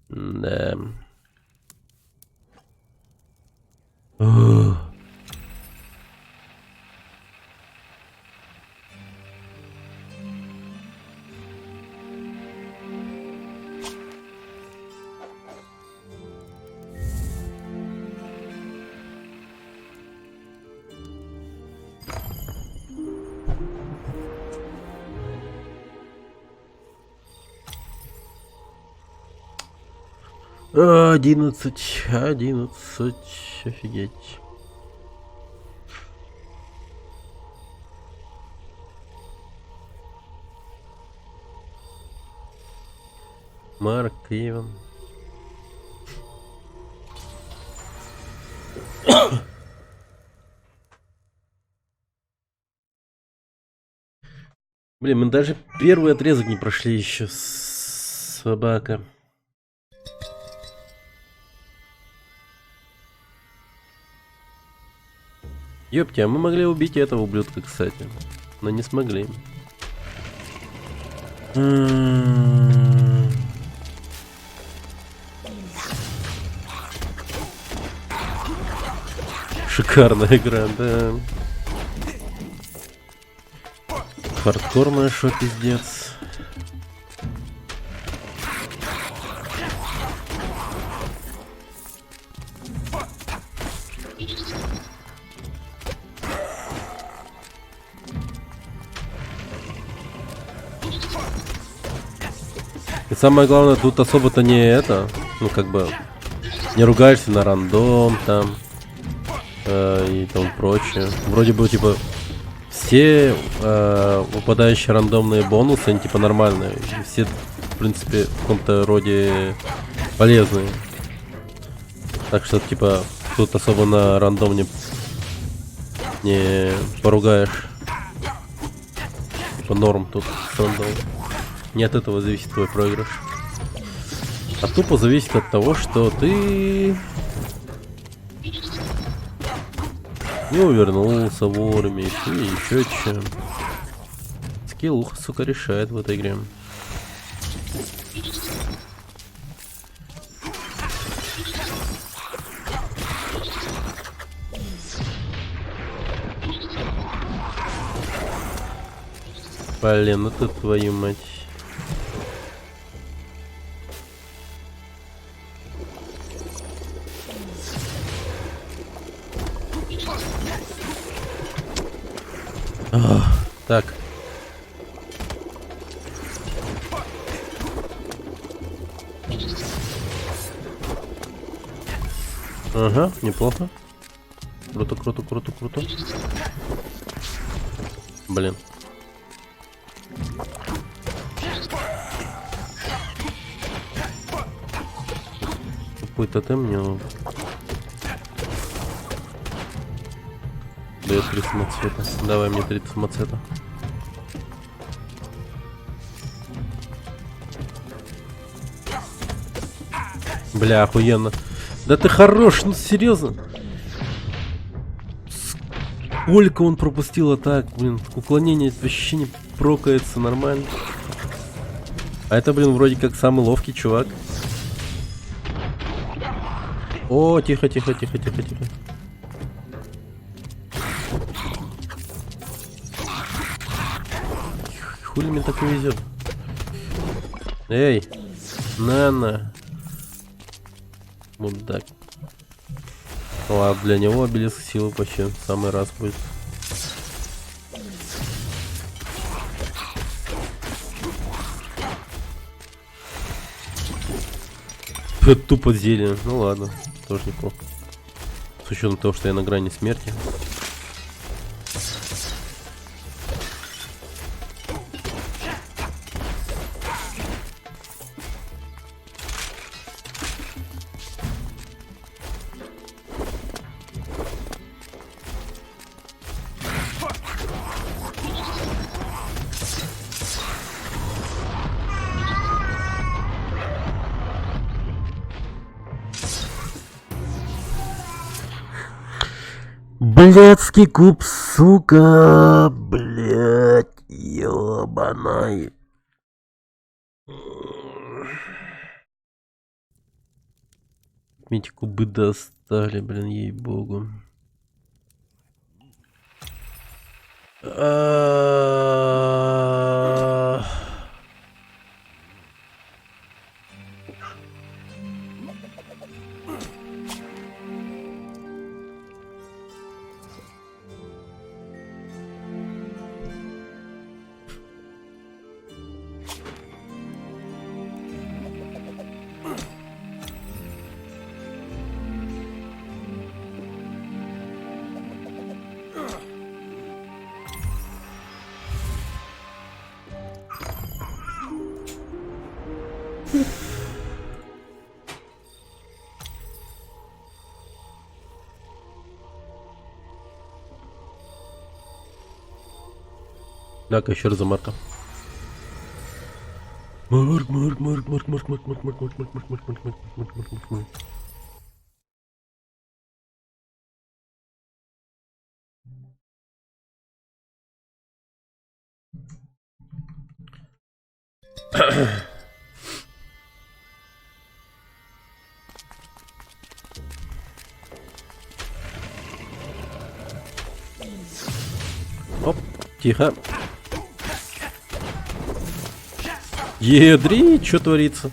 Да. Ugh. А, 11, офигеть. Марк Иван. Блин, мы даже первый отрезок не прошли еще, собака. Ёпти, а мы могли убить этого ублюдка, кстати. Но не смогли. Шикарная игра, да. Хардкорная шо, пиздец. И самое главное, тут особо-то не это, ну как бы, не ругаешься на рандом там и тому прочее. Вроде бы типа все выпадающие рандомные бонусы, они типа нормальные, и все в принципе в каком-то роде полезные. Так что типа тут особо на рандом не поругаешь. Типа норм тут с рандомом. Не от этого зависит твой проигрыш. А тупо зависит от того, что ты не увернулся вовремя и еще че. Скиллуха, сука, решает в этой игре. Блин, ну ты твою мать. Так. Ага, неплохо. Круто, круто, круто, круто. Блин. Какой тотем мне дает 3 самоцвета. Давай мне 3 самоцвета. Бля, охуенно. Да ты хорош, ну серьезно. Сколько он пропустил атак, блин. Уклонение вообще не прокается нормально. А это, блин, вроде как самый ловкий чувак. О, тихо, тихо, тихо, тихо, тихо. Хули мне так не везет. Эй, на. Мудак. Ладно, для него обелиск силы почти в самый раз будет. Тупо зелень. Ну ладно, тоже неплохо. С учетом того, что я на грани смерти. Блядский куб, сука, блядь, ёбаный. Эти кубы достали, блин, ей-богу. Так, еще раз за Марка. Марк. Оп, тихо. Едри, что творится?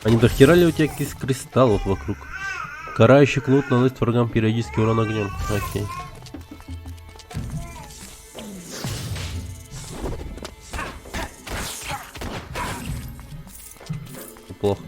А не дохера ли у тебя каких кристаллов вокруг? Карающий кнут наносит врагам периодический урон огнем. Окей. Плохо.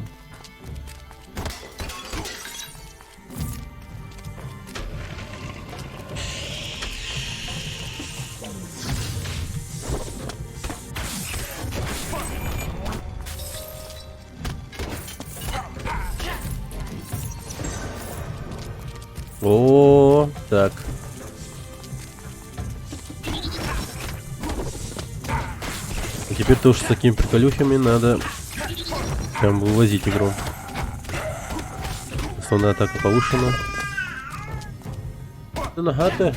О, так. А теперь-то уж с такими приколюхами надо прям вывозить игру. Основная атака повышена. Да нога ты.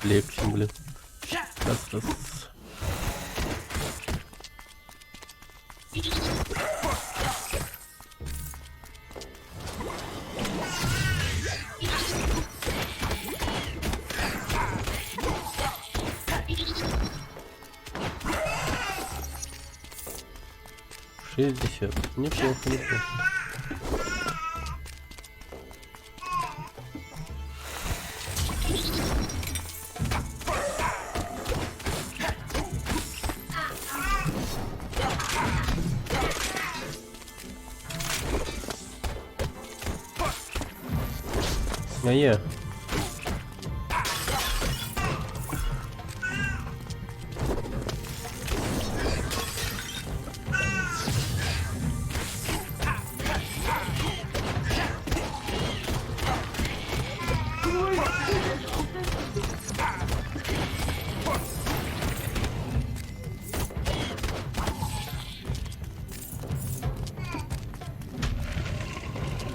Легче, блин. Раз. Шестьдесят. Неплохо. А я.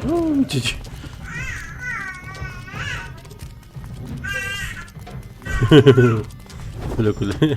Ну, чуть-чуть. Куля-куля.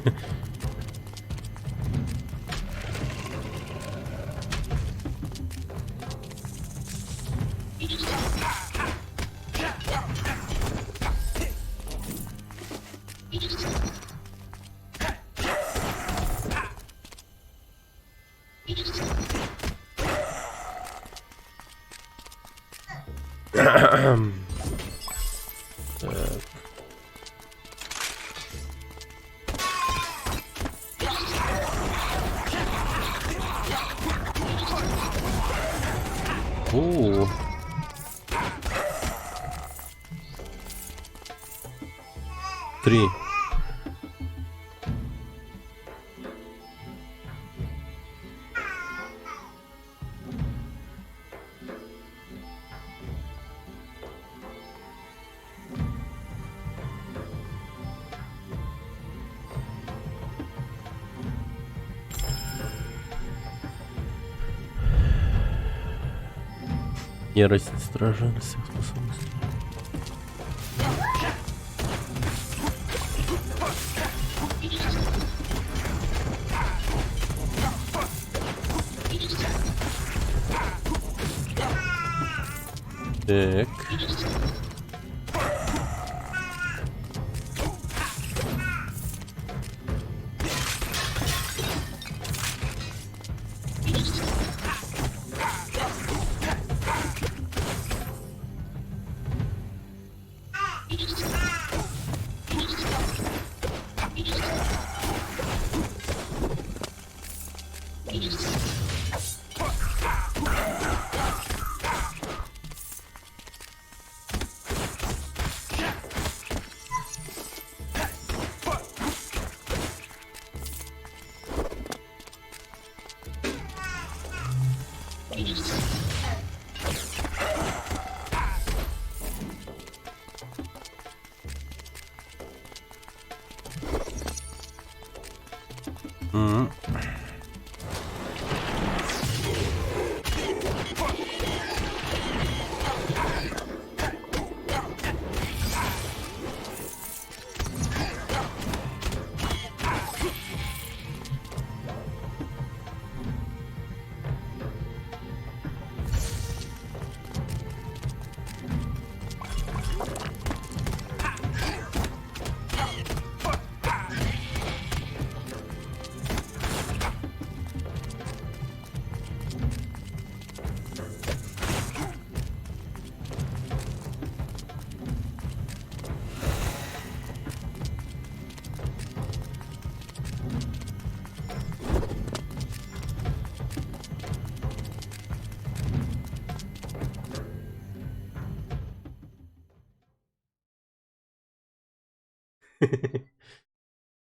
О. Три. Ярость стража на всех способностей. Так. М.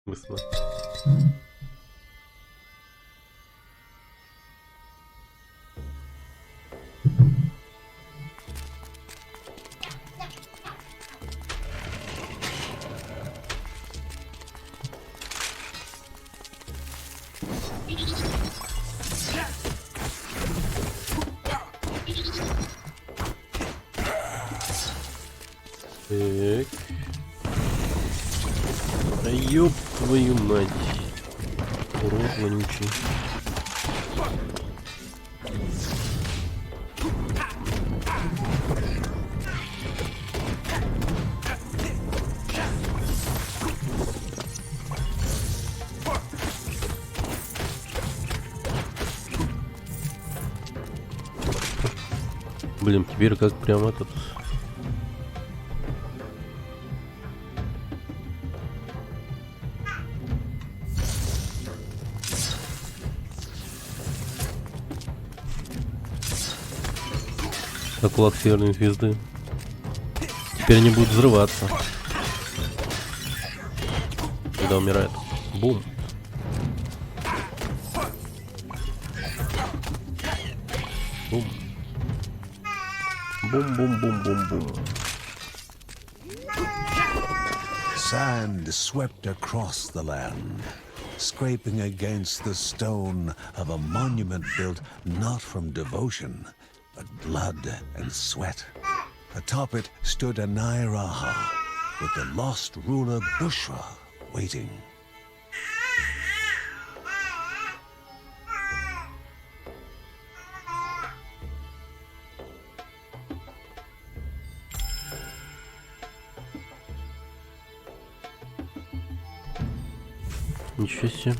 Смысла. Так. Да ёб твою мать. Урод вонючий. Блин, теперь как прям этот... Как кулак северной звезды. Теперь они будут взрываться, когда умирает. Бум. Бум. Бум-бум-бум-бум-бум. Sand swept across the land, scraping against the stone of a monument built not from devotion, but blood and sweat. Atop it stood Anairaha, with the lost ruler Bushra waiting. Ничего себе.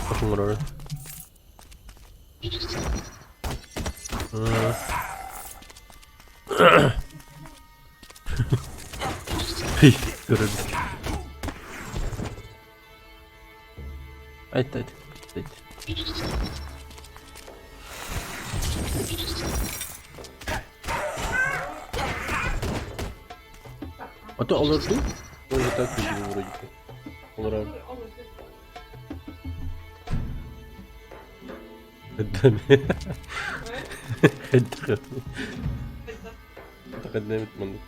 Bakın oraya. Hey, görelim. Haydi. А то алырды? Тоже так видимо вроде как. Алырар. تقدمت منك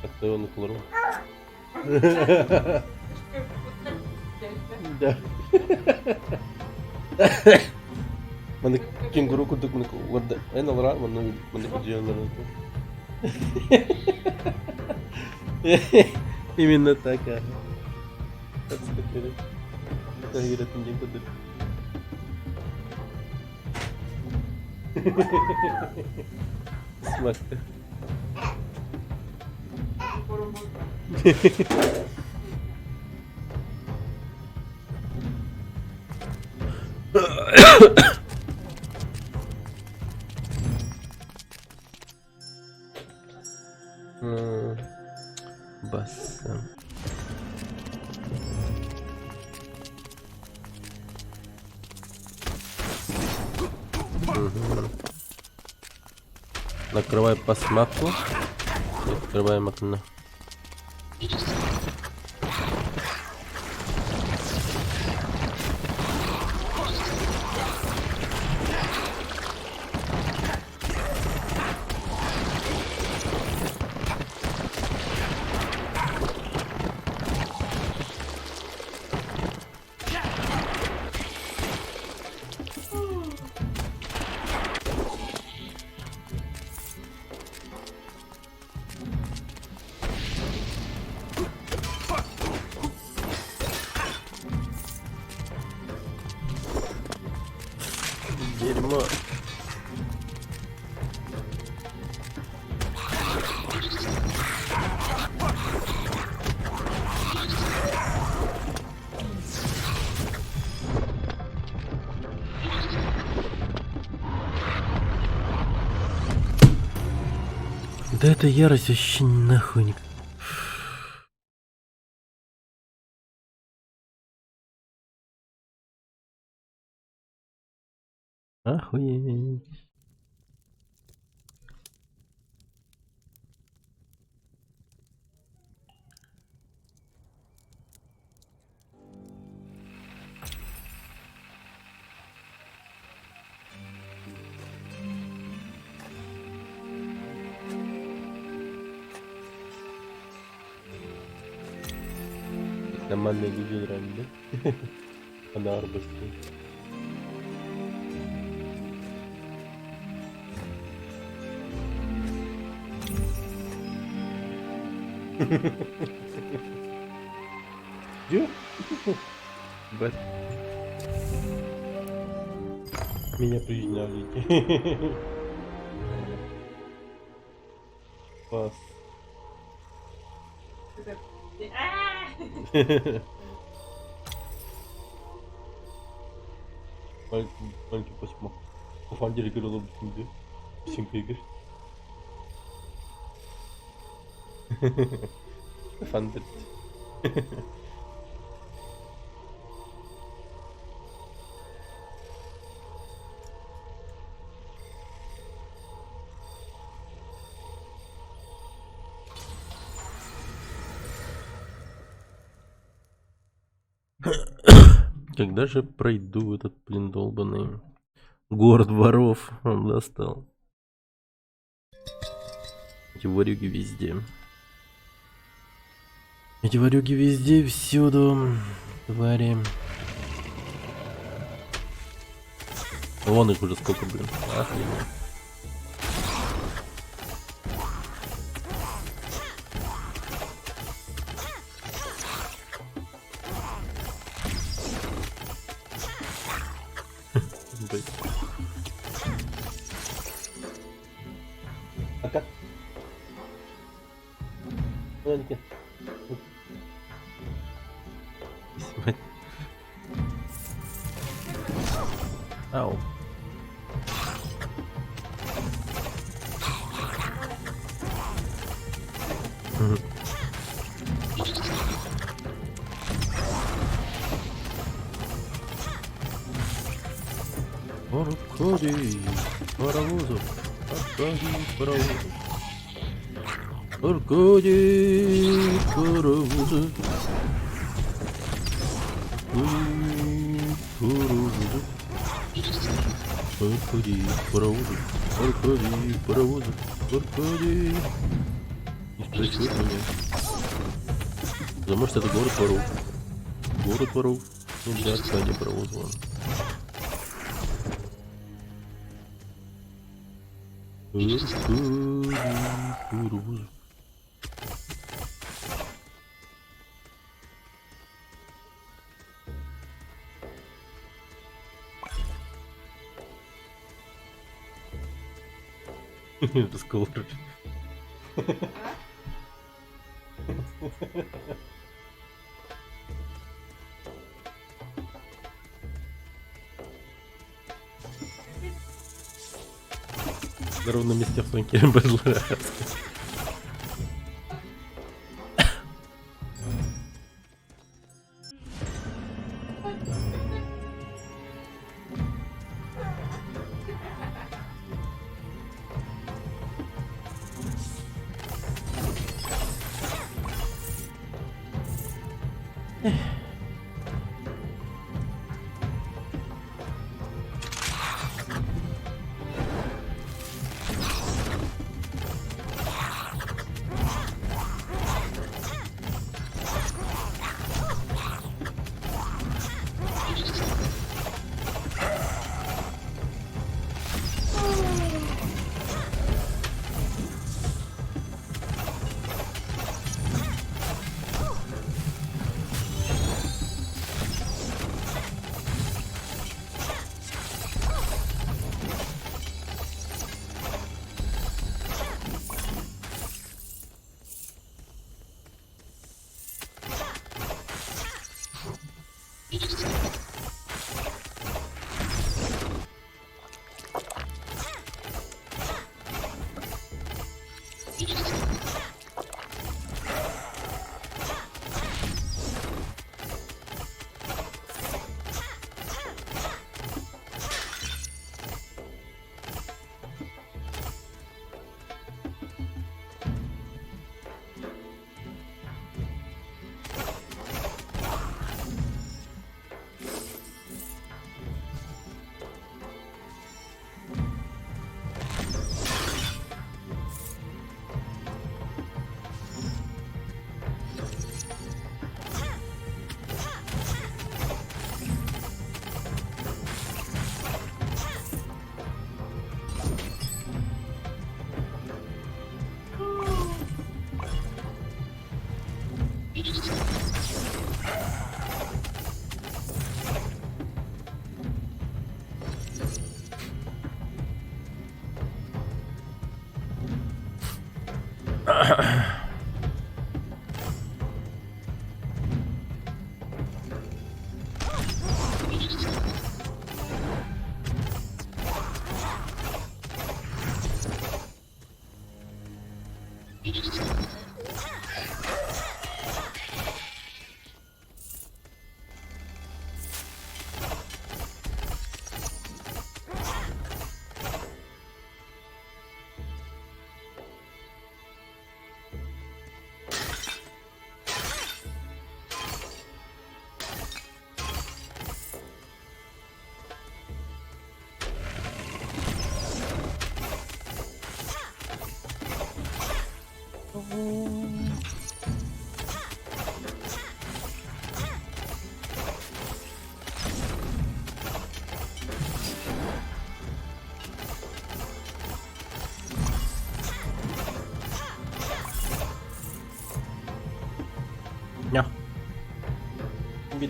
حتى وانا كلهم منك كينجرو كنت منك ورد اين الراء منك جيان именно так. Отступили. Тагира тинжин кудук. Смакка. Бас. Накрывай посмаку. Открываем окно. Дерьмо. Да это ярость вообще нахуй не... Охуеть. Нормальные люди ранили. Она арбасты. Где? Бэт. Меня признали. Пас. Belki basma. Kafan geri gel olur şimdi. Bizim kıygır. Efendim. Когда же пройду этот, блин, долбанный город воров? Он достал. Эти ворюги везде. Эти ворюги везде, всюду. Твари. Вон их уже сколько, блин. Охренеть. Блин. А как? Ленки. Снимать. Ау. Мгм. Аркадий, паровозов, Аркадий, паровозов. Аркадий, паровозов. Паровозов. Аркадий, паровозов. Аркадий, паровозов. Аркадий. Не спросил меня. Потому что это город воров. Город воров. Ну, для Аркадия паровозова. Аркадий, паровозов. Раскол. На ровном месте в фланке Бэдлера.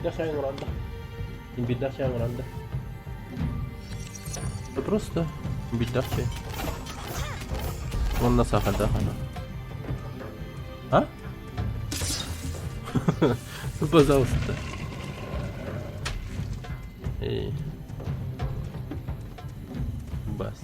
Beda siya yung randa. Yung bida siya yung randa. Да просто беда все. Он на сахар, да, она. А? Ну, пожалуйста. Эй. Бас.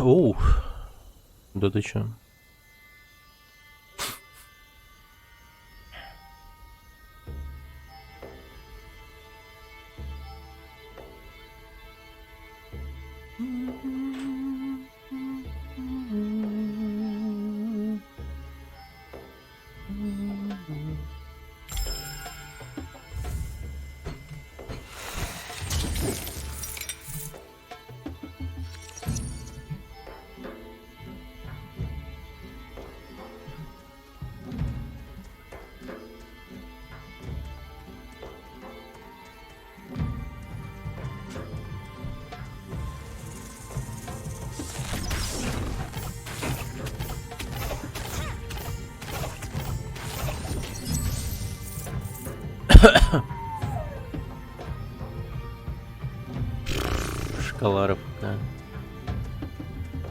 Оу. Да ты чё? Шкаларов, да.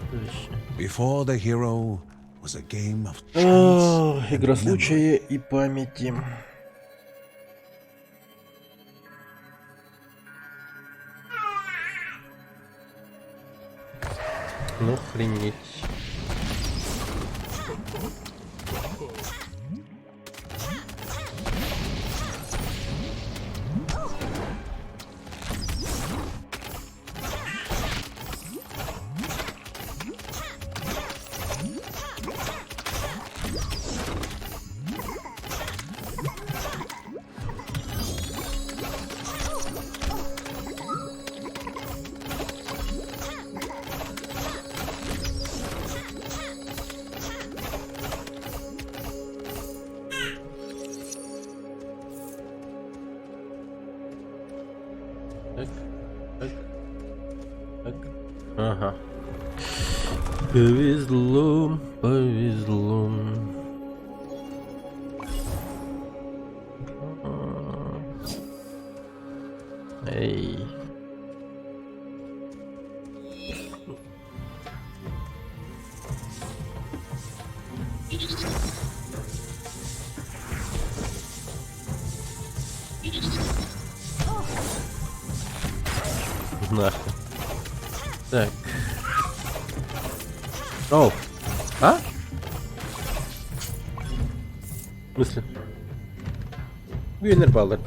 Точно. Before the hero was a game of chance and Игра memory. случая и памяти. Ну, охренеть. Так, так, так. Ага. Повезло, повезло. Эй. Нахуй. Так. Оу. А? В смысле? Winner Ballad.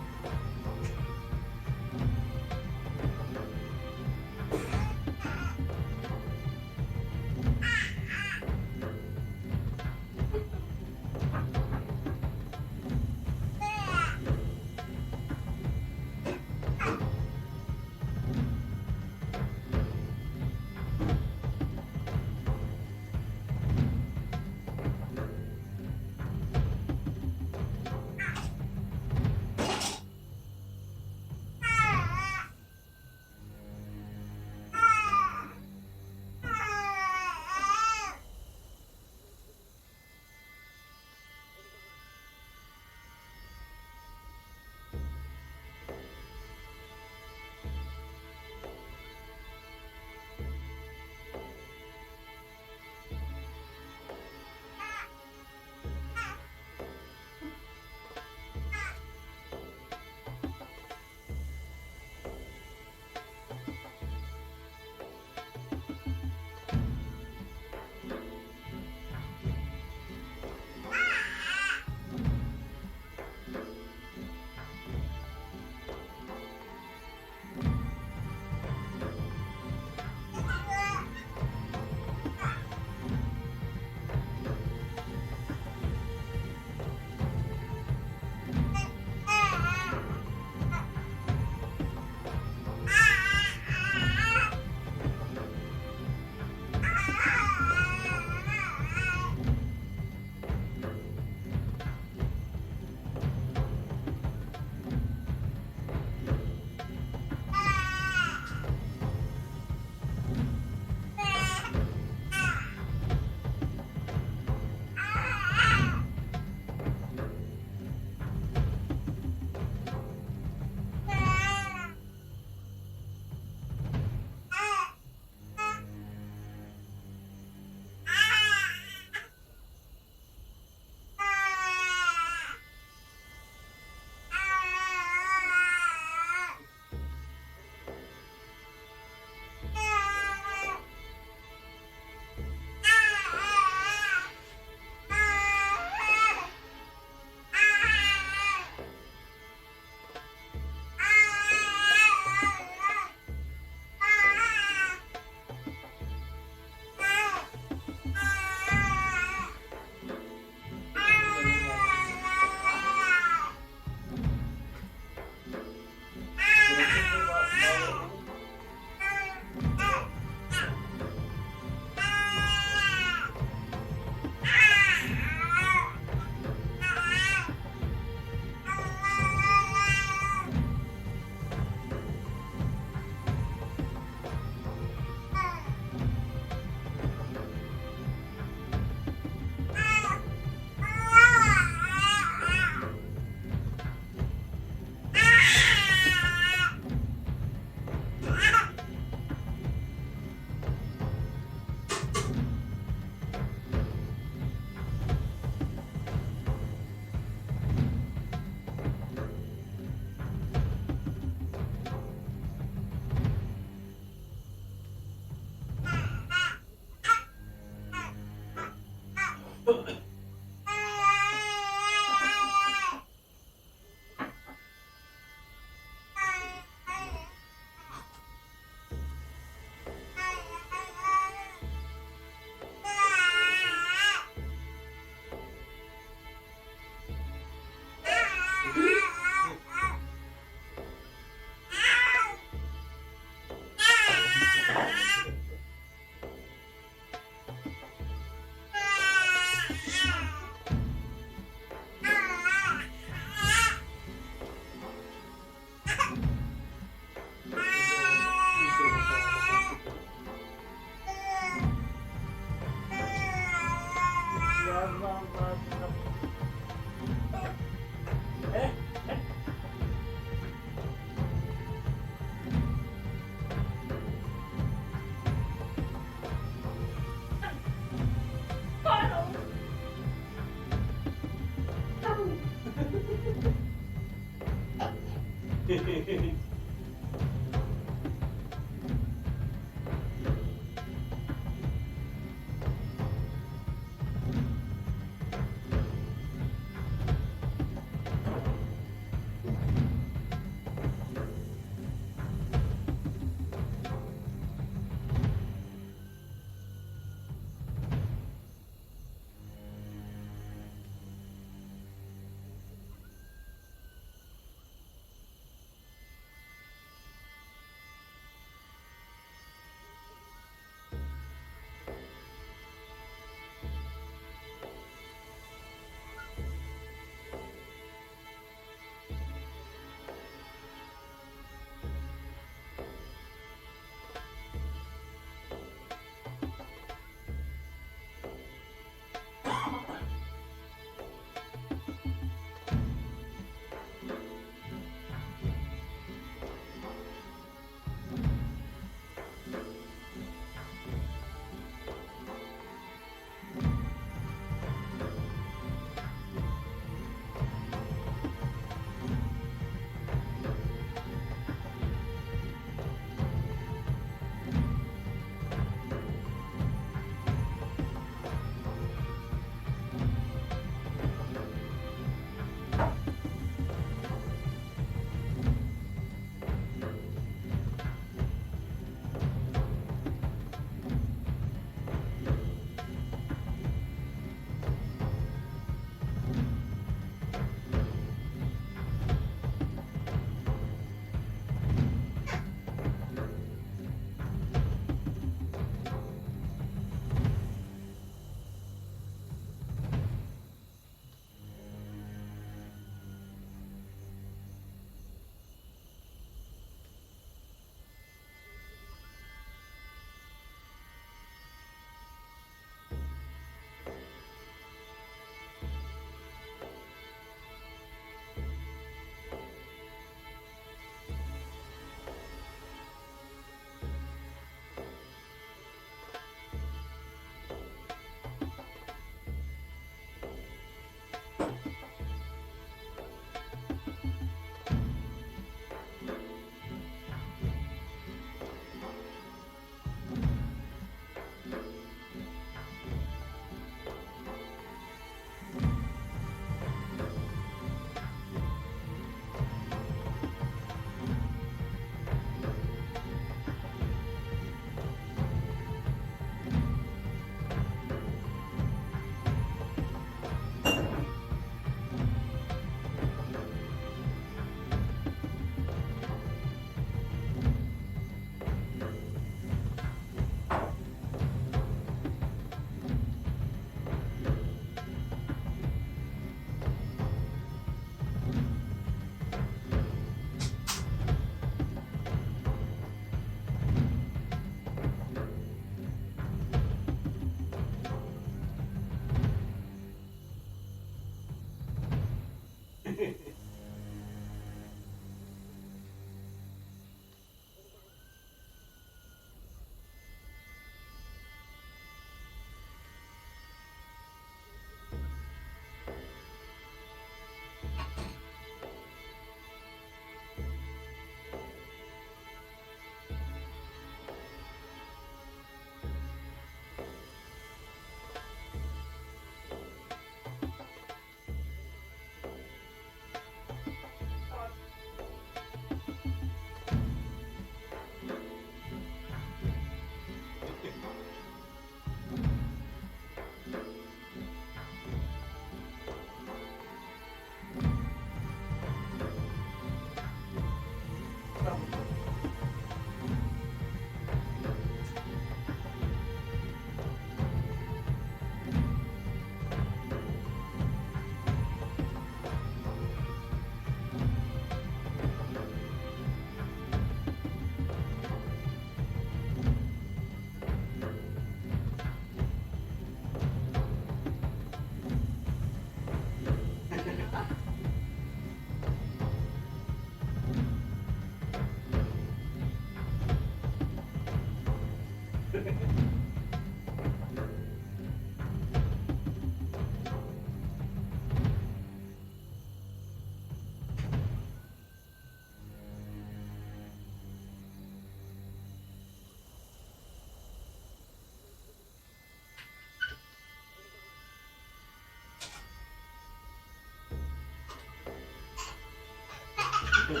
Ой,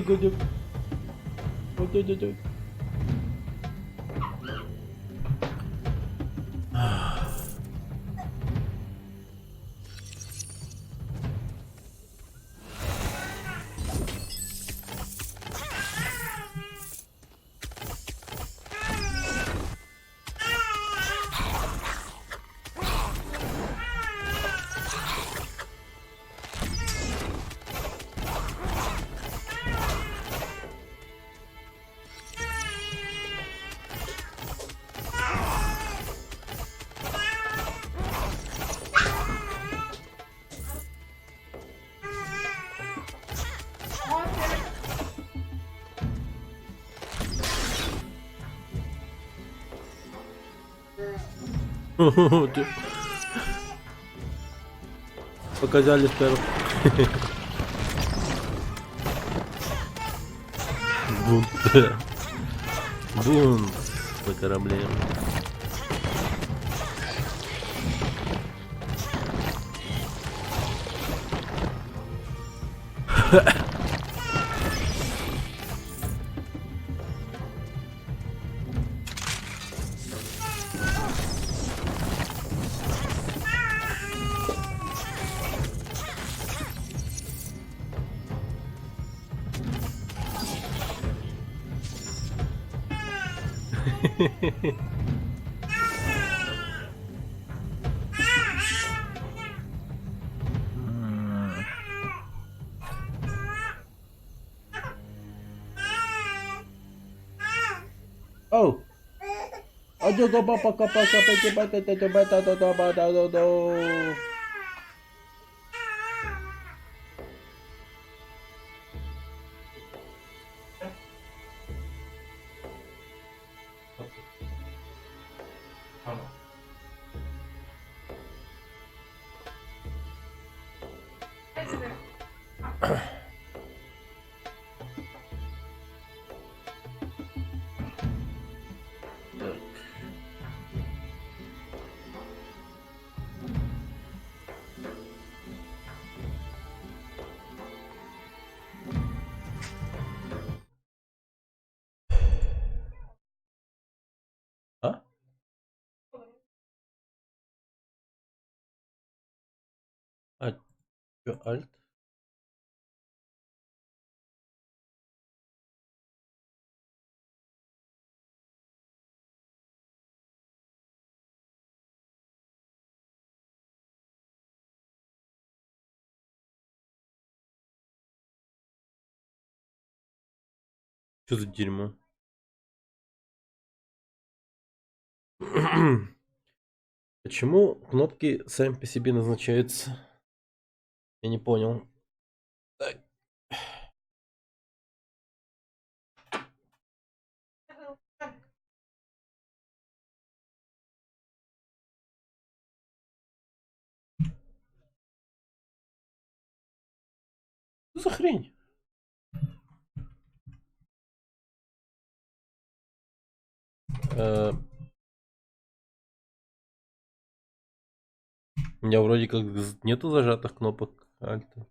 ой, ой. Показали сперва. Бунт. Бунт на корабле. Oh. Aduh, kau apa kau apa sampai cepat cepat. А, чё, альт? Что за дерьмо? Почему кнопки сами по себе назначаются? Я не понял. Так. Что за хрень? Э, У меня вроде как нету зажатых кнопок альта.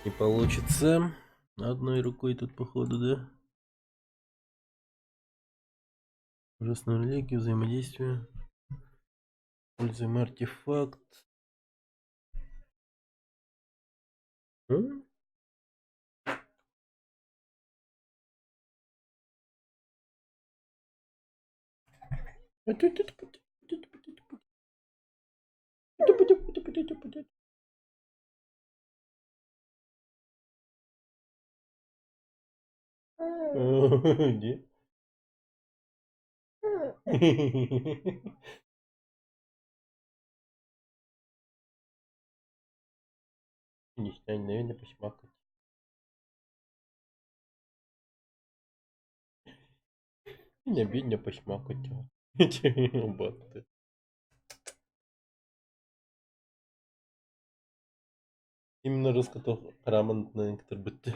Не получится. Одной рукой тут походу, да? Ужасную религию, взаимодействие. Используем артефакт. М? Где? Не знаю, наверное, посмакать. Не бедня посмакать. Баты. Именно раскатал раман на некоторые быты.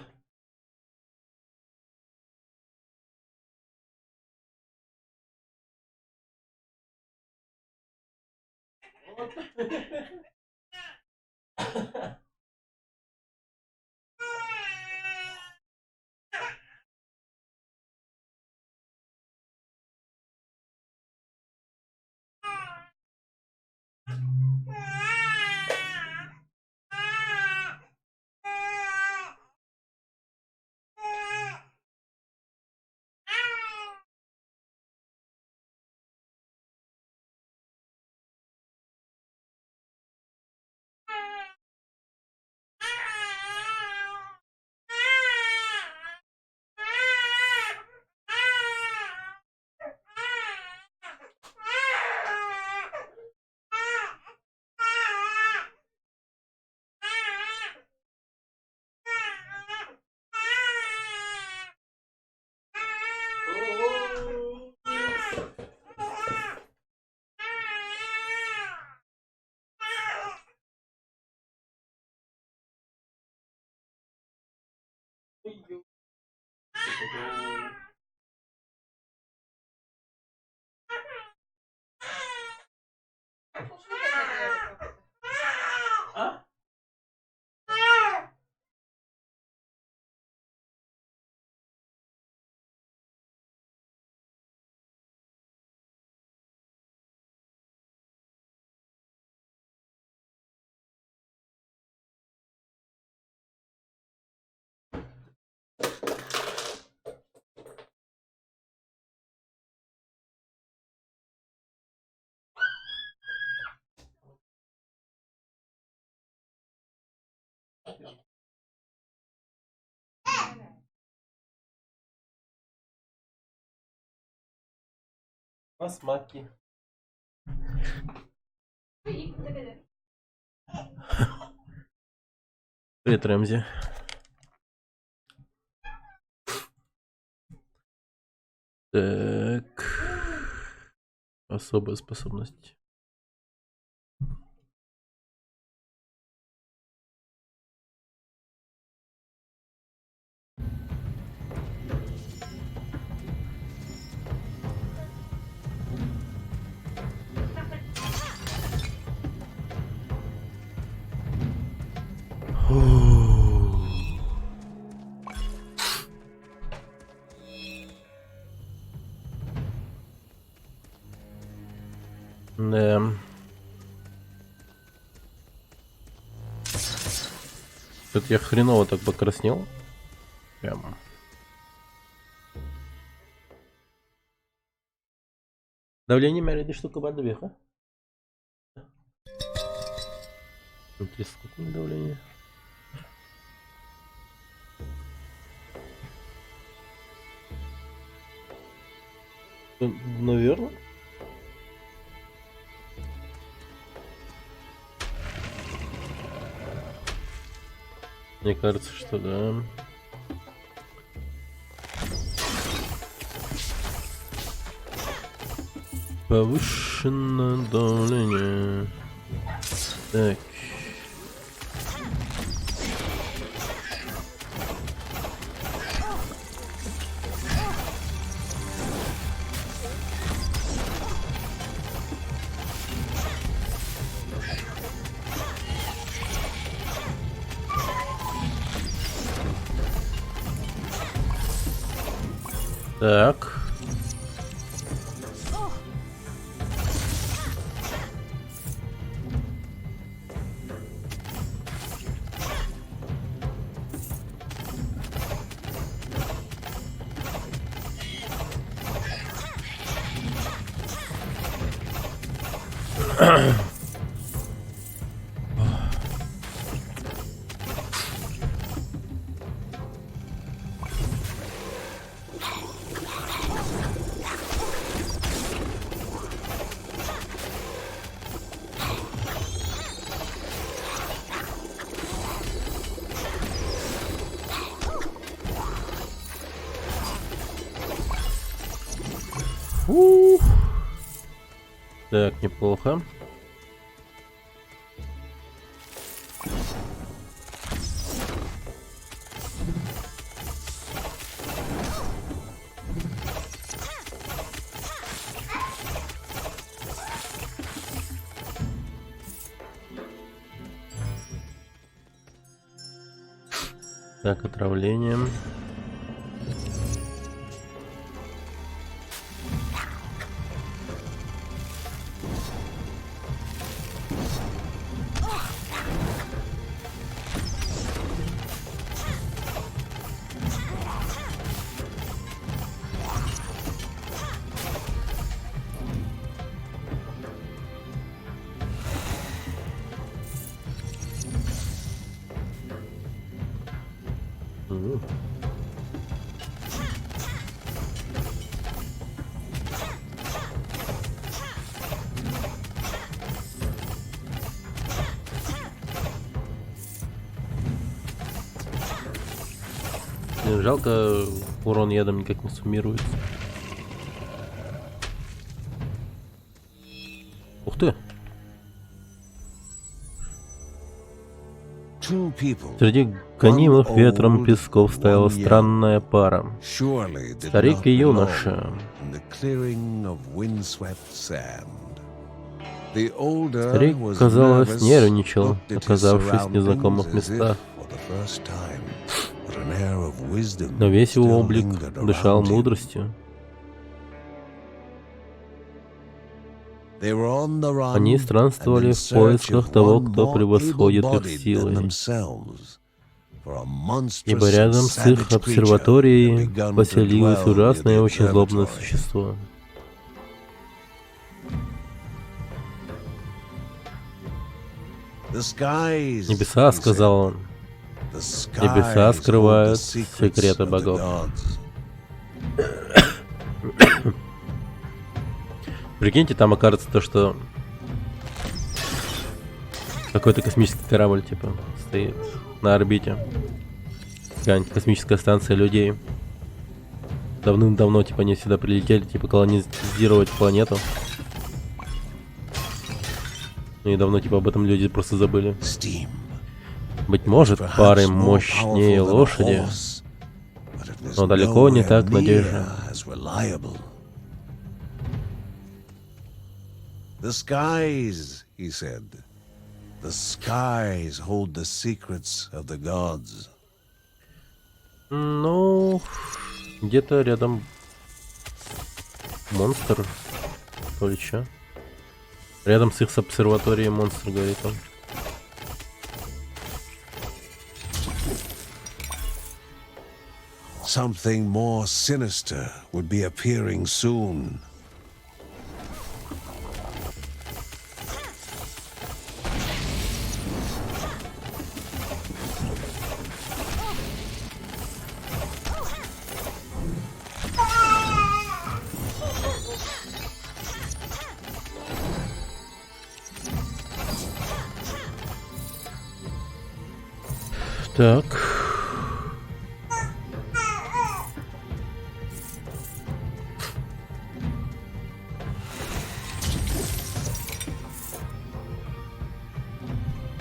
Посмаки. Привет, Рэмзи. Так. Особая способность. Да. Тут я хреново так покраснел. Прям. Давление меряет штука барда веха. Интересно, сколько у меня давление? Наверное. Мне кажется, что да. Повышенное давление. Так. Так. Ух. Так, неплохо. Так, отравление. Жалко, урон ядом никак не суммируется. Ух ты! Среди гонимых ветром песков стояла странная пара. Старик и юноша. Старик, казалось, нервничал, оказавшись в незнакомых местах. Но весь его облик дышал мудростью. Они странствовали в поисках того, кто превосходит их силой. Ибо рядом с их обсерваторией поселилось ужасное и очень злобное существо. «Небеса», — сказал он, — «небеса скрывают секреты богов». Прикиньте, там окажется то, что какой-то космический корабль, типа, стоит на орбите. Какая-нибудь космическая станция людей. Давным-давно, типа, они сюда прилетели, типа, колонизировать планету. И давно, типа, об этом люди просто забыли. Быть может, пары мощнее лошади, но далеко не так надежно. The skies, he said. The skies hold the secrets of the gods. Ну, где-то рядом монстр, то ли чё. Рядом с их обсерваторией монстр говорит он. Something more sinister would be appearing soon. Так.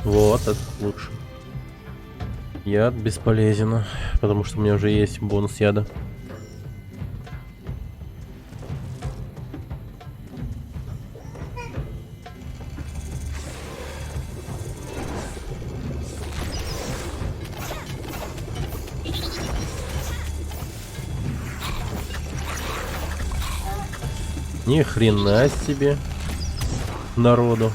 Вот, это лучше. Яд бесполезен, потому что у меня уже есть бонус яда. Ни хрена себе народу.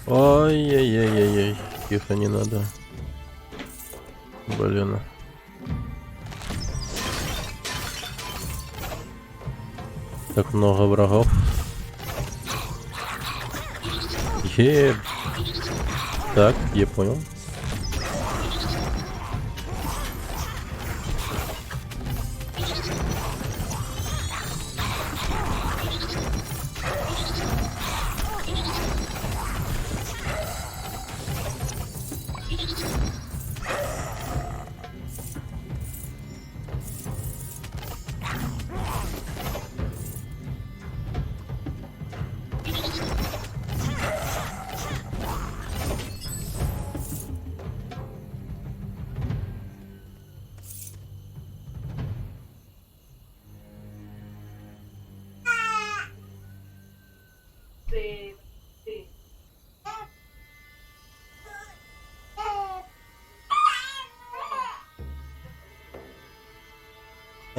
Ой-яй-яй-яй-яй, тихо, не надо. Блин. Так много врагов. Так, я понял.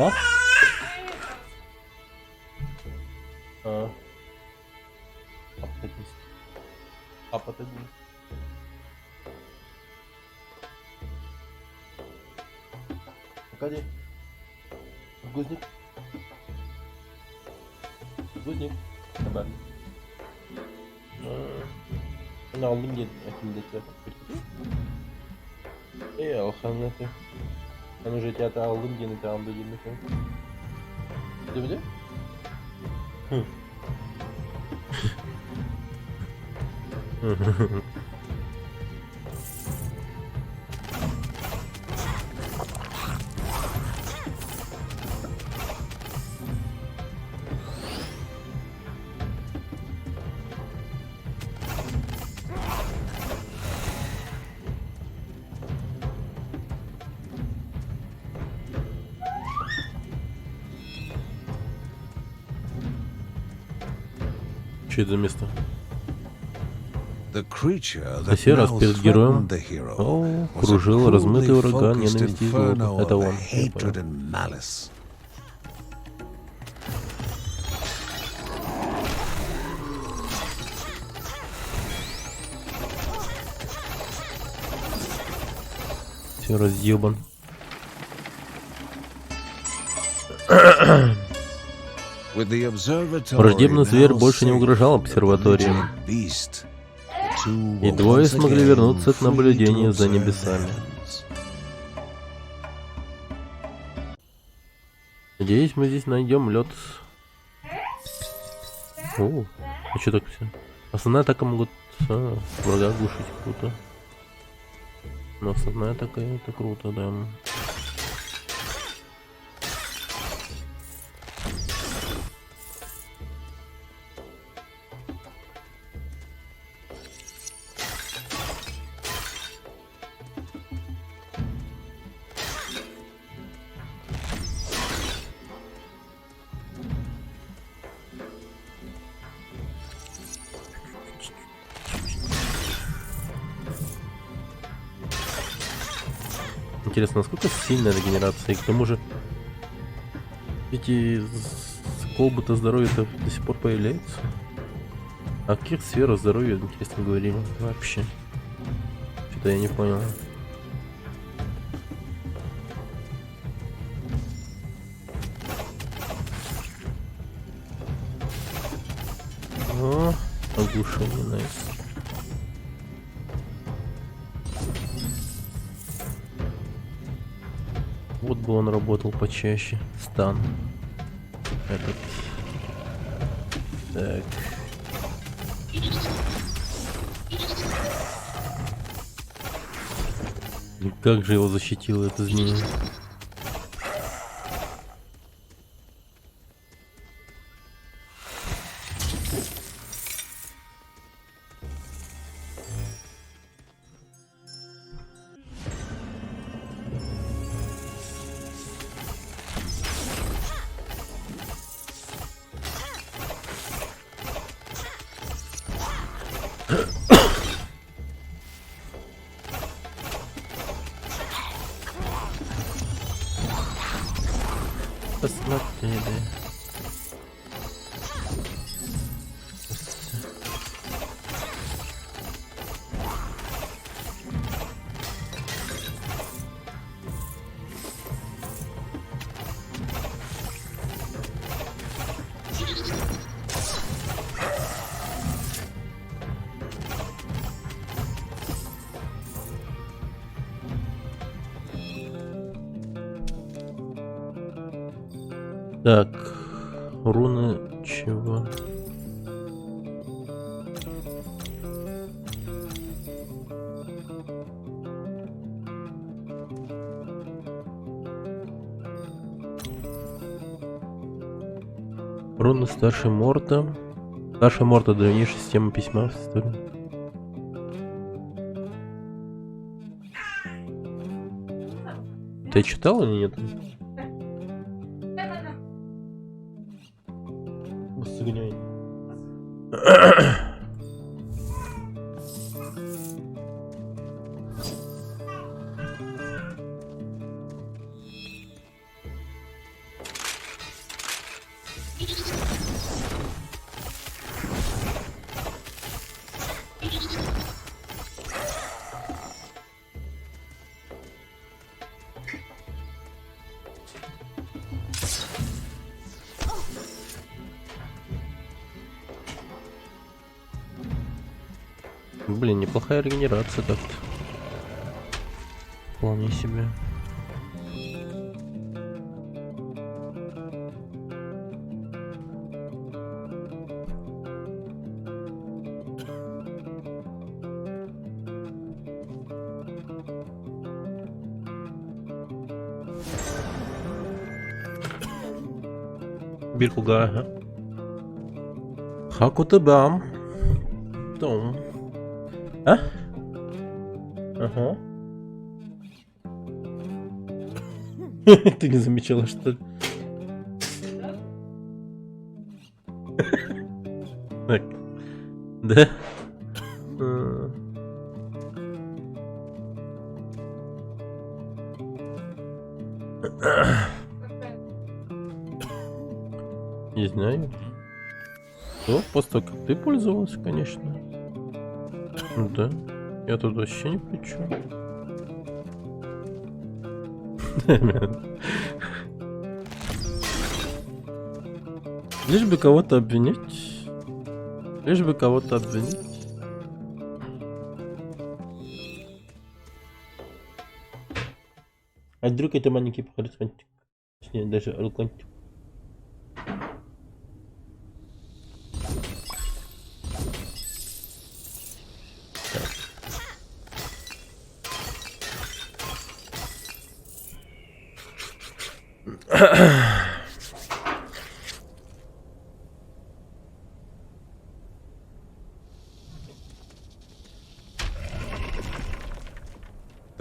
А? Подойди. Погоди. Гузник. Гузник. Haber. Ben aldım elimdeki Alhamdülillah. Ben уже тебя aldım yine devamda 20 kere. Gidebilir? Hı. Что это за место? Все раз перед героем кружил размытый ураган ненависти и злобы. Это он. Все разъебан. Враждебный зверь больше не угрожал обсерватории, и двое смогли вернуться к наблюдению за небесами. Надеюсь, мы здесь найдем лед. О, а что так все? Основная атака могут врага глушить, круто. Но основная такая, это круто, да. Интересно, насколько сильная регенерация, и к тому же эти колбы-то здоровья-то до сих пор появляются. А о каких сферах здоровья, интересно, говорили вообще? Что-то я не понял. О, оглушение, найс. Вот бы он работал почаще. Стан. Этот. Так. И как же его защитила эта змея? Посмотрели. Так, руны чего? Руны старшей Морта. Старшая Морта — древнейшая система письма в истории. Ты читал или нет? Согняй. Блин, неплохая регенерация так-то. Вполне себе. Биркуга, ага. Хакутабам. Том. А? Ага. Ты не замечала, что ли? Так. Да? Не знаю. Ну, после того, как ты пользовалась, конечно. Да. Я тут вообще не при чем. Лишь бы кого-то обвинить. Лишь бы кого-то обвинить. А вдруг это маленький харизматик? Точнее, даже аргументик. The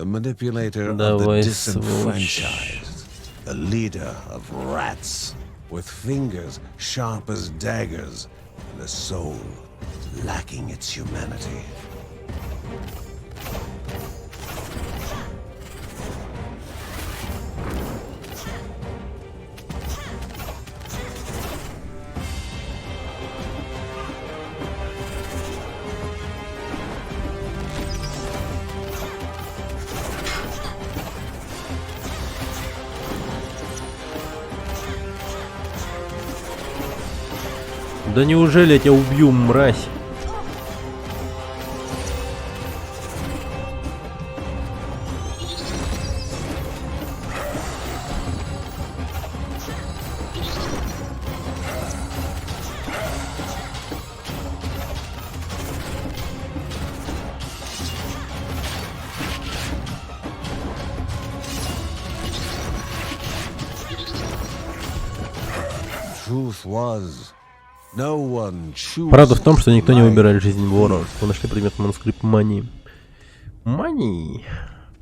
manipulator of Давай, the сволочь. disenfranchised, the leader of rats, with fingers sharp as daggers and a soul lacking its humanity. Да неужели я тебя убью, мразь? Truth was, no one chooses Правда в том, что никто не life. выбирает жизнь вора. Мы нашли предмет манускрипт Мани. Мани.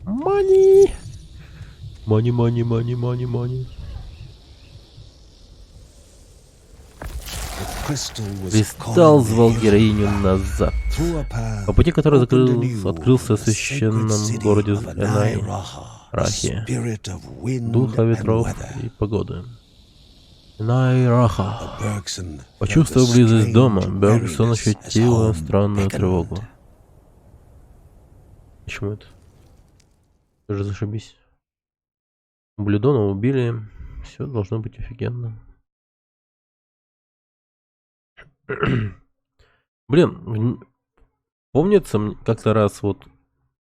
Мани. Мани, мани, мани, мани, мани. The crystal was Кристалл calling звал the героиню hero назад. through a path По пути, который opened anew открылся в in the sacred священном city городе of Энай, Anai-Raha, the Рахе, spirit of wind духа and ветров weather. и погоды. Энай Раха. Bergson Почувствовав felt a близость дома, strange Бергсон weariness as ощутила home странную beckoned. тревогу. Почему это? Тоже зашибись. Блюдона убили. Все должно быть офигенно. Блин, помнится как-то раз вот,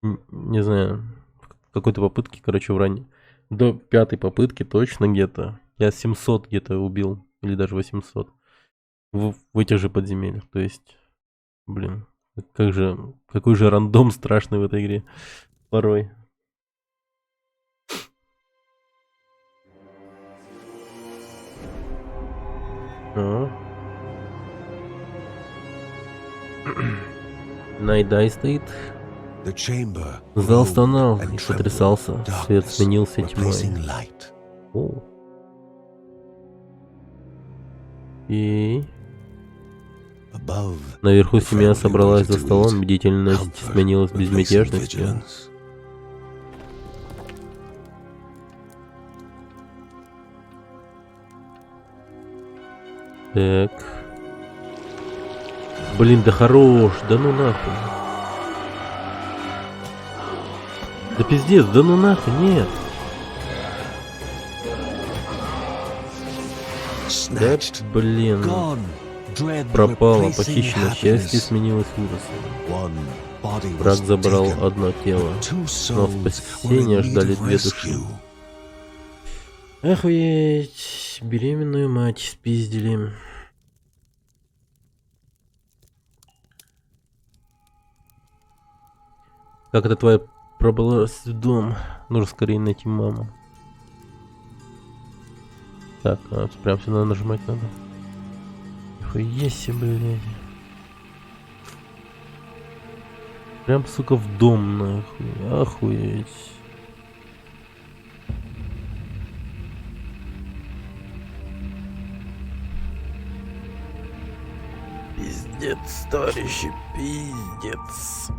не знаю, в какой-то попытке, короче, в ранней, до 5-й попытки точно где-то, я 700 где-то убил, или даже 800, в этих же подземельях, то есть, блин, какой же рандом страшный в этой игре порой. Найдай стоит. Зал стонал и сотрясался. Свет сменился тьмой. О. И наверху семья собралась за столом, бдительность сменилась безмятежностью. Так. Блин, да хорош, да ну нахуй. Да пиздец, да ну нахуй, нет. Да, блин. Пропало, похищено счастье, сменилось ужасом. Враг забрал одно тело, но спасения ждали две души. Охуеть, беременную мать спиздили. Как это твоя пробралась в дом? Нужно скорее найти маму. Так, прям сюда нажимать надо. Охуеть себе, блядь. Прям, сука, в дом, нахуй. Охуеть. Пиздец, товарищи, пиздец.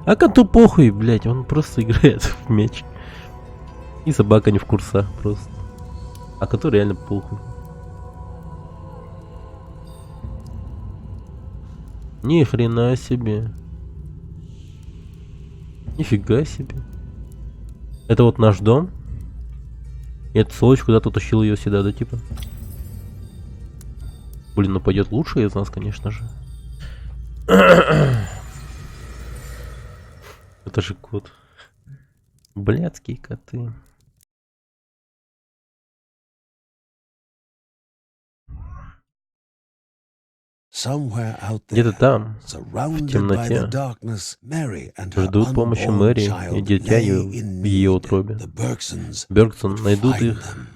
А коту похуй, блядь, он просто играет в мяч. И собака не в курсах просто. А коту реально похуй. Ни хрена себе. Нифига себе. Это вот наш дом. И этот сволочь куда-то утащил ее сюда, да, типа? Блин, ну пойдет лучший из нас, конечно же. Это же кот. Блядские коты. Somewhere out Где-то there, там, в surrounded by the темноте, darkness, Mary and her ждут помощи unborn Мэри и child дитя lay ее in в ее need. утробе. The Bergsons Бергсон would найдут find их. them.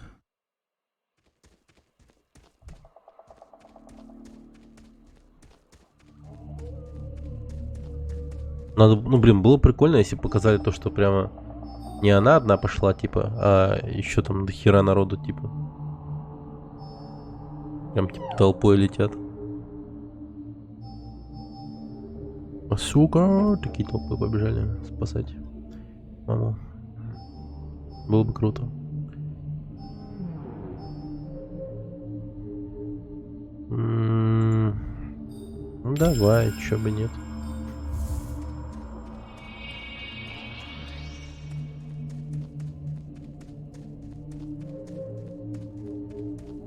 Надо, ну блин, было прикольно, если бы показали то, что прямо не она одна пошла, типа, а еще там до хера народу, типа. Прям типа толпой летят. А, сука, такие толпы побежали спасать маму. Было бы круто. Ну давай, чё бы нет.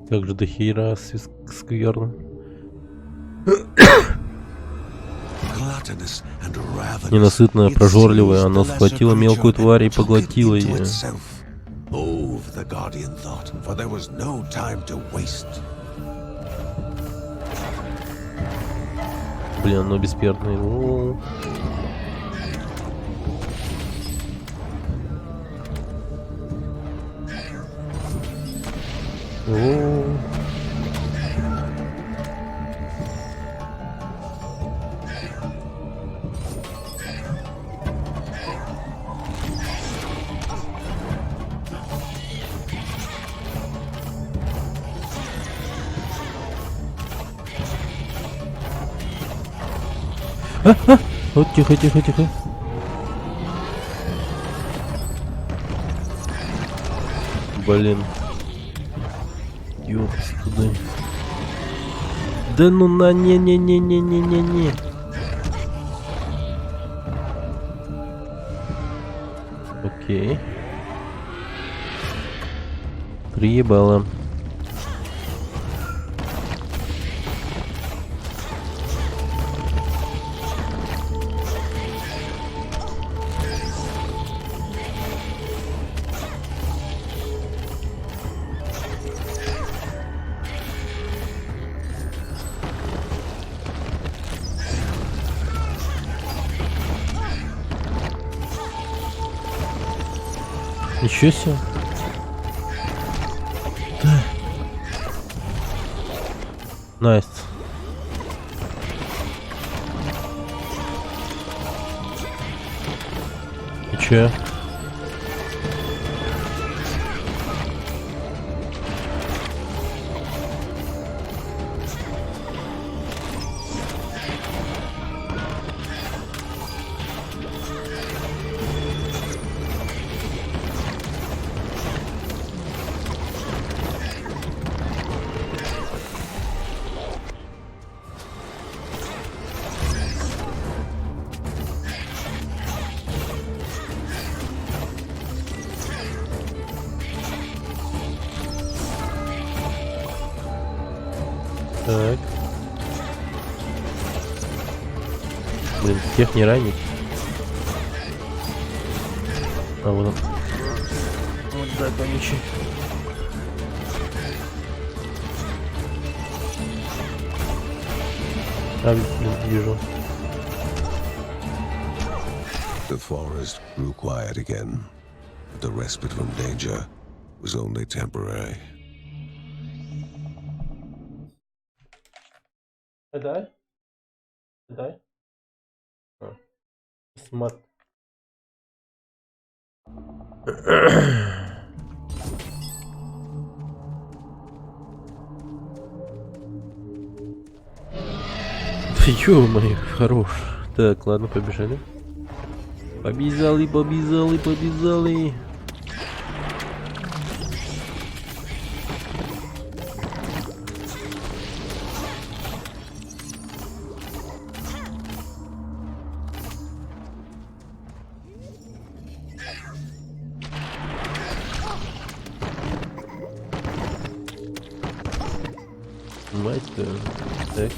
Как же до хера скверно. Gluttonous and ravenous, Ненасытная, it прожорливая, seized она the lesser схватила мелкую creature тварь и and took it поглотила into ее. itself. Oh, the Guardian thought, for there was no time to waste. Блин, ну бессмертный. О. Вот тихо, тихо, тихо. Блин. Ёпс, туда. Да ну на не-не-не-не-не-не-не. Окей. Приебало. Ничего себе. Да. Найс. И чё? Так. Блин, всех не ранить. А вот он. Вот так он ничего. А, блин, вижу. The forest grew quiet again, but the respite from danger was only temporary. Дай. Дай. Смарт. Ё-моё, хорош. Так, ладно, побежали. Побежали, побежали, побежали. Мать-то. Так.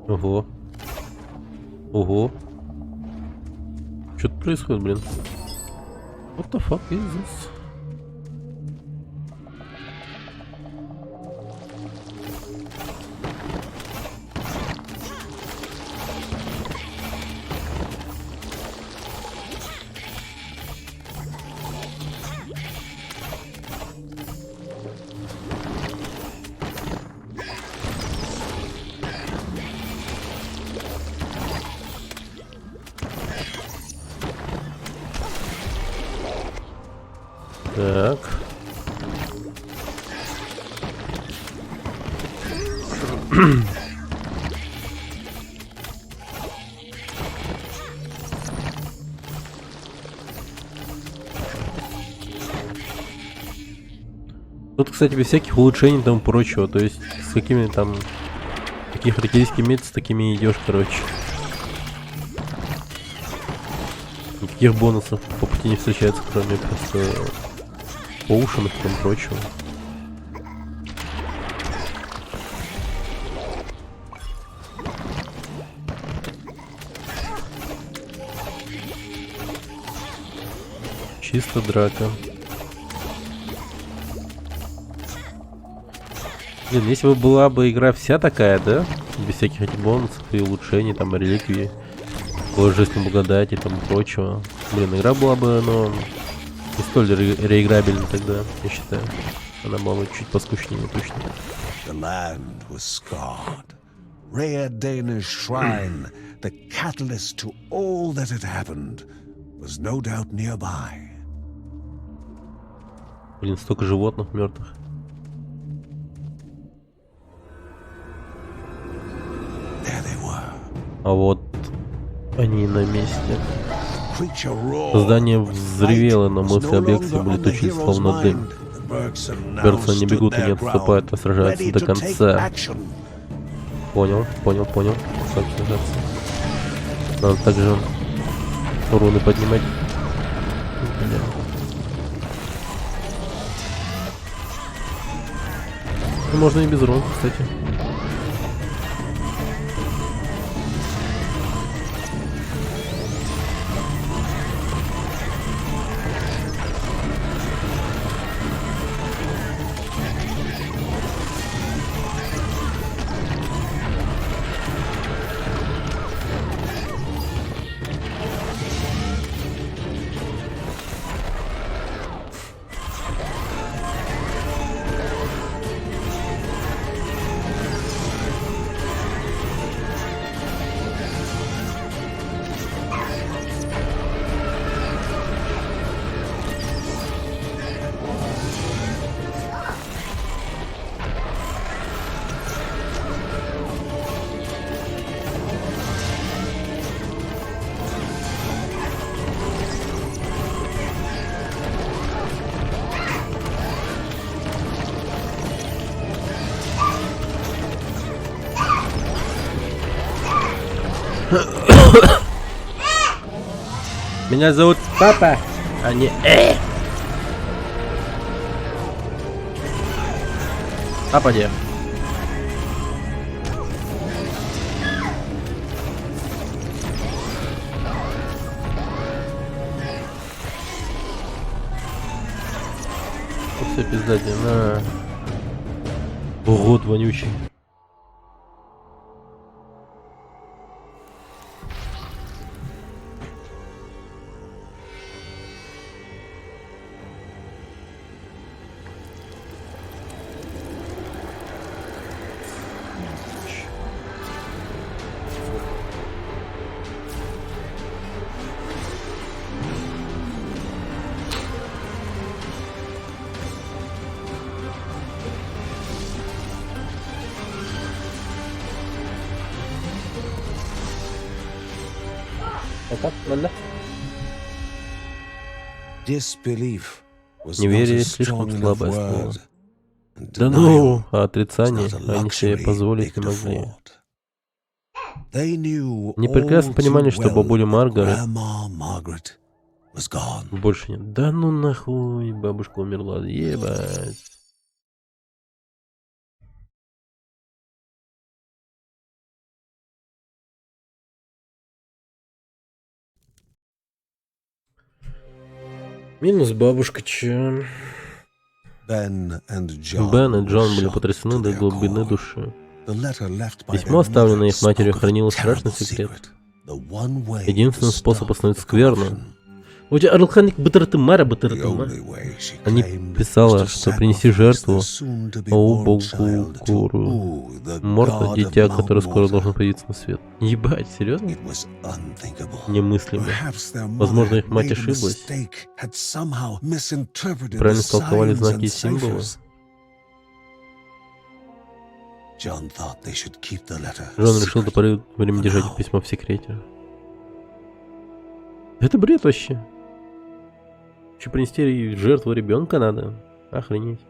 Ого. Ого. Что-то происходит, блин. What the fuck is this? Так. Тут, кстати, без всяких улучшений и тому прочего. То есть, с какими там... Какие характеристики имеются, с такими идешь, короче. Никаких бонусов по пути не встречается, кроме просто... поушенных и тому прочего. Чисто драка. Блин, если бы была бы игра вся такая, да? Без всяких этих бонусов и улучшений, там, реликвий, божественной благодати и тому прочего. Блин, игра была бы, но... не столь реиграбельна тогда, я считаю. Она была бы чуть поскучнее, точно. The land was scarred. Rhea Dana's shrine, the catalyst to all that had happened, was no doubt nearby. Блин, столько животных мертвых. There they were. А вот они на месте. Creature roared. Создание взревело, но мысли объекта были точно словно дым. Берцы не бегут и не отступают, а сражаются до конца. Понял. Как сражаться. Надо также руны поднимать. Бля. Ну, можно и без рун, кстати. Меня зовут Папа, а не Папа где? Все пиздати, на. Урод вонючий. Disbelief was not Неверие a слишком strong enough слабое слово. word, and Да denial ну, а was отрицание not a они себе luxury they позволить не could могли. afford. They knew Они прекрасно all too понимали, что well бабуля that Маргарет Grandma Margaret was gone. больше нет. Да ну нахуй, бабушка умерла, ебать. Минус бабушка, чё? Ben and Бен и John were Джон были shocked потрясены to до their глубины core. души. The letter left by Письмо, their оставленное mother, их матерью, spoke of a хранило terrible страшный секрет. secret. The one way to Единственный способ stop остановить the скверну. corruption. У тебя Арлханик Батартымара The Батартыма. only way, she Они claimed, писала, was to что принеси sacrifice жертву the soon-to-be-born Оубогу child to Куру. Uu, the Морта, god дитя, of которое Mount скоро Morta. должно появиться на свет. Ебать, серьезно? It was unthinkable. Немыслимо. Perhaps their mother Возможно, had их мать made a ошиблась. mistake, had somehow misinterpreted the Правильно истолковали signs знаки и and символы. ciphers. John thought they should keep the letter Джон решил до secret. поры времени держать это письмо в секрете. Это бред вообще. Еще принести жертву ребенка надо. Охренеть.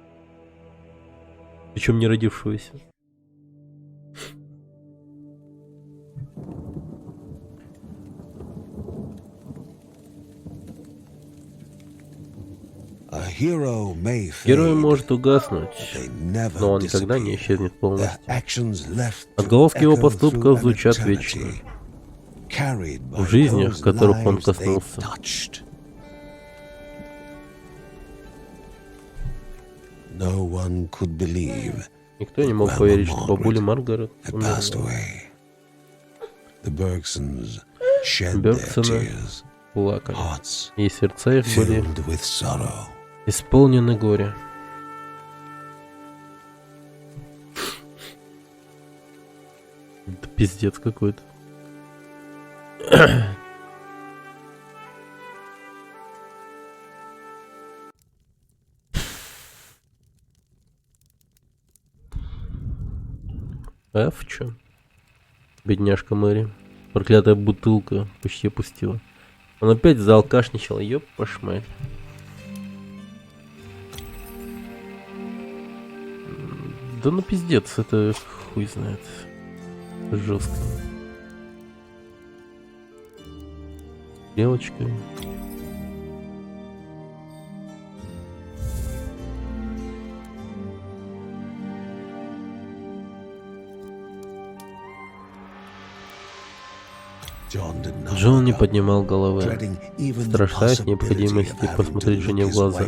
Причем не родившегося. A hero may Герой fade, может угаснуть, they never но он никогда не disappear. исчезнет Their полностью. actions left to Отголоски его echo поступков through звучат an вечно. eternity, carried by В жизнях, those которых он lives they коснулся. touched. No one could believe Никто не мог поверить, что бабуля Маргарет had passed умерла. away. The Bergsons shed their Бергсоны tears, плакали, hearts и сердца их были filled with sorrow. исполнены горя. Это пиздец какой-то. Ф чё? Бедняжка Мэри. Проклятая бутылка почти опустила. Он опять заалкашничал, ёп, пошмать. Да ну пиздец, это хуй знает. Жестко. Стрелочкой. Джон не поднимал головы, страшась необходимости посмотреть жене в глаза.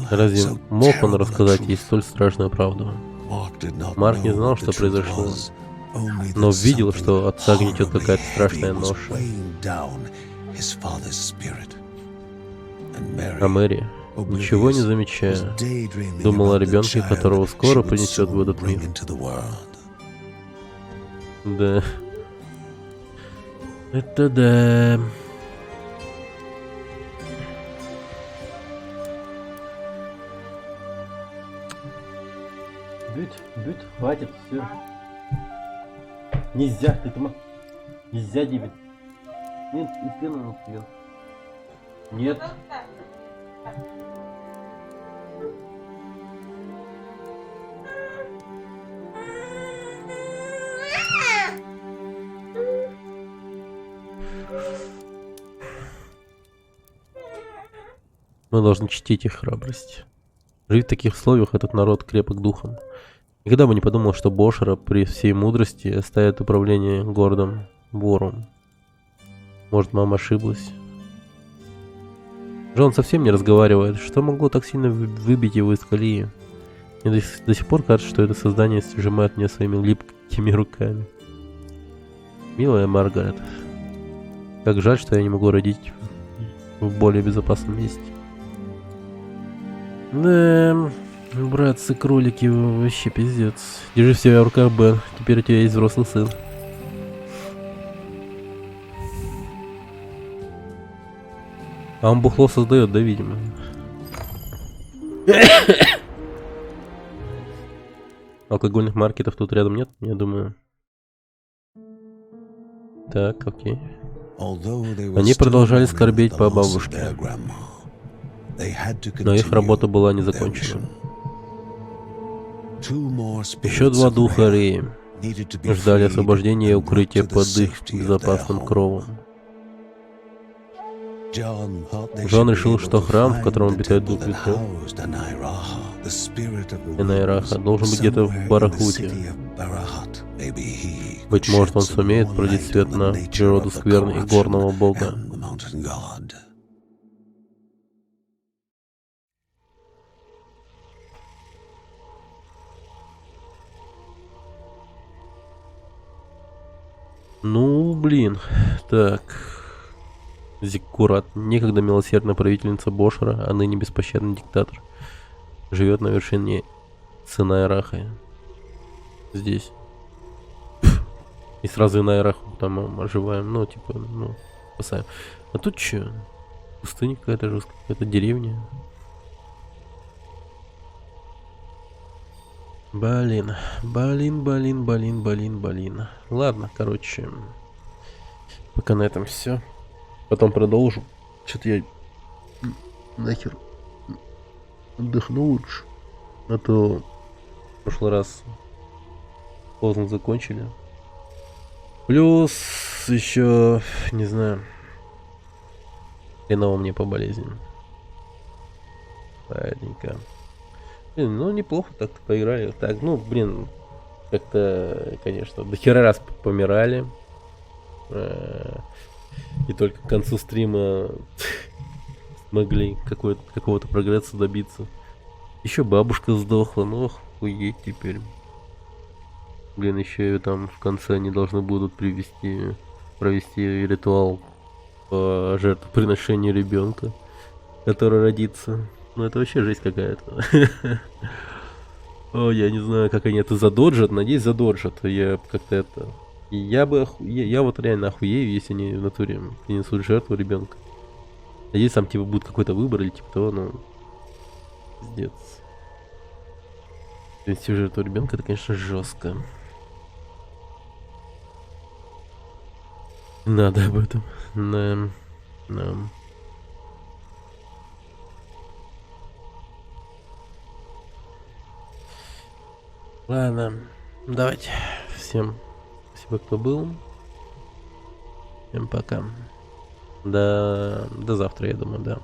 Разве мог он рассказать ей столь страшную правду? Марк не знал, что произошло, но видел, что отца гнетет какая-то страшная ноша. А Мэри, ничего не замечая, думала о ребенке, которого скоро принесет в этот мир. Да. Это да. Бют, хватит, все. Нельзя, ты там. Нельзя, Дивид. Нет, и пену не пьет. Нет. Мы должны чтить их храбрость. Жить в таких условиях этот народ крепок духом. Никогда бы не подумал, что Бошера при всей мудрости оставит управление городом вором. Может, мама ошиблась? Джон совсем не разговаривает. Что могло так сильно выбить его из колеи? Мне до сих пор кажется, что это создание сжимает меня своими липкими руками. Милая Маргарет, как жаль, что я не могу родить в более безопасном месте. Да, братцы-кролики, вообще пиздец. Держи себя в руках, Бен. Теперь у тебя есть взрослый сын. А он бухло создает, да, видимо. Алкогольных маркетов тут рядом нет, я думаю. Так, окей. Они продолжали скорбеть по бабушке, но их работа была не закончена. Еще 2 духа Реи ждали освобождения и укрытия под их безопасным кровом. Джон решил, что храм, в котором обитает дух ветров, Энайраха, должен быть где-то в Барахуте. Быть может, он сумеет пролить свет на природу скверны и горного бога. Ну, блин. Так. Зиккурат, некогда милосердная правительница Бошера, а ныне беспощадный диктатор, живет на вершине Энайраха. Здесь. И сразу Энайраху там оживаем, ну, типа, ну, спасаем. А тут что? Пустыня какая-то жесткая, какая-то деревня. Блин. Ладно, короче. Пока на этом все. Потом продолжу. Что-то я нахер отдохну лучше. А то в прошлый раз поздно закончили. Плюс еще, не знаю, хреново мне по болезни. Ладненько. Блин, ну неплохо так-то поиграли. Так, ну, блин, как-то, конечно, до хера раз помирали. И только к концу стрима смогли какого-то прогресса добиться. Еще бабушка сдохла, ну охуеть теперь. Блин, еще и там в конце они должны будут провести ритуал по жертвоприношению ребенка, который родится. Ну это вообще жесть какая-то. О, я не знаю, как они это задоджат, надеюсь задоджат. Я как-то это... Я вот реально охуею, если они в натуре принесут жертву ребенка. Надеюсь, там типа будет какой-то выбор или типа того, ну... Пиздец. Принести жертву ребенка, это, конечно, жестко. Надо об этом. Да. Ладно, давайте. Всем спасибо, кто был. Всем пока. До завтра, я думаю, да.